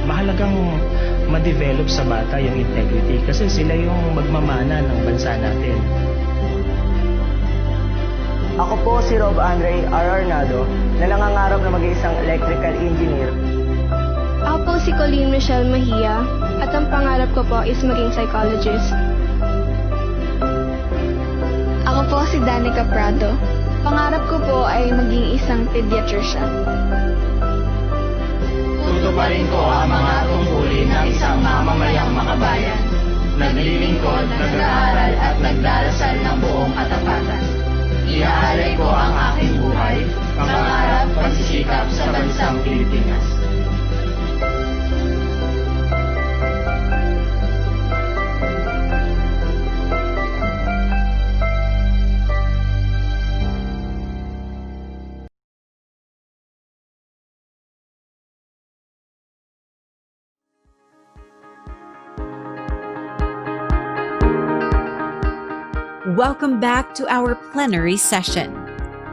Mahalagang ma-develop sa bata yung integrity kasi sila yung magmamana ng bansa natin. Ako po si Rob Andre R. Arnado na nangangarap na maging isang electrical engineer. Ako po si Colleen Michelle Mahia at ang pangarap ko po is maging psychologist. Ako po si Danica Prado. Pangarap ko po ay maging isang pediatrician. Tutuparin ko ang mga tungkulin ng isang mamamayang makabayan, naglilingkod, nag-aaral at nagdarasal ng buong katapatan. Iaalay ko ang aking buhay, pangarap, pagsisikap sa bansang Pilipinas. Welcome back to our plenary session.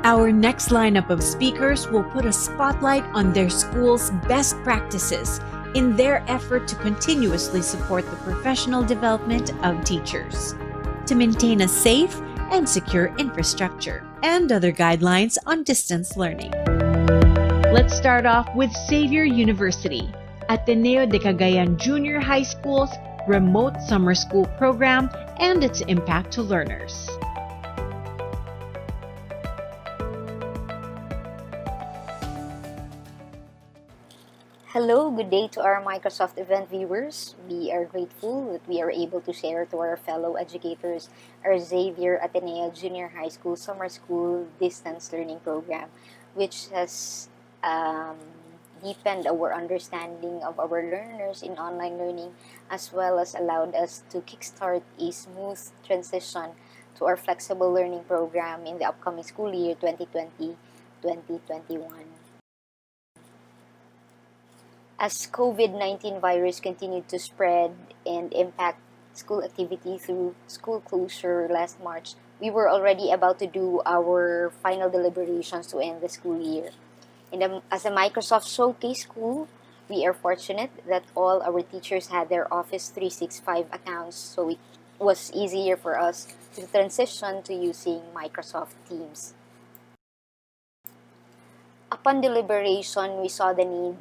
Our next lineup of speakers will put a spotlight on their school's best practices in their effort to continuously support the professional development of teachers, to maintain a safe and secure infrastructure, and other guidelines on distance learning. Let's start off with Xavier University, Ateneo de Cagayan Junior High School's remote summer school program and its impact to learners. Hello, good day to our Microsoft event viewers. We are grateful that we are able to share to our fellow educators our Xavier Ateneo Junior High School Summer School Distance Learning Program, which has deepened our understanding of our learners in online learning, as well as allowed us to kickstart a smooth transition to our flexible learning program in the upcoming school year 2020-2021. As COVID-19 virus continued to spread and impact school activity through school closure last March, we were already about to do our final deliberations to end the school year. And as a Microsoft Showcase School, we are fortunate that all our teachers had their Office 365 accounts, so it was easier for us to transition to using Microsoft Teams. Upon deliberation, we saw the need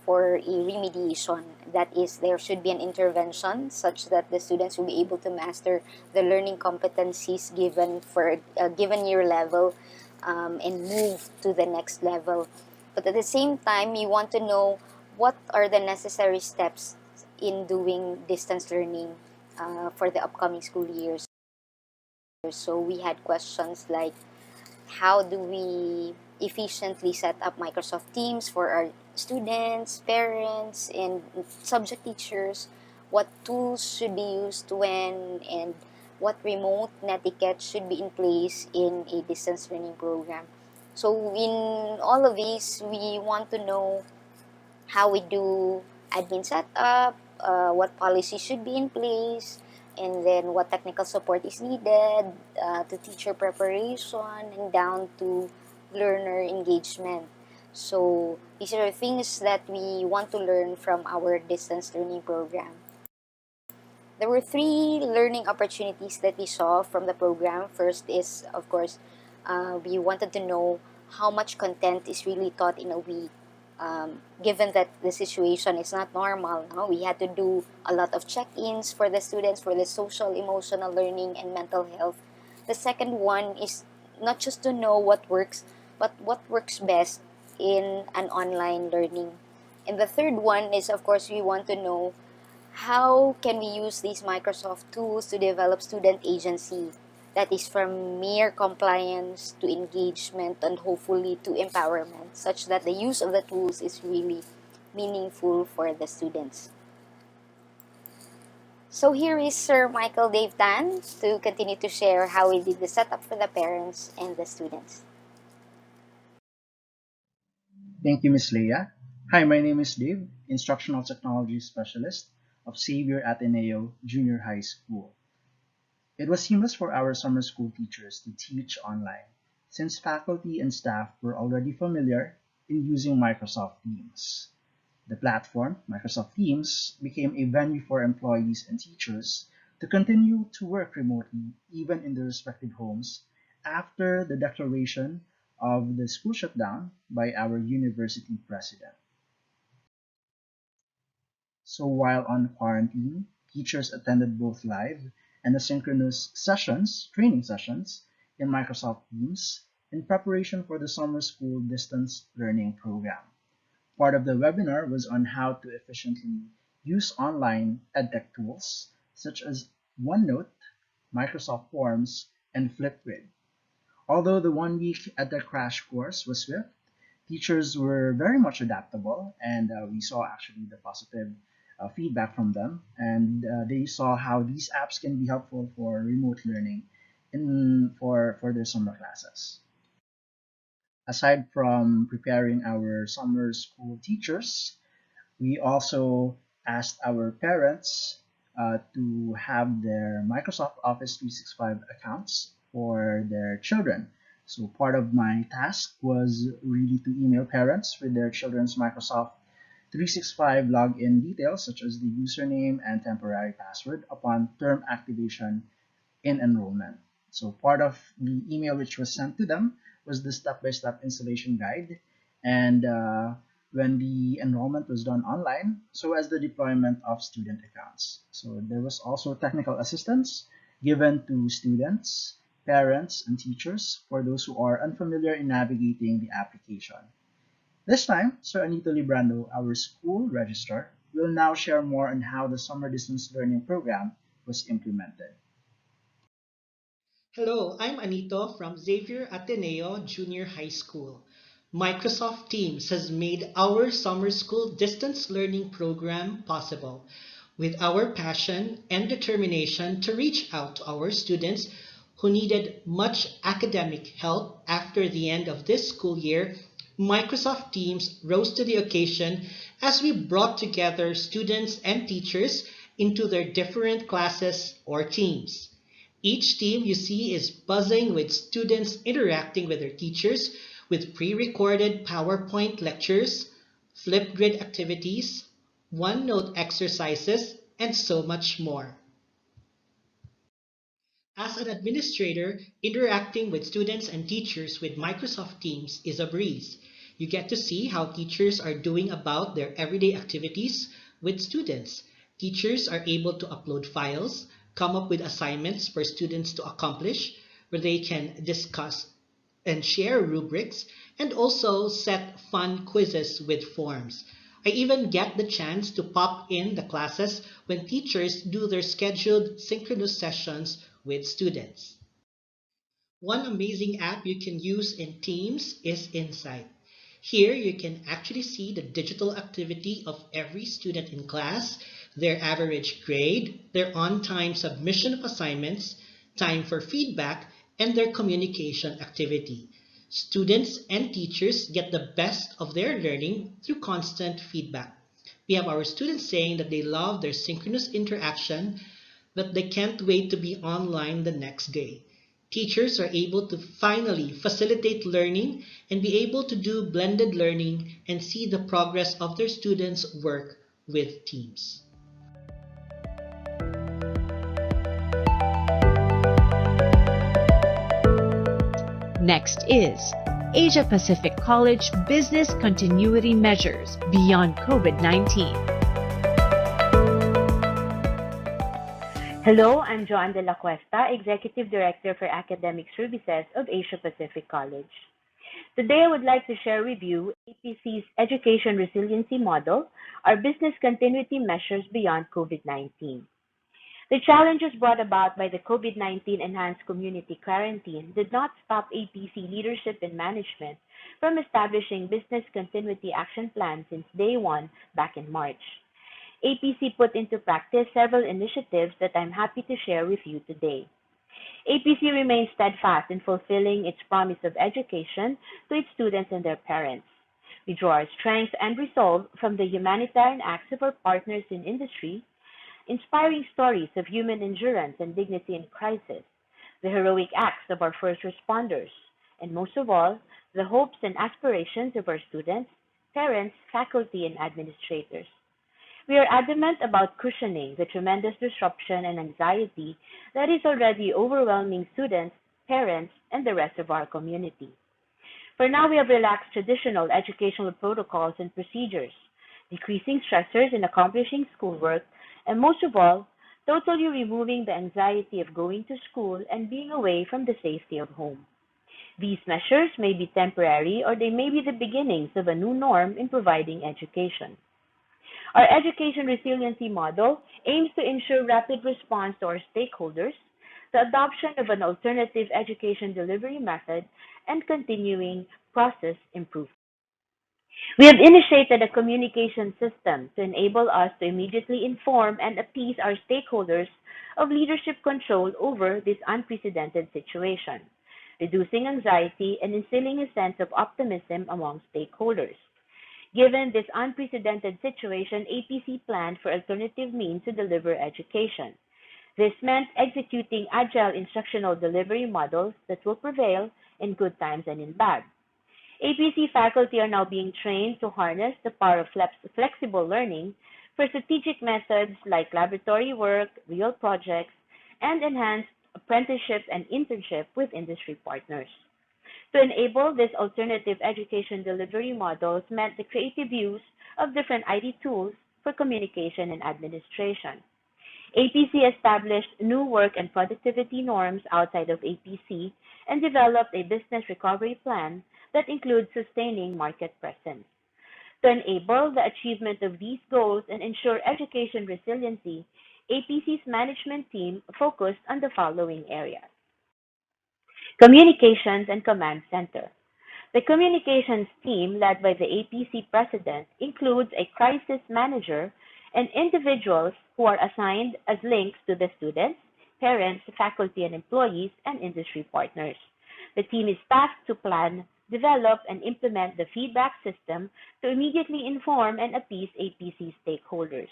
for a remediation. That is, there should be an intervention such that the students will be able to master the learning competencies given for a given year level and move to the next level. But at the same time, you want to know what are the necessary steps in doing distance learning for the upcoming school years. So we had questions like, how do we efficiently set up Microsoft Teams for our students, parents, and subject teachers? What tools should be used when, and what remote netiquette should be in place in a distance learning program? So in all of these, we want to know how we do admin setup, what policy should be in place, and then what technical support is needed, to teacher preparation, and down to learner engagement. So these are things that we want to learn from our distance learning program. There were 3 learning opportunities that we saw from the program. First is, of course, we wanted to know how much content is really taught in a week. Given that the situation is not normal, no? We had to do a lot of check-ins for the students for the social, emotional learning, and mental health. The second one is not just to know what works, but what works best in an online learning. And the third one is, of course, we want to know how can we use these Microsoft tools to develop student agency, that is from mere compliance to engagement and hopefully to empowerment, such that the use of the tools is really meaningful for the students. So here is Sir Michael Dave Tan to continue to share how we did the setup for the parents and the students. Thank you, Ms. Leah. Hi, my name is Dave, Instructional Technology Specialist of Xavier Ateneo Junior High School. It was seamless for our summer school teachers to teach online, since faculty and staff were already familiar in using Microsoft Teams. The platform, Microsoft Teams, became a venue for employees and teachers to continue to work remotely even in their respective homes after the declaration of the school shutdown by our university president. So while on quarantine, teachers attended both live and asynchronous sessions, training sessions, in Microsoft Teams in preparation for the summer school distance learning program. Part of the webinar was on how to efficiently use online edtech tools such as OneNote, Microsoft Forms, and Flipgrid. Although the one-week edtech crash course was swift, teachers were very much adaptable, and we saw actually the positive feedback from them, and they saw how these apps can be helpful for remote learning for their summer classes. Aside from preparing our summer school teachers, we also asked our parents to have their Microsoft Office 365 accounts for their children. So part of my task was really to email parents with their children's Microsoft 365 login details such as the username and temporary password upon term activation in enrollment. So part of the email which was sent to them was the step-by-step installation guide, and when the enrollment was done online, so as the deployment of student accounts. So there was also technical assistance given to students, parents, and teachers for those who are unfamiliar in navigating the application. This time, Sir Anito Librando, our school registrar, will now share more on how the summer distance learning program was implemented. Hello, I'm Anito from Xavier Ateneo Junior High School. Microsoft Teams has made our summer school distance learning program possible. With our passion and determination to reach out to our students who needed much academic help after the end of this school year, Microsoft Teams rose to the occasion as we brought together students and teachers into their different classes or teams. Each team you see is buzzing with students interacting with their teachers with pre-recorded PowerPoint lectures, Flipgrid activities, OneNote exercises, and so much more. As an administrator, interacting with students and teachers with Microsoft Teams is a breeze. You get to see how teachers are doing about their everyday activities with students. Teachers are able to upload files, come up with assignments for students to accomplish, where they can discuss and share rubrics, and also set fun quizzes with forms. I even get the chance to pop in the classes when teachers do their scheduled synchronous sessions with students. One amazing app you can use in Teams is Insight. Here you can actually see the digital activity of every student in class, their average grade, their on-time submission of assignments, time for feedback, and their communication activity. Students and teachers get the best of their learning through constant feedback. We have our students saying that they love their synchronous interaction, that they can't wait to be online the next day. Teachers are able to finally facilitate learning and be able to do blended learning and see the progress of their students' work with teams. Next is Asia Pacific College Business Continuity Measures Beyond COVID-19. Hello, I'm Joan de la Cuesta, Executive Director for Academic Services of Asia Pacific College. Today, I would like to share with you APC's Education Resiliency Model, our business continuity measures beyond COVID-19. The challenges brought about by the COVID-19 enhanced community quarantine did not stop APC leadership and management from establishing business continuity action plans since day one back in March. APC put into practice several initiatives that I'm happy to share with you today. APC remains steadfast in fulfilling its promise of education to its students and their parents. We draw our strength and resolve from the humanitarian acts of our partners in industry, inspiring stories of human endurance and dignity in crisis, the heroic acts of our first responders, and most of all, the hopes and aspirations of our students, parents, faculty, and administrators. We are adamant about cushioning the tremendous disruption and anxiety that is already overwhelming students, parents, and the rest of our community. For now, we have relaxed traditional educational protocols and procedures, decreasing stressors in accomplishing schoolwork, and most of all, totally removing the anxiety of going to school and being away from the safety of home. These measures may be temporary or they may be the beginnings of a new norm in providing education. Our education resiliency model aims to ensure rapid response to our stakeholders, the adoption of an alternative education delivery method, and continuing process improvement. We have initiated a communication system to enable us to immediately inform and appease our stakeholders of leadership control over this unprecedented situation, reducing anxiety and instilling a sense of optimism among stakeholders. Given this unprecedented situation, APC planned for alternative means to deliver education. This meant executing agile instructional delivery models that will prevail in good times and in bad. APC faculty are now being trained to harness the power of flexible learning for strategic methods like laboratory work, real projects, and enhanced apprenticeship and internship with industry partners. To enable this alternative education delivery models meant the creative use of different IT tools for communication and administration. APC established new work and productivity norms outside of APC and developed a business recovery plan that includes sustaining market presence. To enable the achievement of these goals and ensure education resiliency, APC's management team focused on the following areas. Communications and Command Center. The communications team, led by the APC president, includes a crisis manager and individuals who are assigned as links to the students, parents, faculty, and employees, and industry partners. The team is tasked to plan, develop, and implement the feedback system to immediately inform and appease APC stakeholders.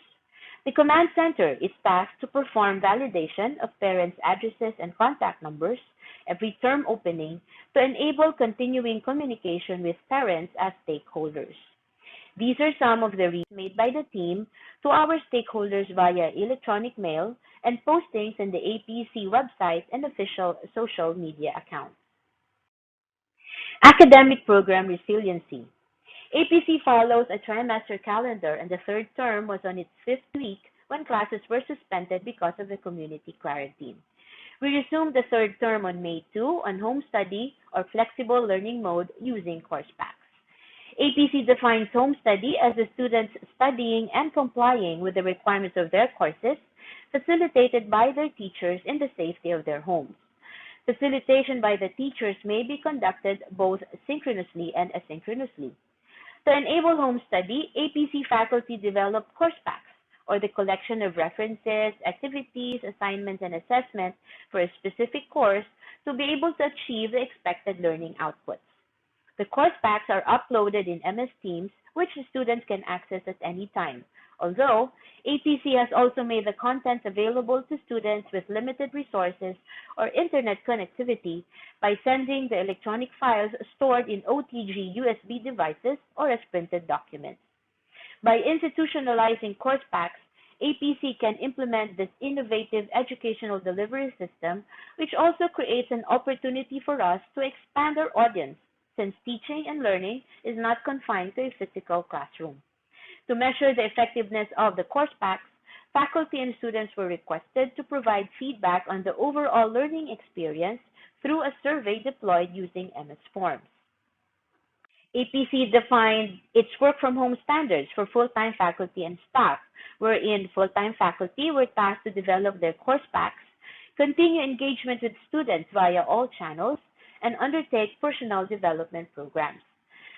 The Command Center is tasked to perform validation of parents' addresses and contact numbers every term opening to enable continuing communication with parents as stakeholders. These are some of the reads made by the team to our stakeholders via electronic mail and postings in the APC website and official social media accounts. Academic Program Resiliency. APC follows a trimester calendar, and the third term was on its fifth week when classes were suspended because of the community quarantine. We resumed the third term on May 2 on home study or flexible learning mode using course packs. APC defines home study as the students studying and complying with the requirements of their courses, facilitated by their teachers in the safety of their homes. Facilitation by the teachers may be conducted both synchronously and asynchronously. To enable home study, APC faculty develop course packs, or the collection of references, activities, assignments, and assessments for a specific course to be able to achieve the expected learning outputs. The course packs are uploaded in MS Teams, which the students can access at any time. Although, APC has also made the contents available to students with limited resources or internet connectivity by sending the electronic files stored in OTG USB devices or as printed documents. By institutionalizing course packs, APC can implement this innovative educational delivery system, which also creates an opportunity for us to expand our audience, since teaching and learning is not confined to a physical classroom. To measure the effectiveness of the course packs, faculty and students were requested to provide feedback on the overall learning experience through a survey deployed using MS Forms. APC defined its work-from-home standards for full-time faculty and staff, wherein full-time faculty were tasked to develop their course packs, continue engagement with students via all channels, and undertake personal development programs.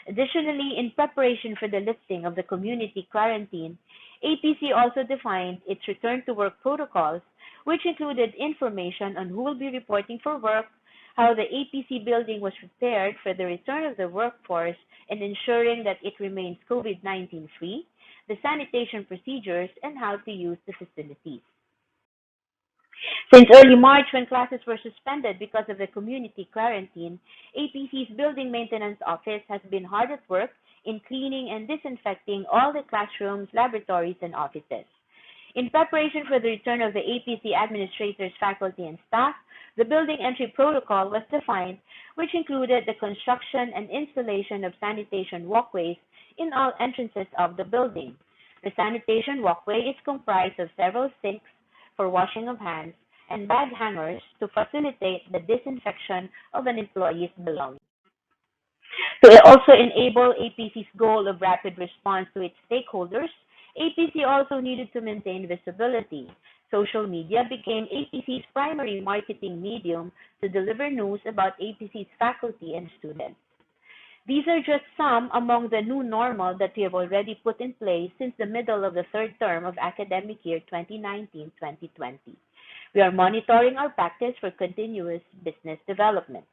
Additionally, in preparation for the lifting of the community quarantine, APC also defined its return-to-work protocols, which included information on who will be reporting for work, how the APC building was prepared for the return of the workforce and ensuring that it remains COVID-19 free, the sanitation procedures, and how to use the facilities. Since early March, when classes were suspended because of the community quarantine, APC's building maintenance office has been hard at work in cleaning and disinfecting all the classrooms, laboratories, and offices. In preparation for the return of the APC administrators, faculty, and staff, the building entry protocol was defined, which included the construction and installation of sanitation walkways in all entrances of the building. The sanitation walkway is comprised of several sinks for washing of hands and bag hangers to facilitate the disinfection of an employee's belongings. To also enable APC's goal of rapid response to its stakeholders, APC also needed to maintain visibility. Social media became APC's primary marketing medium to deliver news about APC's faculty and students. These are just some among the new normal that we have already put in place since the middle of the third term of academic year 2019-2020. We are monitoring our practice for continuous business development.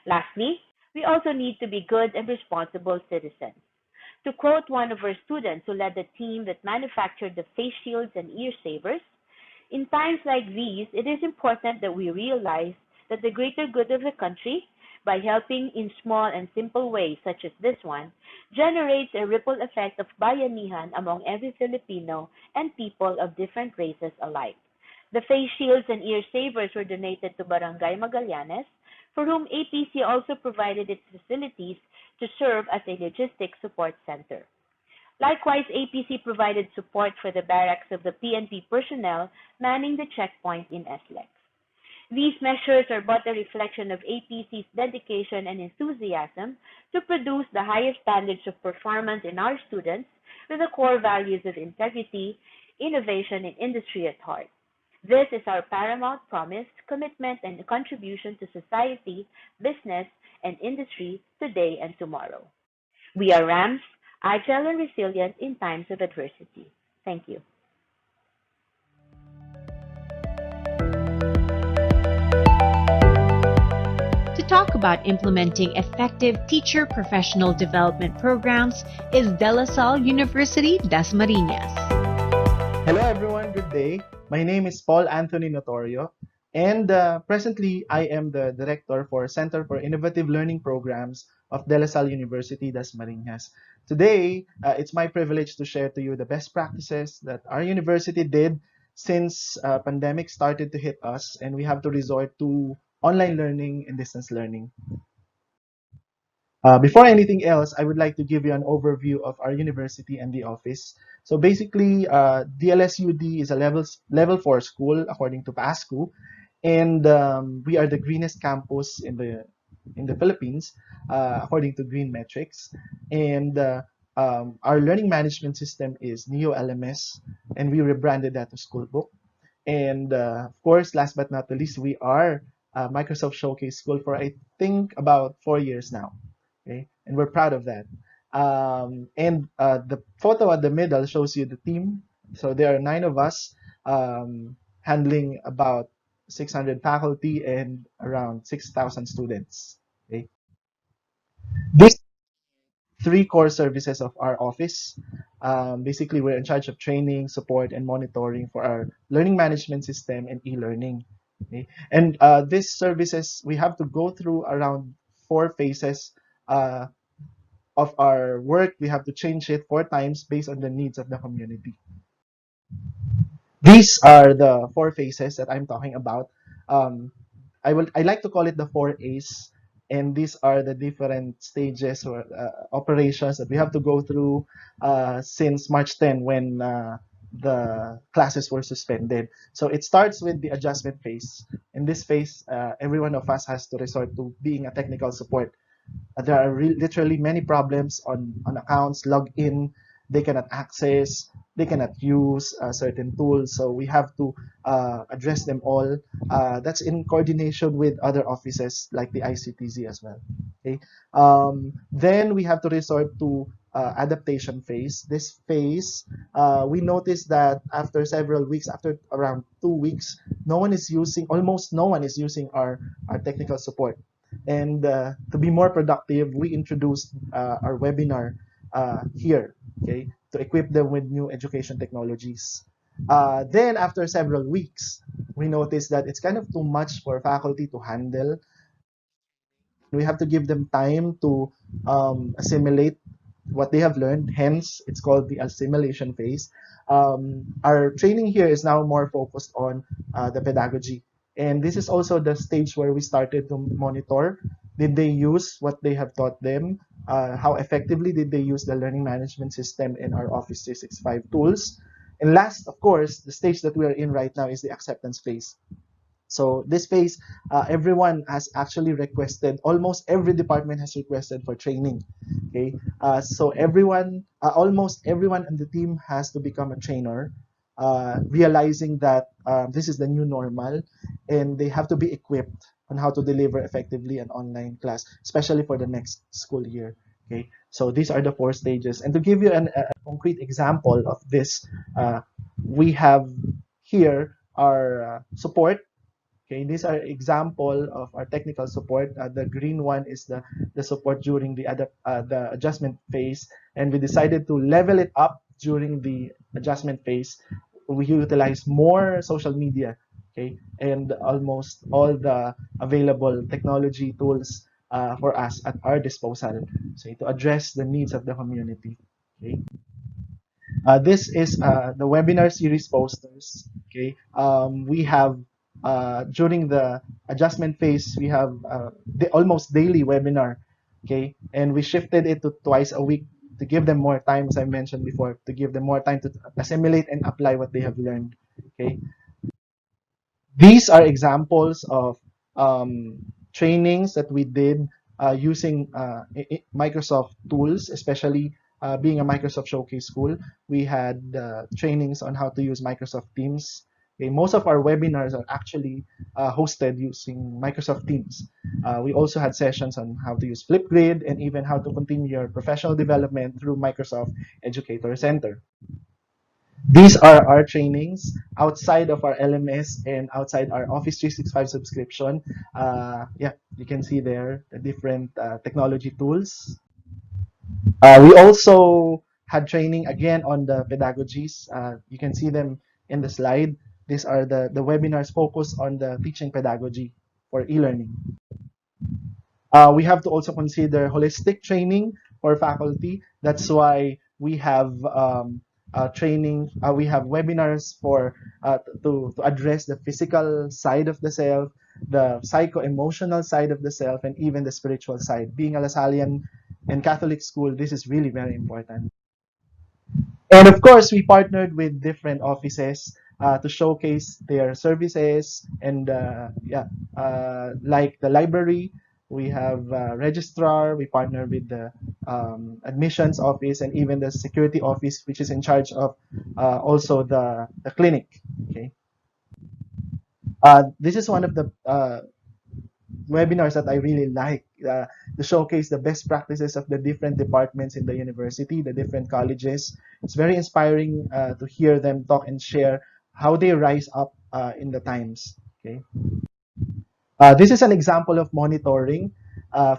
Lastly, we also need to be good and responsible citizens. To quote one of our students who led the team that manufactured the face shields and ear savers, in times like these, it is important that we realize that the greater good of the country, by helping in small and simple ways such as this one, generates a ripple effect of bayanihan among every Filipino and people of different races alike. The face shields and ear savers were donated to Barangay Magallanes, for whom APC also provided its facilities to serve as a logistics support center. Likewise, APC provided support for the barracks of the PNP personnel manning the checkpoint in SLEX. These measures are but a reflection of APC's dedication and enthusiasm to produce the highest standards of performance in our students with the core values of integrity, innovation, and industry at heart. This is our paramount promise, commitment, and contribution to society, business, and industry today and tomorrow. We are RAMS, agile and resilient in times of adversity. Thank you. To talk about implementing effective teacher professional development programs is De La Salle University, Dasmariñas. Hello everyone, good day. My name is Paul Anthony Notorio, and presently I am the Director for Center for Innovative Learning Programs of De La Salle University, Dasmariñas. Today, it's my privilege to share to you the best practices that our university did since pandemic started to hit us and we have to resort to online learning and distance learning. Before anything else, I would like to give you an overview of our university and the office. So basically, DLSUD is a level 4 school according to PASCU, and we are the greenest campus in the in the Philippines, according to Green Metrics. And our learning management system is Neo LMS, and we rebranded that to Schoolbook. And of course, last but not the least, we are Microsoft Showcase School for I think about 4 years now. Okay, and we're proud of that. And the photo at the middle shows you the team. So there are 9 of us handling about 600 faculty and around 6,000 students. Okay, these 3 core services of our office. Basically, we're in charge of training, support, and monitoring for our learning management system and e-learning. Okay? And these services, we have to go through around 4 phases of our work. We have to change it 4 times based on the needs of the community. These are the 4 phases that I'm talking about. I like to call it the 4 A's, and these are the different stages or operations that we have to go through since March 10 when the classes were suspended. So it starts with the adjustment phase. In this phase, every one of us has to resort to being a technical support. There are literally many problems on accounts, log in, they cannot access, they cannot use certain tools. So we have to address them all. That's in coordination with other offices like the ICTZ as well. Okay. Then we have to resort to adaptation phase. This phase, we noticed that after several weeks, after around 2 weeks, almost no one is using our technical support. And to be more productive, we introduced our webinar here, okay, to equip them with new education technologies. Then after several weeks, we noticed that it's kind of too much for faculty to handle. We have to give them time to assimilate what they have learned. Hence, it's called the assimilation phase. Our training here is now more focused on the pedagogy. And this is also the stage where we started to monitor. Did they use what they have taught them? How effectively did they use the learning management system in our Office 365 tools? And last, of course, the stage that we are in right now is the acceptance phase. So this phase, everyone has actually requested, almost every department has requested for training. Okay, so almost everyone in the team has to become a trainer, realizing that this is the new normal, and they have to be equipped on how to deliver effectively an online class, especially for the next school year. Okay, so these are the 4 stages. And to give you a concrete example of this, we have here our support. Okay, these are example of our technical support. The green one is the support during the adjustment phase, and we decided to level it up during the adjustment phase. We utilize more social media, okay, and almost all the available technology tools for us at our disposal, so to address the needs of the community. Okay. This is the webinar series posters. Okay, we have during the adjustment phase, we have the almost daily webinar. Okay, and we shifted it to twice a week to give them more time, as I mentioned before, to give them more time to assimilate and apply what they have learned. Okay, these are examples of trainings that we did using Microsoft tools, especially being a Microsoft Showcase school. We had trainings on how to use Microsoft Teams. Okay, most of our webinars are actually hosted using Microsoft Teams. We also had sessions on how to use Flipgrid and even how to continue your professional development through Microsoft Educator Center. These are our trainings outside of our LMS and outside our Office 365 subscription. Yeah, you can see there the different technology tools. We also had training again on the pedagogies. You can see them in the slide. These are the webinars focused on the teaching pedagogy for e-learning. We have to also consider holistic training for faculty. That's why we have training. We have webinars for to address the physical side of the self, the psycho-emotional side of the self, and even the spiritual side. Being a Lasallian and Catholic school, this is really very important. And of course, we partnered with different offices to showcase their services, and yeah, like the library, we have registrar, we partner with the admissions office and even the security office, which is in charge of also the clinic. Okay. This is one of the webinars that I really like to showcase the best practices of the different departments in the university, the different colleges. It's very inspiring to hear them talk and share how they rise up in the times. Okay. This is an example of monitoring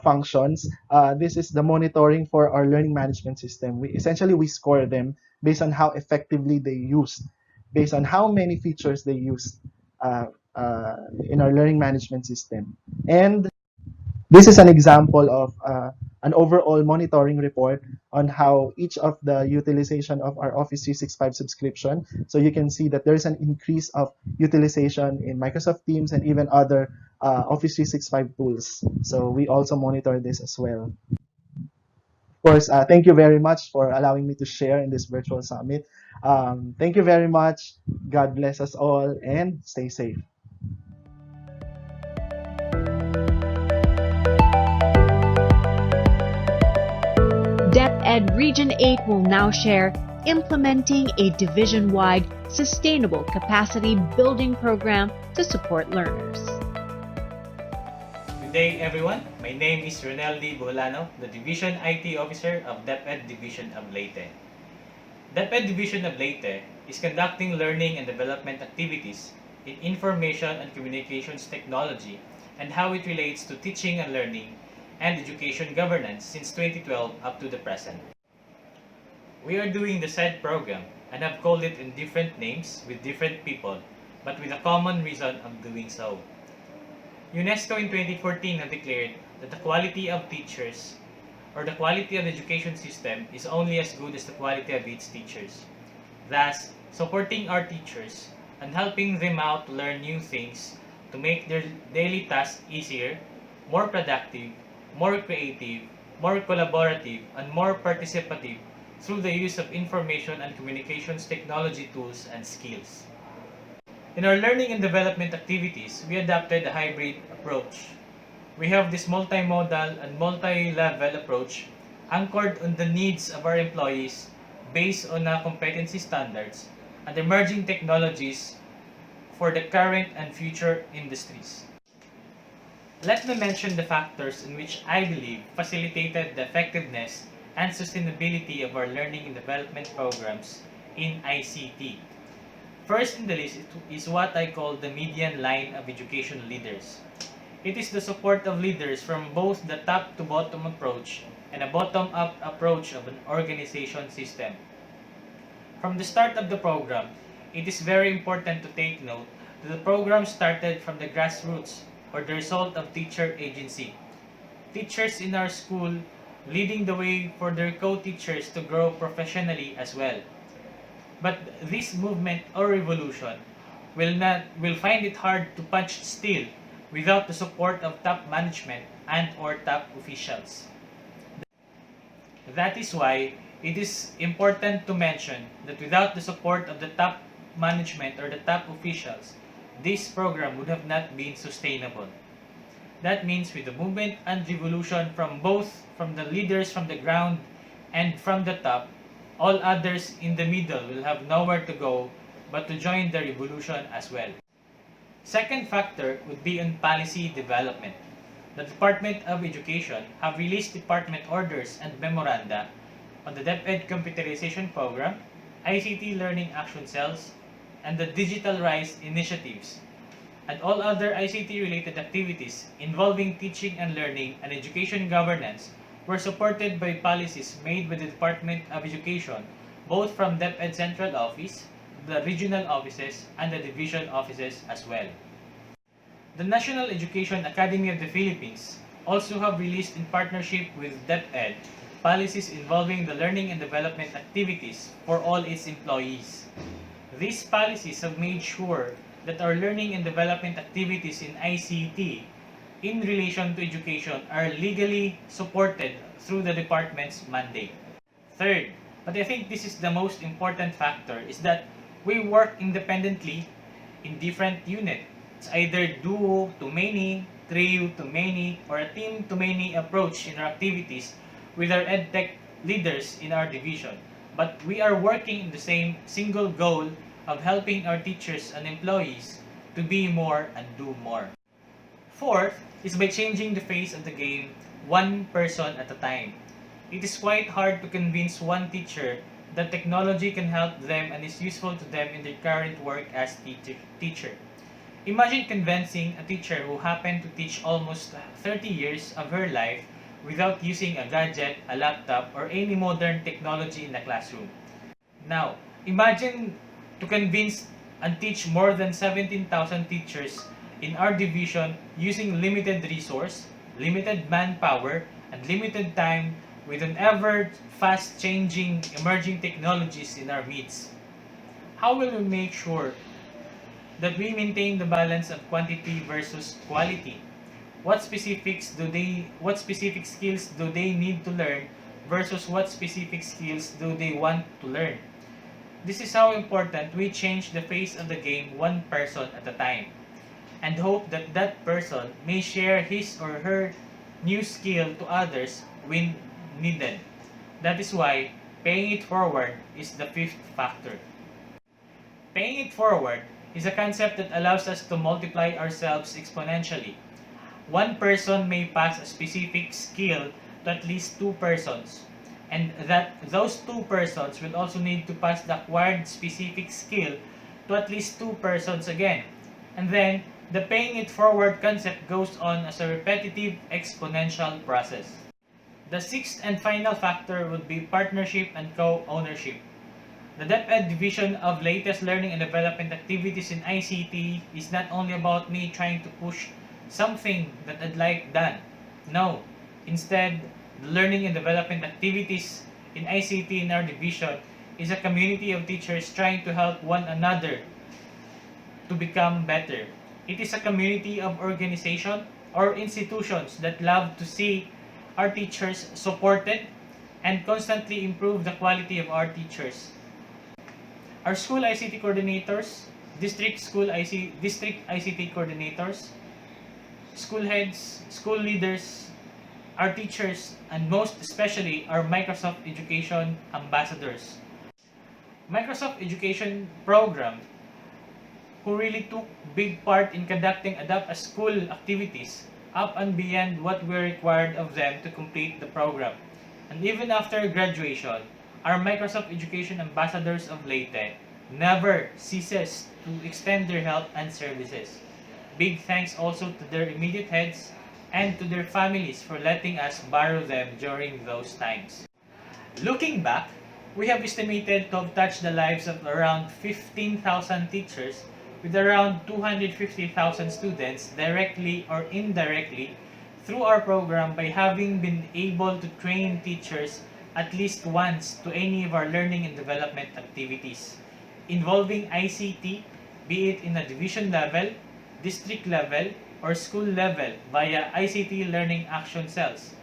functions. This is the monitoring for our learning management system. We score them based on how effectively they used, based on how many features they used in our learning management system. And this is an example of an overall monitoring report on how each of the utilization of our Office 365 subscription. So you can see that there's an increase of utilization in Microsoft Teams and even other Office 365 tools. So we also monitor this as well. Of course, thank you very much for allowing me to share in this virtual summit. Thank you very much. God bless us all and stay safe. DepEd Region 8 will now share implementing a division-wide sustainable capacity building program to support learners. Good day everyone, my name is Ronaldi Boholano, the Division IT Officer of DepEd Division of Leyte. DepEd Division of Leyte is conducting learning and development activities in information and communications technology and how it relates to teaching and learning and education governance since 2012 up to the present. We are doing the said program and have called it in different names with different people, but with a common reason of doing so. UNESCO in 2014 have declared that the quality of teachers or the quality of the education system is only as good as the quality of its teachers. Thus, supporting our teachers and helping them out to learn new things to make their daily tasks easier, more productive, more creative, more collaborative, and more participative through the use of information and communications technology tools and skills. In our learning and development activities, we adopted a hybrid approach. We have this multimodal and multi-level approach anchored on the needs of our employees based on our competency standards and emerging technologies for the current and future industries. Let me mention the factors in which I believe facilitated the effectiveness and sustainability of our learning and development programs in ICT. First in the list is what I call the median line of education leaders. It is the support of leaders from both the top to bottom approach and a bottom-up approach of an organization system. From the start of the program, it is very important to take note that the program started from the grassroots or the result of teacher agency. Teachers in our school leading the way for their co-teachers to grow professionally as well. But this movement or revolution will find it hard to punch still without the support of top management and or top officials. That is why it is important to mention that without the support of the top management or the top officials, this program would have not been sustainable. That means with the movement and revolution from the leaders from the ground and from the top, all others in the middle will have nowhere to go but to join the revolution as well. Second factor would be on policy development. The Department of Education have released department orders and memoranda on the DepEd Computerization Program, ICT Learning Action Cells, and the Digital Rise initiatives, and all other ICT-related activities involving teaching and learning and education governance were supported by policies made by the Department of Education, both from DepEd Central Office, the regional offices, and the division offices as well. The National Education Academy of the Philippines also have released in partnership with DepEd policies involving the learning and development activities for all its employees. These policies have made sure that our learning and development activities in ICT in relation to education are legally supported through the department's mandate. Third, but I think this is the most important factor, is that we work independently in different units, either duo to many three-to-many or a team-to-many approach in our activities with our EdTech leaders in our division, but we are working in the same single goal of helping our teachers and employees to be more and do more. Fourth is by changing the face of the game one person at a time. It is quite hard to convince one teacher that technology can help them and is useful to them in their current work as teacher. Imagine convincing a teacher who happened to teach almost 30 years of her life without using a gadget, a laptop, or any modern technology in the classroom. Now, imagine to convince and teach more than 17,000 teachers in our division using limited resource, limited manpower, and limited time with an ever fast changing emerging technologies in our midst. How will we make sure that we maintain the balance of quantity versus quality? What specific skills do they need to learn versus what specific skills do they want to learn? This is how important we change the face of the game one person at a time, and hope that that person may share his or her new skill to others when needed. That is why paying it forward is the fifth factor. Paying it forward is a concept that allows us to multiply ourselves exponentially. One person may pass a specific skill to at least two persons, and that those two persons will also need to pass the acquired specific skill to at least two persons again. And then, the paying it forward concept goes on as a repetitive exponential process. The sixth and final factor would be partnership and co-ownership. The DepEd division of latest learning and development activities in ICT is not only about me trying to push something that I'd like done. No, instead, the learning and development activities in ICT in our division is a community of teachers trying to help one another to become better. It is a community of organization or institutions that love to see our teachers supported and constantly improve the quality of our teachers. Our school ICT coordinators, district ICT coordinators, school heads, school leaders, our teachers, and most especially our Microsoft Education ambassadors. Microsoft Education program who really took big part in conducting Adapt as School activities up and beyond what were required of them to complete the program. And even after graduation, our Microsoft Education ambassadors of Leyte never ceases to extend their help and services. Big thanks also to their immediate heads and to their families for letting us borrow them during those times. Looking back, we have estimated to have touched the lives of around 15,000 teachers with around 250,000 students directly or indirectly through our program by having been able to train teachers at least once to any of our learning and development activities involving ICT, be it in a division level, district level, or school level via ICT Learning Action Cells,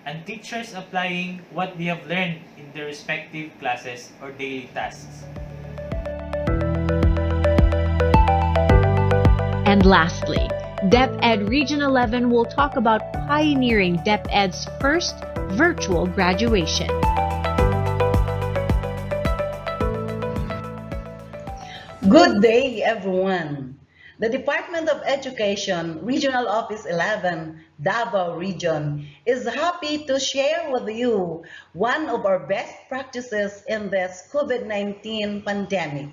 and teachers applying what they have learned in their respective classes or daily tasks. And lastly, DepEd Region 11 will talk about pioneering DepEd's first virtual graduation. Good day, everyone. The Department of Education, Regional Office 11, Davao Region, is happy to share with you one of our best practices in this COVID-19 pandemic.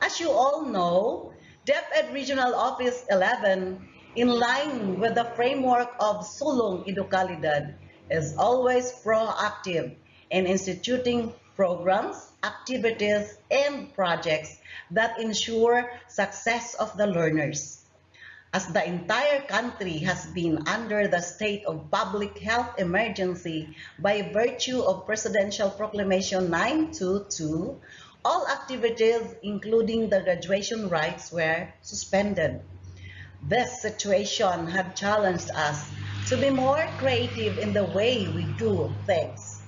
As you all know, DepEd Regional Office 11, in line with the framework of Sulong Educalidad, is always proactive in instituting programs, activities, and projects that ensure success of the learners. As the entire country has been under the state of public health emergency by virtue of Presidential Proclamation 922, all activities, including the graduation rites, were suspended. This situation had challenged us to be more creative in the way we do things.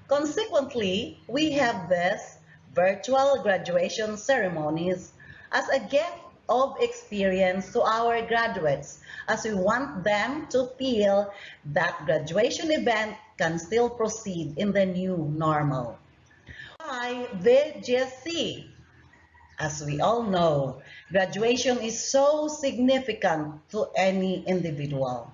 Consequently, we have these virtual graduation ceremonies as a gift of experience to our graduates, as we want them to feel that graduation event can still proceed in the new normal. Why VGC? As we all know, graduation is so significant to any individual.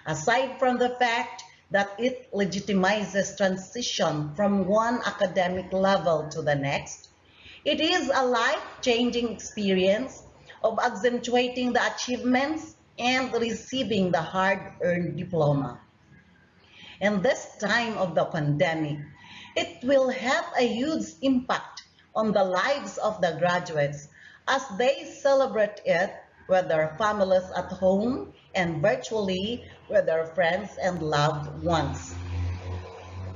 Aside from the fact that it legitimizes transition from one academic level to the next, it is a life-changing experience of accentuating the achievements and receiving the hard-earned diploma. In this time of the pandemic, it will have a huge impact on the lives of the graduates as they celebrate it with their families at home and virtually with their friends and loved ones.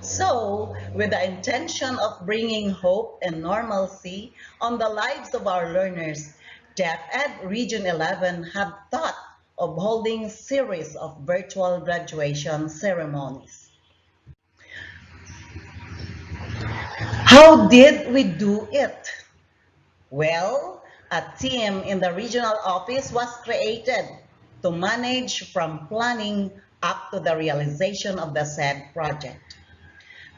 So, with the intention of bringing hope and normalcy on the lives of our learners, DepEd Region 11 have thought of holding series of virtual graduation ceremonies. How did we do it? Well, a team in the regional office was created to manage from planning up to the realization of the said project.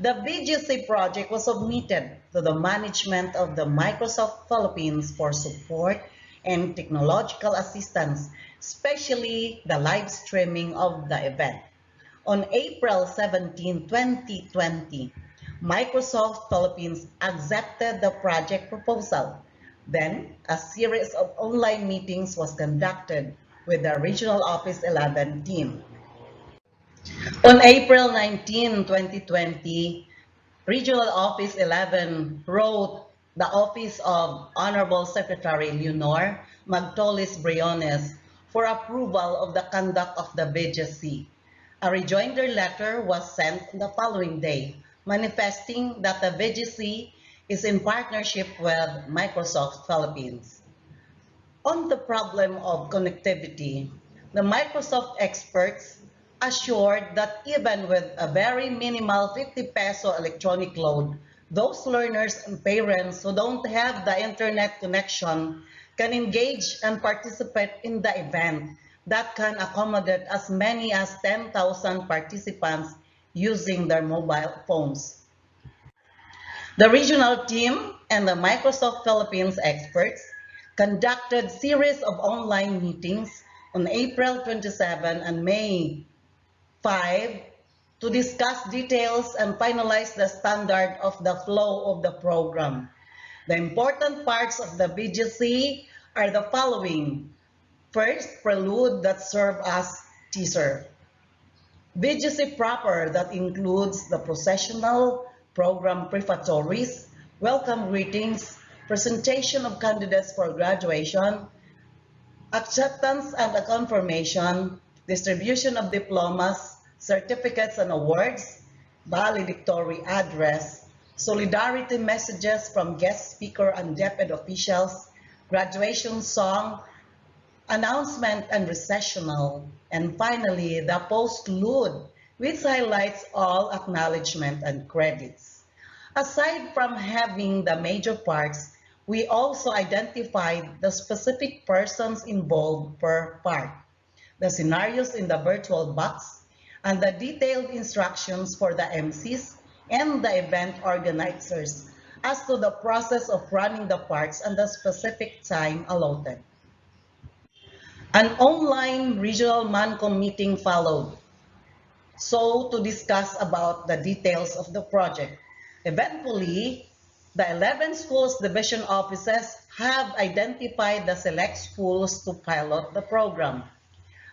The BGC project was submitted to the management of the Microsoft Philippines for support and technological assistance, especially the live streaming of the event. On April 17, 2020, Microsoft Philippines accepted the project proposal. Then, a series of online meetings was conducted with the Regional Office 11 team. On April 19, 2020, Regional Office 11 wrote the Office of Honorable Secretary Leonor Magtolis Briones for approval of the conduct of the BGC. A rejoinder letter was sent the following day, manifesting that the BGC is in partnership with Microsoft Philippines. On the problem of connectivity, the Microsoft experts assured that even with a very minimal 50 peso electronic load, those learners and parents who don't have the internet connection can engage and participate in the event that can accommodate as many as 10,000 participants using their mobile phones. The regional team and the Microsoft Philippines experts conducted series of online meetings on April 27 and May 5 to discuss details and finalize the standard of the flow of the program. The important parts of the BGC are the following. First, prelude that serve as teaser. BGC proper that includes the processional, program prefatories, welcome greetings, presentation of candidates for graduation, acceptance and a confirmation, distribution of diplomas, certificates and awards, valedictory address, solidarity messages from guest speaker and DepEd officials, graduation song, announcement and recessional, and finally the postlude, which highlights all acknowledgement and credits. Aside from having the major parts, we also identified the specific persons involved per part, the scenarios in the virtual box, and the detailed instructions for the MCs and the event organizers as to the process of running the parts and the specific time allotted. An online regional MANCOM meeting followed, so to discuss about the details of the project. Eventually, the 11 schools division offices have identified the select schools to pilot the program.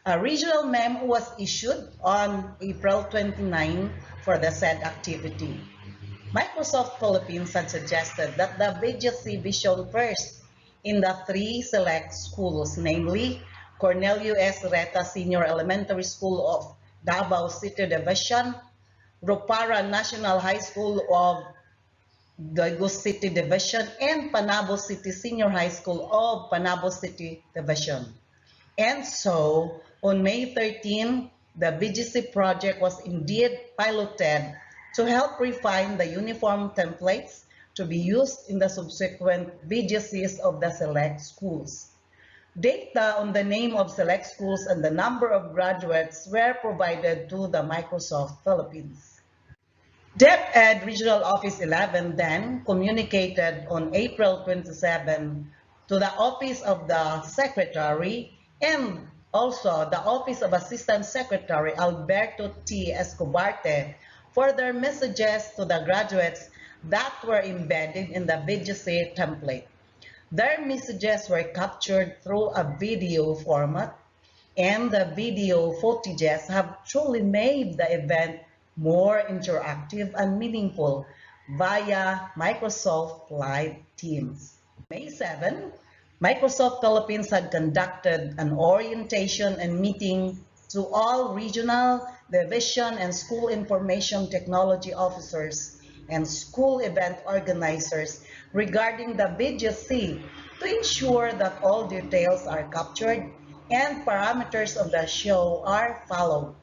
A regional memo was issued on April 29 for the said activity. Microsoft Philippines had suggested that the BGC be shown first in the 3 select schools, namely Cornelio S. Reta Senior Elementary School of Davao City Division, Ropara National High School of Daegu City Division, and Panabo City Senior High School of Panabo City Division. And so, on May 13, the BGC project was indeed piloted to help refine the uniform templates to be used in the subsequent BGCs of the select schools. Data on the name of select schools and the number of graduates were provided to the Microsoft Philippines. DepEd Regional Office 11 then communicated on April 27 to the Office of the Secretary and also the Office of Assistant Secretary Alberto T. Escobarte for their messages to the graduates that were embedded in the VGC template. Their messages were captured through a video format, and the video footages have truly made the event more interactive and meaningful via Microsoft Live Teams. May 7, Microsoft Philippines had conducted an orientation and meeting to all regional, division, and school information technology officers and school event organizers regarding the VGC to ensure that all details are captured and parameters of the show are followed.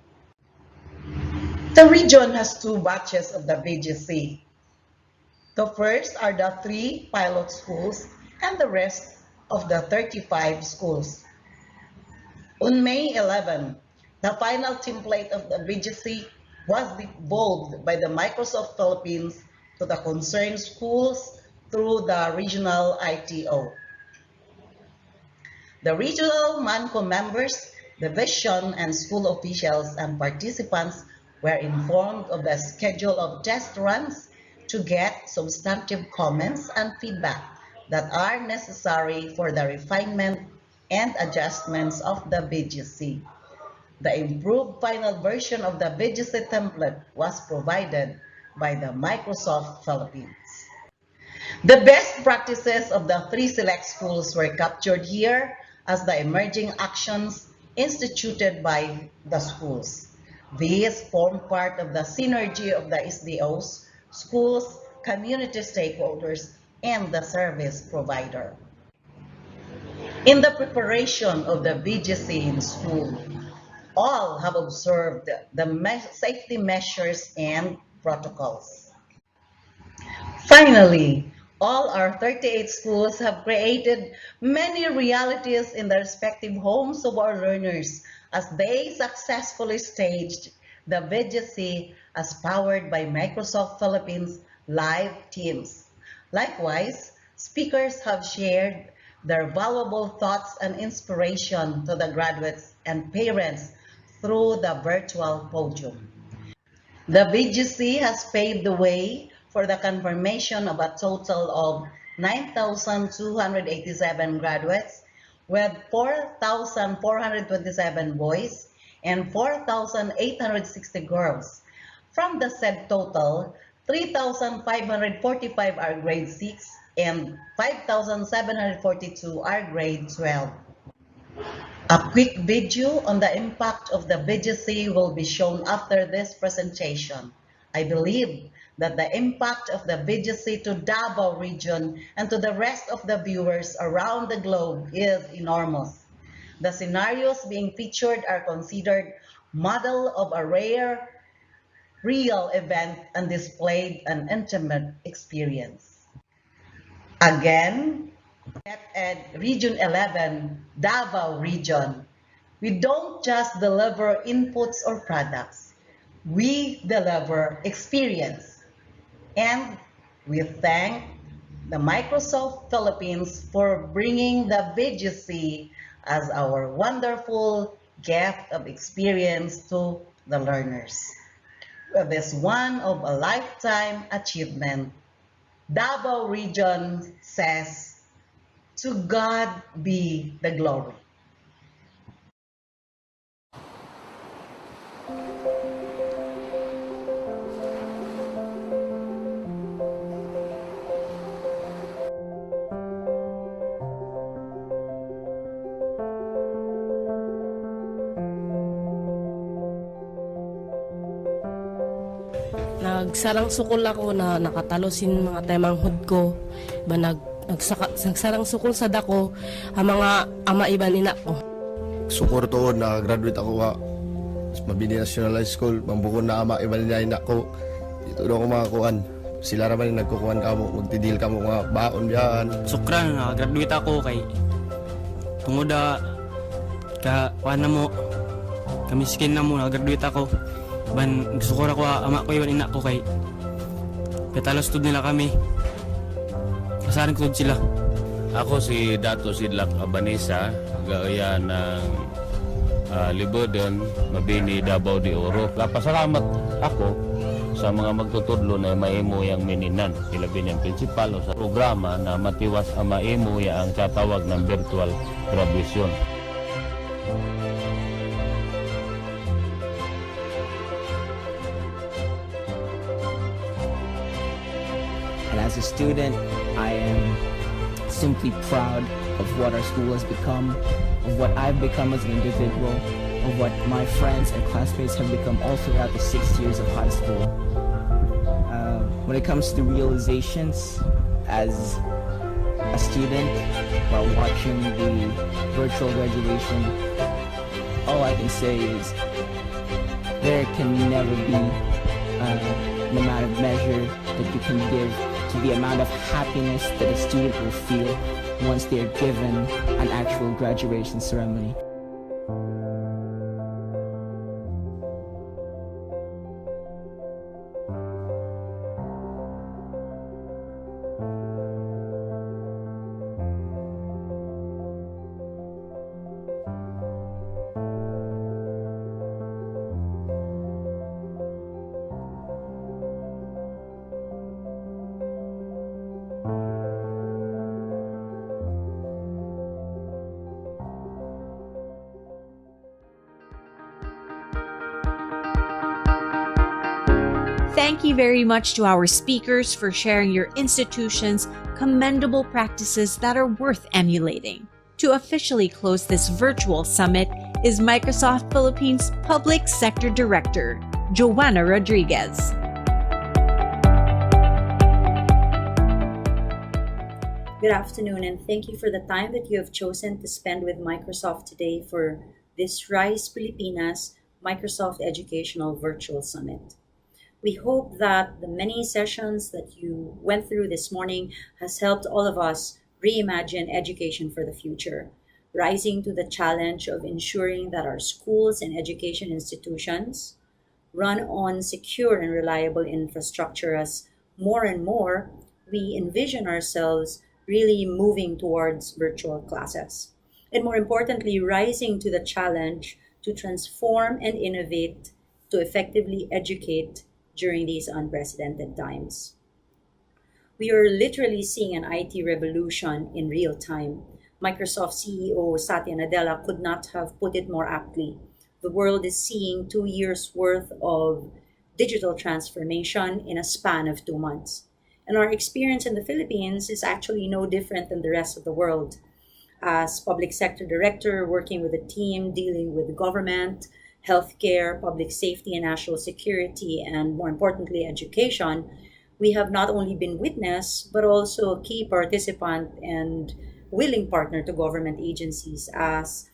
The region has 2 batches of the VGC. The first are the 3 pilot schools and the rest of the 35 schools. On May 11, the final template of the VGC was devolved by the Microsoft Philippines to the concerned schools through the regional ITO. The regional MANCO members, division, and school officials and participants were informed of the schedule of test runs to get substantive comments and feedback that are necessary for the refinement and adjustments of the VGC. The improved final version of the VGC template was provided by the Microsoft Philippines. The best practices of the 3 select schools were captured here as the emerging actions instituted by the schools. These form part of the synergy of the SDOs, schools, community stakeholders, and the service provider. In the preparation of the VGC in school, all have observed the safety measures and protocols. Finally, all our 38 schools have created many realities in the respective homes of our learners as they successfully staged the VGC as powered by Microsoft Philippines Live Teams. Likewise, speakers have shared their valuable thoughts and inspiration to the graduates and parents through the virtual podium. The VGC has paved the way for the confirmation of a total of 9,287 graduates with 4,427 boys and 4,860 girls. From the said total, 3,545 are grade 6 and 5,742 are grade 12. A quick video on the impact of the VGC will be shown after this presentation. I believe that the impact of the VGC to Davao region and to the rest of the viewers around the globe is enormous. The scenarios being featured are considered model of a rare, real event and displayed an intimate experience. Again, at Region 11, Davao region, we don't just deliver inputs or products, we deliver experience. And we thank the Microsoft Philippines for bringing the VGC as our wonderful gift of experience to the learners. With this one of a lifetime achievement, Davao region says, to God be the glory. Nagsarang sukol ako na nakatalosin mga temanghod ko. Nagsarang sukol sa dako ang mga ama iban ina ko. Sukor to na graduate ako nga Mabini National High School, mambukon na ama iban niya ina ko. Ito daw ko mga kuan. Sila raman yung nagkukuhan kamo, magtidil kamo mga baon biyan. Sukran, graduate ako kay Tungod kuan na mo kamiskin na mo nag-graduate ako. Ban gusto ko ra ko ama ko iwan ina ko kay katalos tud nila kami. Kasaran ko tud sila. Ako si Dato Sidlak Abanesa, gaya ng Libodon, Mabini, Davao de Oro. Pasalamat ako sa mga magtutudlo na maimo yang mininan. Ilabi niyang principal o sa programa na matiwas ang maimo ang tatawag ng virtual graduation. And as a student, I am simply proud of what our school has become, of what I've become as an individual, of what my friends and classmates have become all throughout the 6 years of high school. When it comes to realizations as a student while watching the virtual graduation, all I can say is there can never be an amount of measure that you can give to the amount of happiness that a student will feel once they are given an actual graduation ceremony. Thank you very much to our speakers for sharing your institution's commendable practices that are worth emulating. To officially close this virtual summit is Microsoft Philippines Public Sector Director, Joanna Rodriguez. Good afternoon, and thank you for the time that you have chosen to spend with Microsoft today for this RISE Filipinas Microsoft Educational Virtual Summit. We hope that the many sessions that you went through this morning has helped all of us reimagine education for the future, rising to the challenge of ensuring that our schools and education institutions run on secure and reliable infrastructure as more and more we envision ourselves really moving towards virtual classes. And more importantly, rising to the challenge to transform and innovate to effectively educate during these unprecedented times. We are literally seeing an IT revolution in real time. Microsoft CEO Satya Nadella could not have put it more aptly. The world is seeing 2 years worth of digital transformation in a span of 2 months. And our experience in the Philippines is actually no different than the rest of the world. As public sector director, working with a team dealing with government, healthcare, public safety and national security, and more importantly, education, we have not only been witness, but also a key participant and willing partner to government agencies as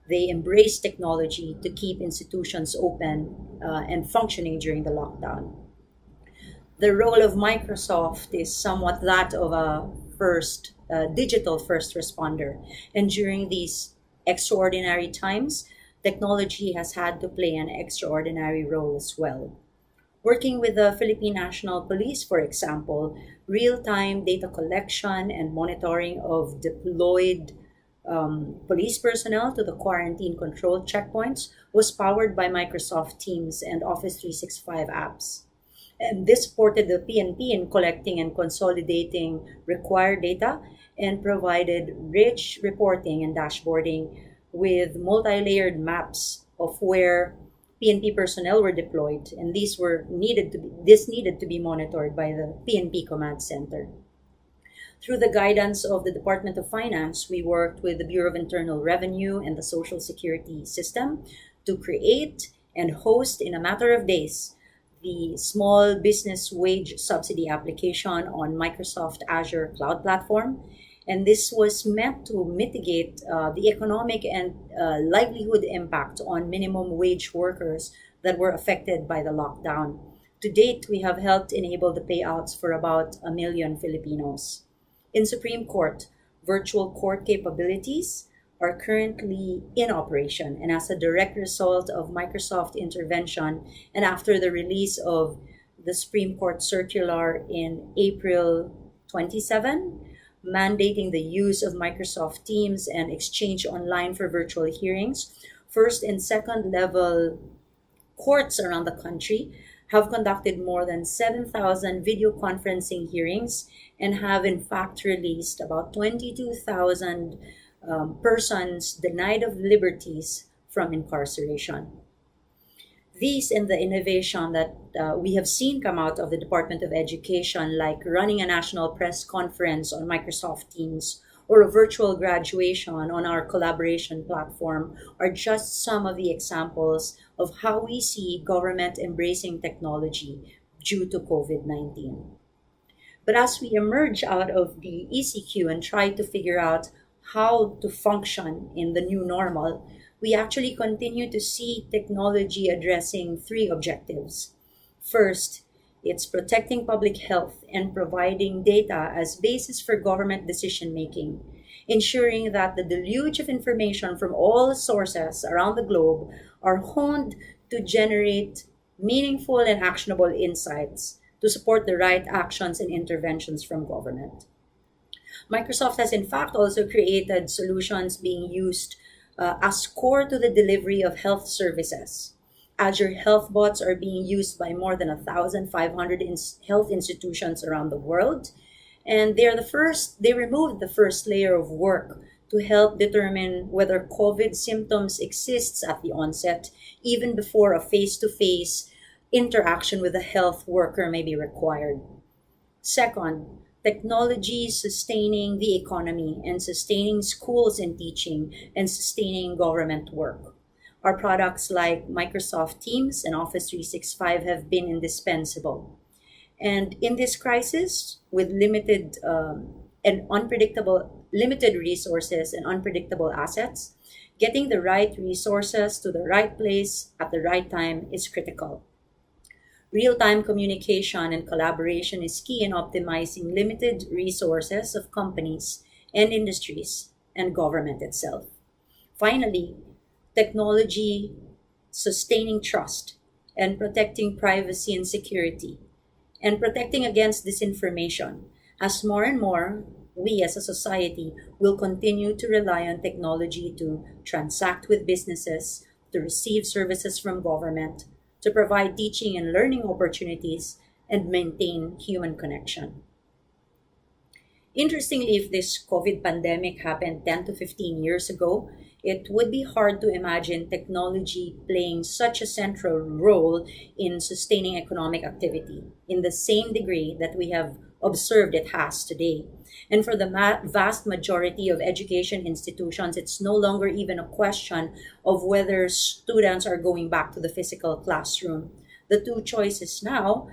they embrace technology to keep institutions open and functioning during the lockdown. The role of Microsoft is somewhat that of a digital first responder. And during these extraordinary times, technology has had to play an extraordinary role as well. Working with the Philippine National Police, for example, real-time data collection and monitoring of deployed police personnel to the quarantine control checkpoints was powered by Microsoft Teams and Office 365 apps. And this supported the PNP in collecting and consolidating required data and provided rich reporting and dashboarding with multi-layered maps of where PNP personnel were deployed, and this needed to be monitored by the PNP Command Center. Through the guidance of the Department of Finance, we worked with the Bureau of Internal Revenue and the Social Security System to create and host in a matter of days the Small Business Wage Subsidy application on Microsoft Azure Cloud Platform. And this was meant to mitigate the economic and livelihood impact on minimum wage workers that were affected by the lockdown. To date, we have helped enable the payouts for about 1 million Filipinos. In Supreme Court, virtual court capabilities are currently in operation, and as a direct result of Microsoft intervention and after the release of the Supreme Court circular in April 27, mandating the use of Microsoft Teams and Exchange Online for virtual hearings, first and second level courts around the country have conducted more than 7,000 video conferencing hearings and have in fact released about 22,000 persons denied of liberties from incarceration. These and the innovation that we have seen come out of the Department of Education, like running a national press conference on Microsoft Teams or a virtual graduation on our collaboration platform, are just some of the examples of how we see government embracing technology due to COVID-19. But as we emerge out of the ECQ and try to figure out how to function in the new normal, we actually continue to see technology addressing three objectives. First, it's protecting public health and providing data as basis for government decision making, ensuring that the deluge of information from all sources around the globe are honed to generate meaningful and actionable insights to support the right actions and interventions from government. Microsoft has in fact also created solutions being used as core to the delivery of health services. Azure Health Bots are being used by more than 1,500 health institutions around the world, and they removed the first layer of work to help determine whether COVID symptoms exists at the onset, even before a face-to-face interaction with a health worker may be required. Second, technology sustaining the economy and sustaining schools and teaching and sustaining government work. Our products like Microsoft Teams and Office 365 have been indispensable. And in this crisis, with limited resources and unpredictable assets, getting the right resources to the right place at the right time is critical. Real-time communication and collaboration is key in optimizing limited resources of companies and industries and government itself. Finally, technology sustaining trust and protecting privacy and security and protecting against disinformation, as more and more we as a society will continue to rely on technology to transact with businesses, to receive services from government, to provide teaching and learning opportunities, and maintain human connection. Interestingly, if this COVID pandemic happened 10 to 15 years ago, it would be hard to imagine technology playing such a central role in sustaining economic activity in the same degree that we have observed it has today. And for the vast majority of education institutions, it's no longer even a question of whether students are going back to the physical classroom. The two choices now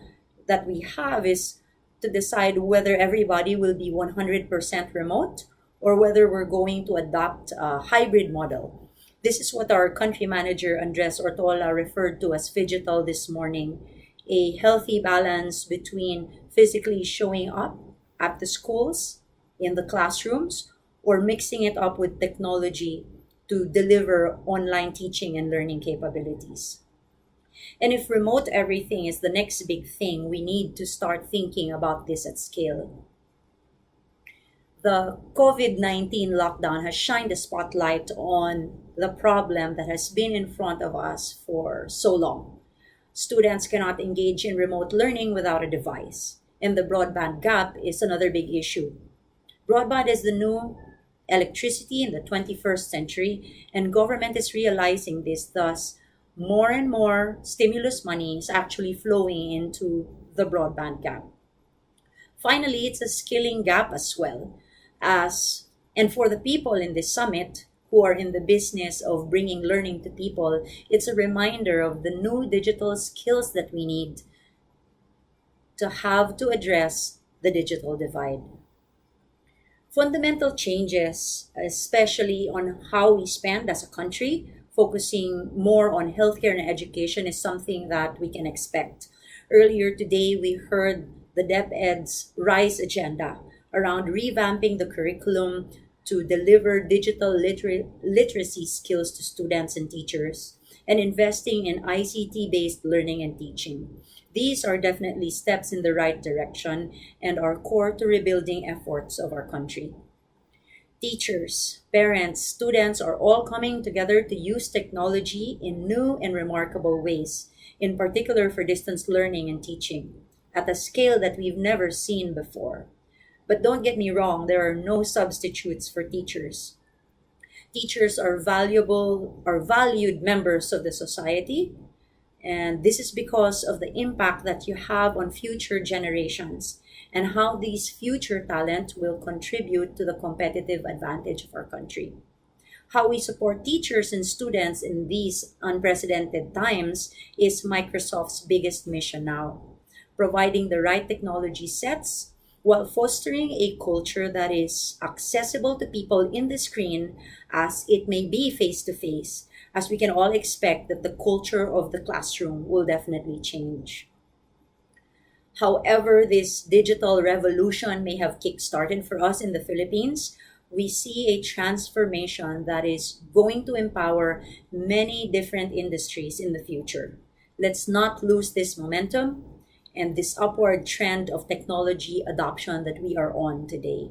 that we have is to decide whether everybody will be 100% remote or whether we're going to adopt a hybrid model. This is what our country manager, Andres Ortola, referred to as phygital this morning, a healthy balance between physically showing up at the schools, in the classrooms, or mixing it up with technology to deliver online teaching and learning capabilities. And if remote everything is the next big thing, we need to start thinking about this at scale. The COVID-19 lockdown has shined a spotlight on the problem that has been in front of us for so long. Students cannot engage in remote learning without a device, and the broadband gap is another big issue. Broadband is the new electricity in the 21st century, and government is realizing this. Thus, more and more stimulus money is actually flowing into the broadband gap. Finally, it's a skilling gap as well. And for the people in this summit who are in the business of bringing learning to people, it's a reminder of the new digital skills that we need to have to address the digital divide. Fundamental changes, especially on how we spend as a country, focusing more on healthcare and education, is something that we can expect. Earlier today, we heard the DepEd's RISE agenda around revamping the curriculum, to deliver digital literacy skills to students and teachers, and investing in ICT based learning and teaching. These are definitely steps in the right direction and are core to rebuilding efforts of our country. Teachers, parents, students are all coming together to use technology in new and remarkable ways, in particular for distance learning and teaching, at a scale that we've never seen before. But don't get me wrong, there are no substitutes for teachers. Teachers are valued members of the society, and this is because of the impact that you have on future generations and how these future talent will contribute to the competitive advantage of our country. How we support teachers and students in these unprecedented times is Microsoft's biggest mission now, providing the right technology sets while fostering a culture that is accessible to people in the screen as it may be face to face, as we can all expect that the culture of the classroom will definitely change. However, this digital revolution may have kickstarted for us in the Philippines, we see a transformation that is going to empower many different industries in the future. Let's not lose this momentum and this upward trend of technology adoption that we are on today.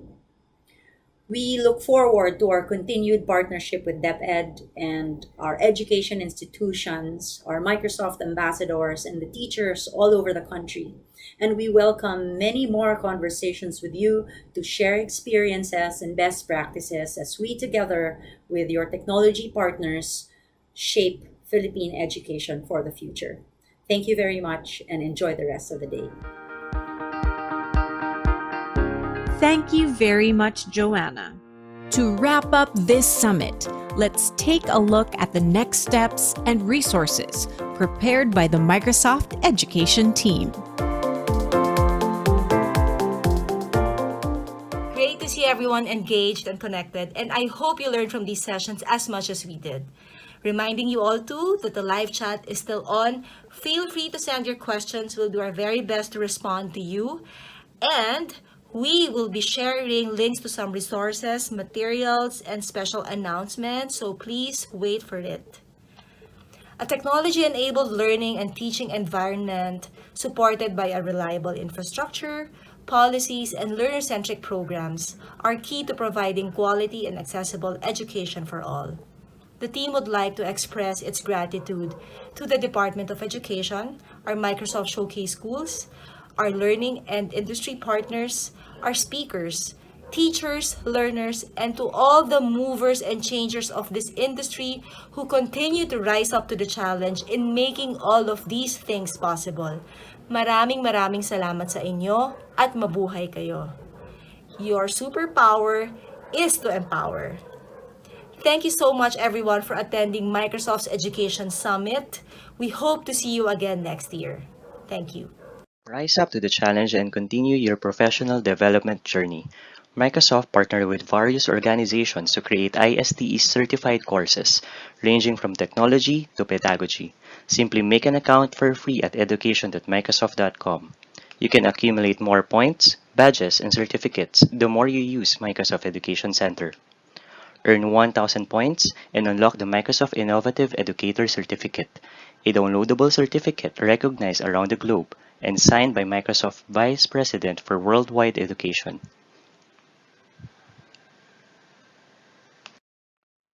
We look forward to our continued partnership with DepEd and our education institutions, our Microsoft ambassadors, and the teachers all over the country. And we welcome many more conversations with you to share experiences and best practices as we, together with your technology partners, shape Philippine education for the future. Thank you very much and enjoy the rest of the day. Thank you very much, Joanna. To wrap up this summit, let's take a look at the next steps and resources prepared by the Microsoft Education team. Great to see everyone engaged and connected, and I hope you learned from these sessions as much as we did. Reminding you all too that the live chat is still on. Feel free to send your questions. We'll do our very best to respond to you. And we will be sharing links to some resources, materials, and special announcements, so please wait for it. A technology-enabled learning and teaching environment supported by a reliable infrastructure, policies, and learner-centric programs are key to providing quality and accessible education for all. The team would like to express its gratitude to the Department of Education, our Microsoft Showcase schools, our learning and industry partners, our speakers, teachers, learners, and to all the movers and changers of this industry who continue to rise up to the challenge in making all of these things possible. Maraming salamat sa inyo at mabuhay kayo. Your superpower is to empower. Thank you so much everyone for attending Microsoft's Education Summit. We hope to see you again next year. Thank you. Rise up to the challenge and continue your professional development journey. Microsoft partnered with various organizations to create ISTE certified courses, ranging from technology to pedagogy. Simply make an account for free at education.microsoft.com. You can accumulate more points, badges, and certificates the more you use Microsoft Education Center. Earn 1,000 points and unlock the Microsoft Innovative Educator Certificate, a downloadable certificate recognized around the globe and signed by Microsoft Vice President for Worldwide Education.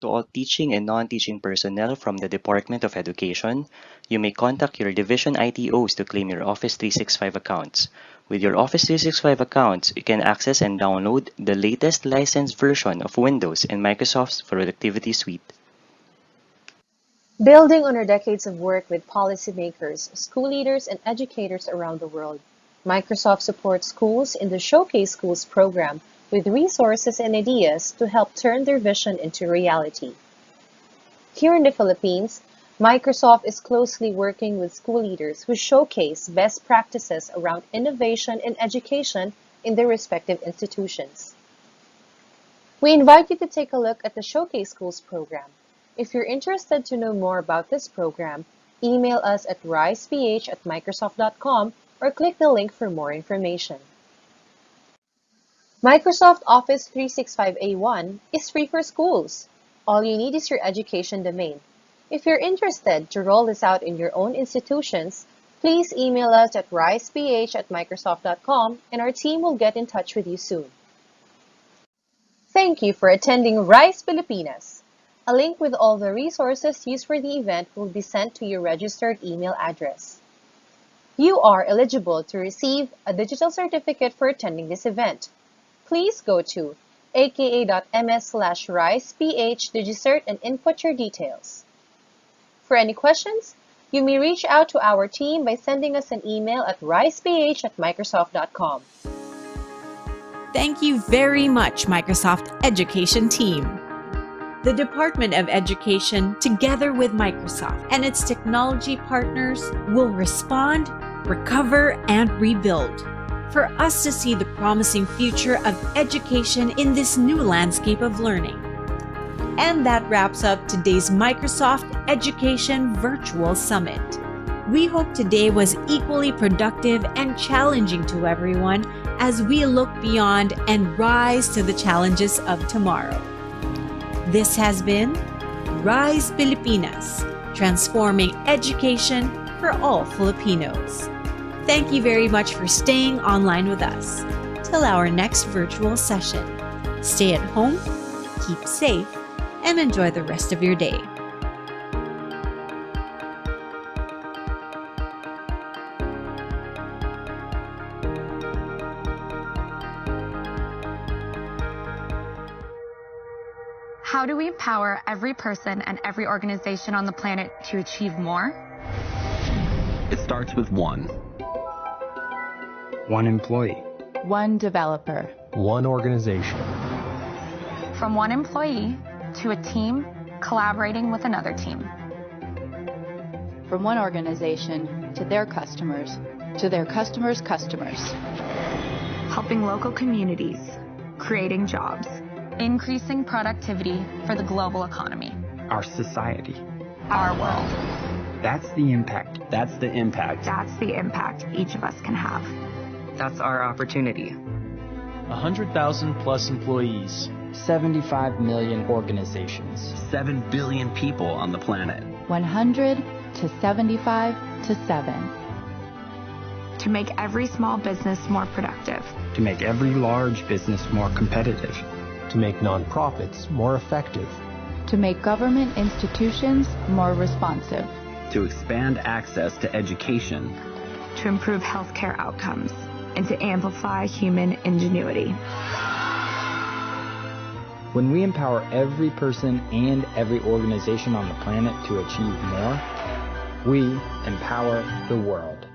To all teaching and non-teaching personnel from the Department of Education, you may contact your division ITOs to claim your Office 365 accounts. With your Office 365 accounts, you can access and download the latest licensed version of Windows and Microsoft's Productivity Suite. Building on our decades of work with policymakers, school leaders, and educators around the world, Microsoft supports schools in the Showcase Schools program with resources and ideas to help turn their vision into reality. Here in the Philippines, Microsoft is closely working with school leaders who showcase best practices around innovation and education in their respective institutions. We invite you to take a look at the Showcase Schools program. If you're interested to know more about this program, email us at riseph@microsoft.com or click the link for more information. Microsoft Office 365 A1 is free for schools. All you need is your education domain. If you're interested to roll this out in your own institutions, please email us at riseph@microsoft.com and our team will get in touch with you soon. Thank you for attending Rise Pilipinas. A link with all the resources used for the event will be sent to your registered email address. You are eligible to receive a digital certificate for attending this event. Please go to aka.ms/riseph and input your details. For any questions, you may reach out to our team by sending us an email at riseph@microsoft.com. Thank you very much, Microsoft Education Team. The Department of Education, together with Microsoft and its technology partners, will respond, recover, and rebuild for us to see the promising future of education in this new landscape of learning. And that wraps up today's Microsoft Education Virtual Summit. We hope today was equally productive and challenging to everyone as we look beyond and rise to the challenges of tomorrow. This has been Rise Pilipinas, transforming education for all Filipinos. Thank you very much for staying online with us. Till our next virtual session. Stay at home, keep safe, and enjoy the rest of your day. How do we empower every person and every organization on the planet to achieve more? It starts with one. One employee. One developer. One organization. From one employee to a team collaborating with another team. From one organization to their customers, to their customers' customers. Helping local communities, creating jobs, increasing productivity for the global economy. Our society. Our world. That's the impact. That's the impact. That's the impact each of us can have. That's our opportunity. 100,000 plus employees. 75 million organizations. 7 billion people on the planet. 100 to 75 to 7. To make every small business more productive. To make every large business more competitive. To make nonprofits more effective. To make government institutions more responsive. To expand access to education. To improve healthcare outcomes. And to amplify human ingenuity. When we empower every person and every organization on the planet to achieve more, we empower the world.